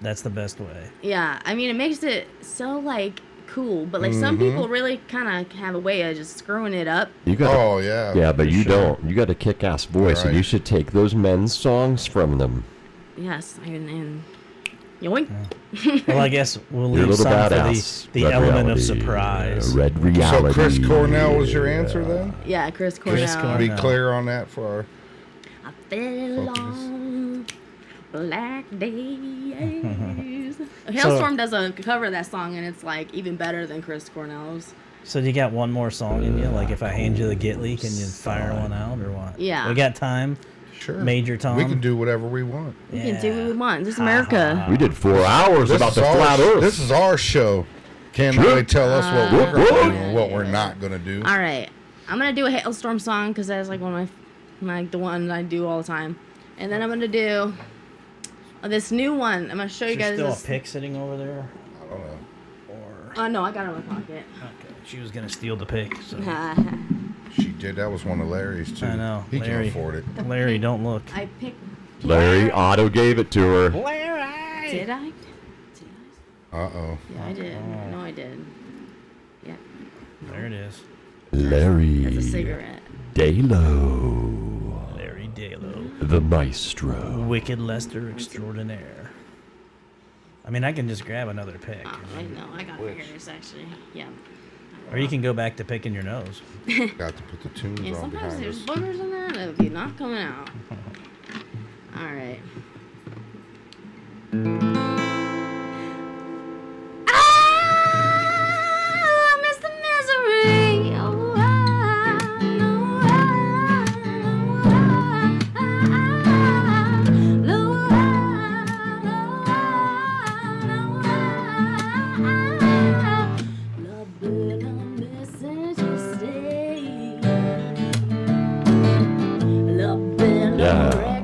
That's the best way. Yeah, I mean, it makes it so, like, cool. But, like, some people really kind of have a way of just screwing it up. You got Oh, yeah. yeah, but for you sure. don't. You got a kick-ass voice, and Right. you should take those men's songs from them. Yes, and yoink. Well, I guess we'll You're a leave little some for badass. the Red element reality. of surprise. Red reality. So Chris Cornell was your answer then? Yeah, Chris Cornell. Cornell. Be No. clear on that for our... I fell on black days. Hailstorm does a cover of that song, and it's, like, even better than Chris Cornell's. So you got one more song in you? Like if I hand you the Gitly, can you fire one out or what? Yeah. We got time. Sure. Major Tom. We can do whatever we want. We can do what we want. This is America. We did 4 hours about the flat Earth. This is our show. Can't Sure. really tell us what we're Whoop, going to whoop. do and what we're not going to do. All right. I'm going to do a Hailstorm song because that's, like, one of like, the one I do all the time. And then I'm going to do this new one. I'm going to show you Is there guys still this. a pick sitting over there? I don't know. Or No, I got it in my pocket. okay, she was gonna steal the pick. So She did. That was one of Larry's, too. I know. He Larry. can afford it. Larry, don't look. I picked. Larry Otto gave it to her. Larry. Did I? Uh-oh. Yeah, I did. I know I did. Yeah. There it is. Larry It's a cigarette. Dalo, Larry Dalo, the maestro. Wicked Lester extraordinaire. I mean, I can just grab another pick, I know. I got yours, actually. Yeah. or you can go back to picking your nose. Got to put the tunes Yeah, on sometimes behind there's us. boogers in there that would be not coming out. All right. I miss the misery. Oh, Yeah.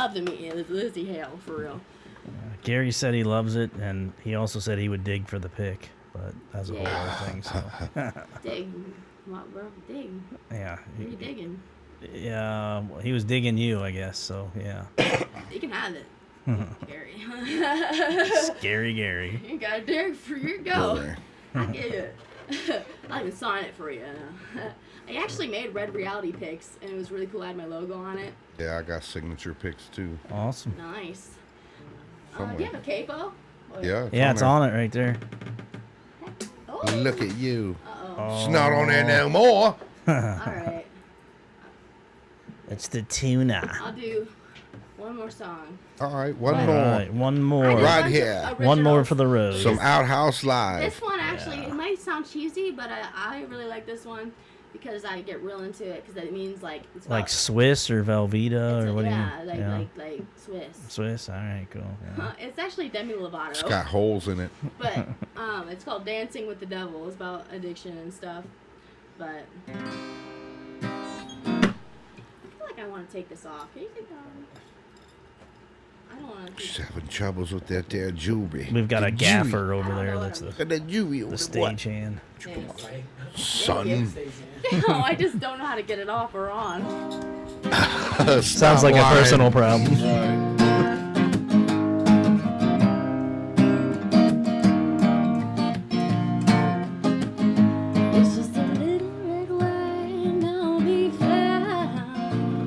love to meet Lizzie Hale, for real. Gary said he loves it, and he also said he would dig for the pick, but that's a whole other thing. So. Dig. What, bro? Dig. Yeah. What are you digging? Yeah, well, he was digging you, I guess. So yeah. You can have it. Gary. Scary Gary. You got a dig for your go. I get it. I can sign it for you. I actually made red reality pics, and it was really cool. I had my logo on it. Yeah, I got signature pics too. Awesome. Nice. Do you have a capo? Yeah. It's on it right there. Oh. Look at you. Uh-oh. It's not on there no more. All right. It's the tuna. I'll do one more song. All right, one All more. right, one more. I did a Right bunch of here. One more originals. for the road. Some Outhouse Live. This one actually, it might sound cheesy, but I really like this one because I get real into it because it means like it's Like about, Swiss or Velveeta or what do you yeah, mean? like Swiss. Swiss. All right, cool. Yeah. It's actually Demi Lovato. It's got holes in it. But it's called Dancing with the Devil. It's about addiction and stuff. But I feel like I want to take this off. Can you take that off? I don't want to. She's having troubles with that there jewelry. We've got a The gaffer over I don't there. know That's what the, Got that jewelry over the what? stagehand. Son. No, I just don't know how to get it off or on. Sounds like a personal problem. It's just a little red wine, I'll be found.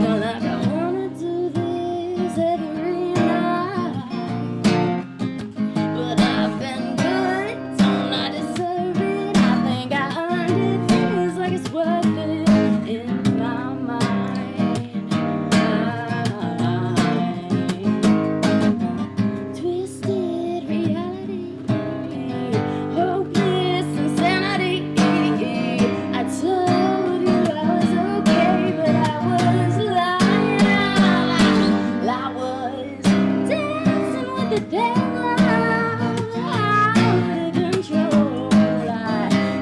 Not like I wanna do this every night, but I've been good, don't I deserve it? I think I earned it, feels like it's worth it in my mind. Twisted reality, hopeless insanity. I told you I was okay, but I was lying. I was dancing with the devil, out of control. I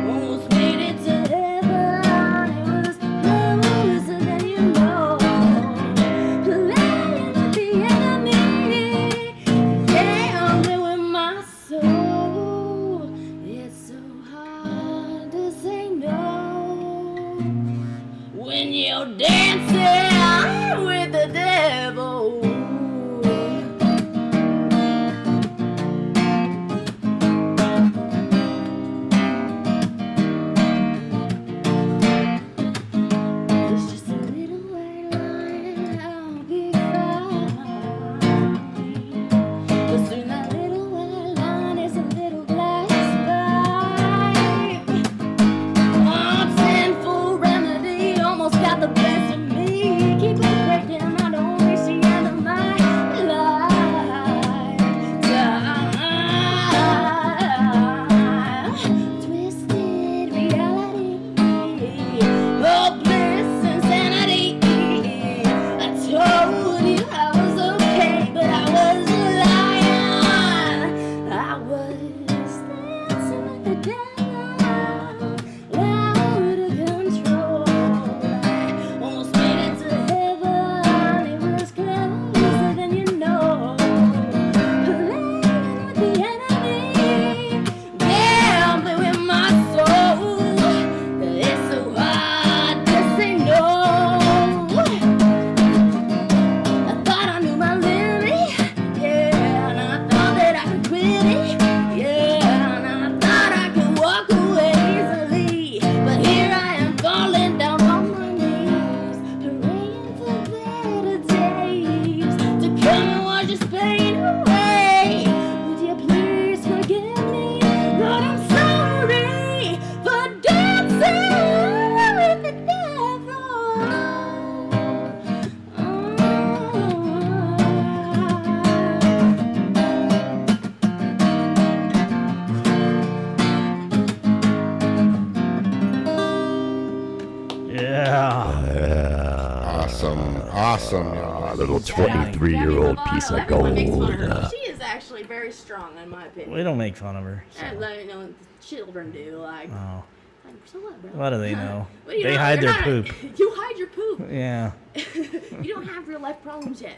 almost made it to heaven. It was closer than you know. Playing with the enemy, gambling with my soul. It's so hard to say no when you're dancing with the devil. It's just a little white line, I'll be fine. But soon that little white line is a little glass pipe. Sinful remedy almost got the best of me. Keep it breaking, I don't reach the end of my lifetime. Twisted reality, hopeless insanity. I told you I was okay, but I was lying. I was dancing with the devil, out of control. I almost made it to heaven. It was closer than you know. Playing with the enemy, gambling with my soul. It's so hard to say no. I thought I knew my limit, yeah, and I thought that I could quit it, yeah, and I thought I could walk away easily, but here I am falling down on my knees, praying for better days to come and wash this pain away. Would you please forgive me? Lord, I'm sorry for dancing with the devil. Yeah. Awesome, y'all. A little 23-year-old piece of gold. She is actually very strong, in my opinion. We don't make fun of her. So. And, like, you know, children do. Like, Oh. Like, so what, bro? What do they know? What do you They know? hide You're their not- poop. You hide your poop. Yeah. You don't have real life problems yet.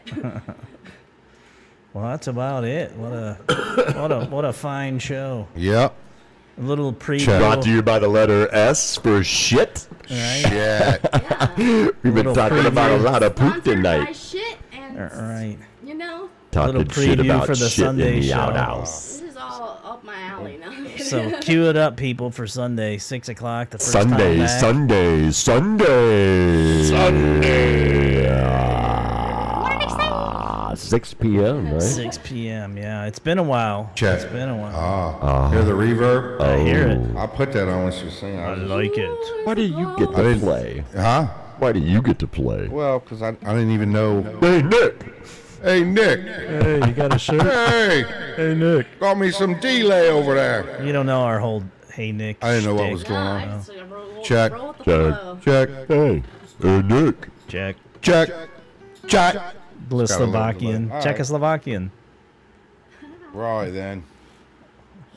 Well, that's about it. What a fine show. Yep. A little preview. Brought to you by the letter S for shit. Right. Shit. Yeah. We've been Little talking about a lot of poop Sponsored by tonight. shit and, Right. you know, Talking Little shit preview about for the shit Sunday in the show. outhouse. this is all up my alley now. So cue it up, people, for Sunday, 6 o'clock. The first time Sunday, back. Sunday, Sunday. What an exciting 6 p.m., right? 6 p.m. Yeah, it's been a while. Check. It's been a while. Hear the reverb? I hear it. I put that on when she was singing. I like it. Why do you get to play? Huh? Why do you get to play? Well, because I didn't even know. Hey, Nick. Hey, Nick. Hey, you got a shirt? Hey. Hey, Nick. Got me some delay over there. You don't know our whole Hey Nick. I didn't know what shtick. was going on. roll, Check. roll with the Check. flow. Check. Hey, Nick. Check. Check. Check. Slovakian. All right. Czechoslovakian. Right then.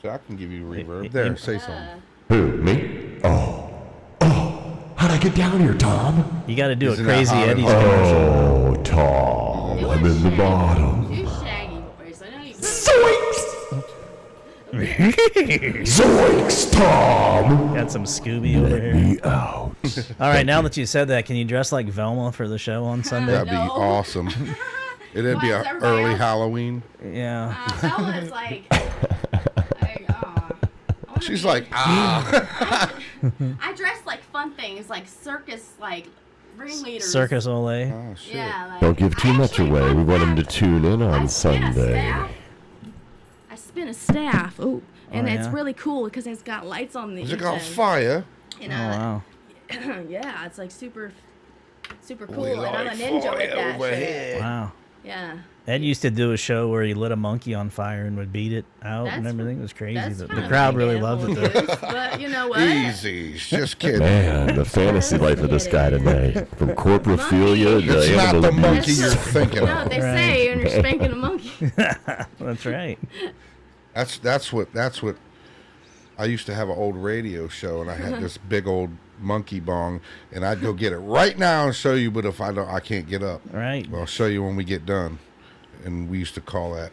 So I can give you reverb. There, say something. Who, me? Oh, how'd I get down here, Tom? You got to do Isn't a that Crazy hot? Eddie's commercial. Oh, Tom, Do I'm a in the shaggy- bottom. Do shaggy voice. I know you. Zoinks, Tom. Got some Scooby over Let here. me out. All right, now that you said that, can you dress like Velma for the show on Sunday? That'd be No. awesome. It'd be Why a is everybody early else- Halloween. Yeah. Ella is like, I wanna She's be- like, I dress like fun things, like circus, like ringleaders. Circus Olay. oh shit. Yeah. Like, Don't give too I much actually away. fun We want them to fact, tune in I on spin a Sunday. staff. I spin a staff. Oh, and it's yeah? really cool because it's got lights on the Is it each got end. fire? And, Oh, wow. yeah, it's like super cool. We And I'm a like ninja fire with that over shit. here. Wow. Yeah. Ed used to do a show where he lit a monkey on fire and would beat it out and That's- everything. It was crazy. That's The kind of crowd big really animal loved it, though. abuse, but you know what? Easy. Just kidding. Man, the fantasy life of this guy tonight. From corporophilia Monkey. to It's not animal the abuse. monkey you're thinking No, of. they Right. say when you're spanking a monkey. That's right. That's what I used to have an old radio show, and I had this big old monkey bong, and I'd go get it right now and show you, but if I can't get up, Right. well, I'll show you when we get done. And we used to call that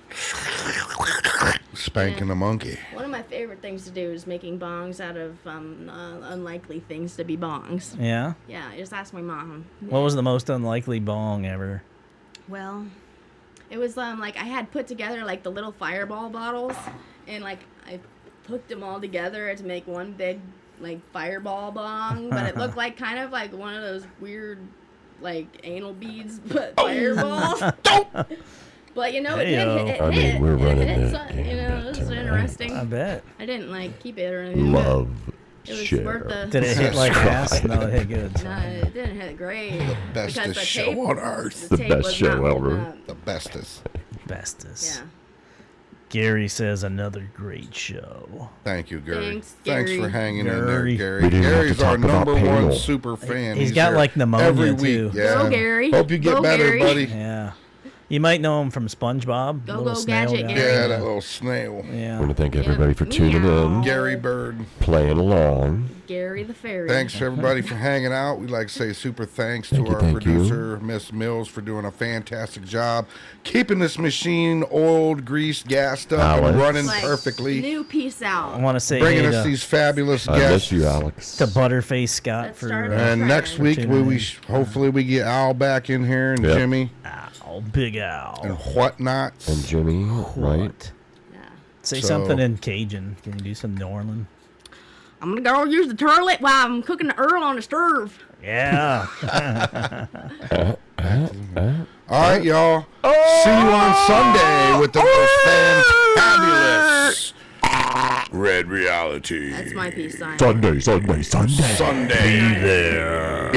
spanking a monkey. One of my favorite things to do is making bongs out of unlikely things to be bongs. Yeah. Yeah, just ask my mom. What was the most unlikely bong ever? Well, it was like I had put together like the little fireball bottles, and like I hooked them all together to make one big like fireball bong, but it looked like kind of like one of those weird like anal beads, but fireballs. But you know, it Heyo. did hit. I mean, we're running hit, that you know, gambit it was tonight. interesting. I bet. I didn't like keep it or anything. but Love, It was share. worth the. Did it hit like ass? No, it hit good. No, it didn't hit great. because Bestest the show tape- on earth. The tape best was show not holding ever. up. The bestest. Bestest. Yeah. Gary says another great show. Thank you, Gary. Thanks, Thanks Gary. for hanging in there, Gary. Gary. We didn't have to Gary's our talk about number one payroll. super fan. He's got, here like, pneumonia, every week. too. Yeah. Go, Gary. Hope you get Go, better, Gary. buddy. Yeah. You might know him from SpongeBob. Go, little go, snail Gadget guy. Gary. Yeah, that little snail. I Yeah. want to thank everybody for tuning Meow. in, Gary Bird. playing along. Gary the Fairy. Thanks for everybody for hanging out. We'd like to say super thanks to Thank you, our thank you. producer, Miss Mills, for doing a fantastic job keeping this machine oiled, greased, gassed up, Alex. and running Like, perfectly. New peace out. I want to say Bringing hey us to, these fabulous I guests. miss you, Alex. to Butterface Scott Let's for start And next week, tuning we in. hopefully we get Al back in here and Yep. Jimmy Ow, Big Al. and whatnots. And Jimmy, right? What? Yeah. Say So- something in Cajun. Can you do some New Orleans? I'm gonna go use the toilet while I'm cooking the Earl on the stove. Yeah. All right, y'all. See you on Sunday with the most fantabulous Red Reality. That's my peace sign. Sunday, Sunday, Sunday. Sunday. Be there.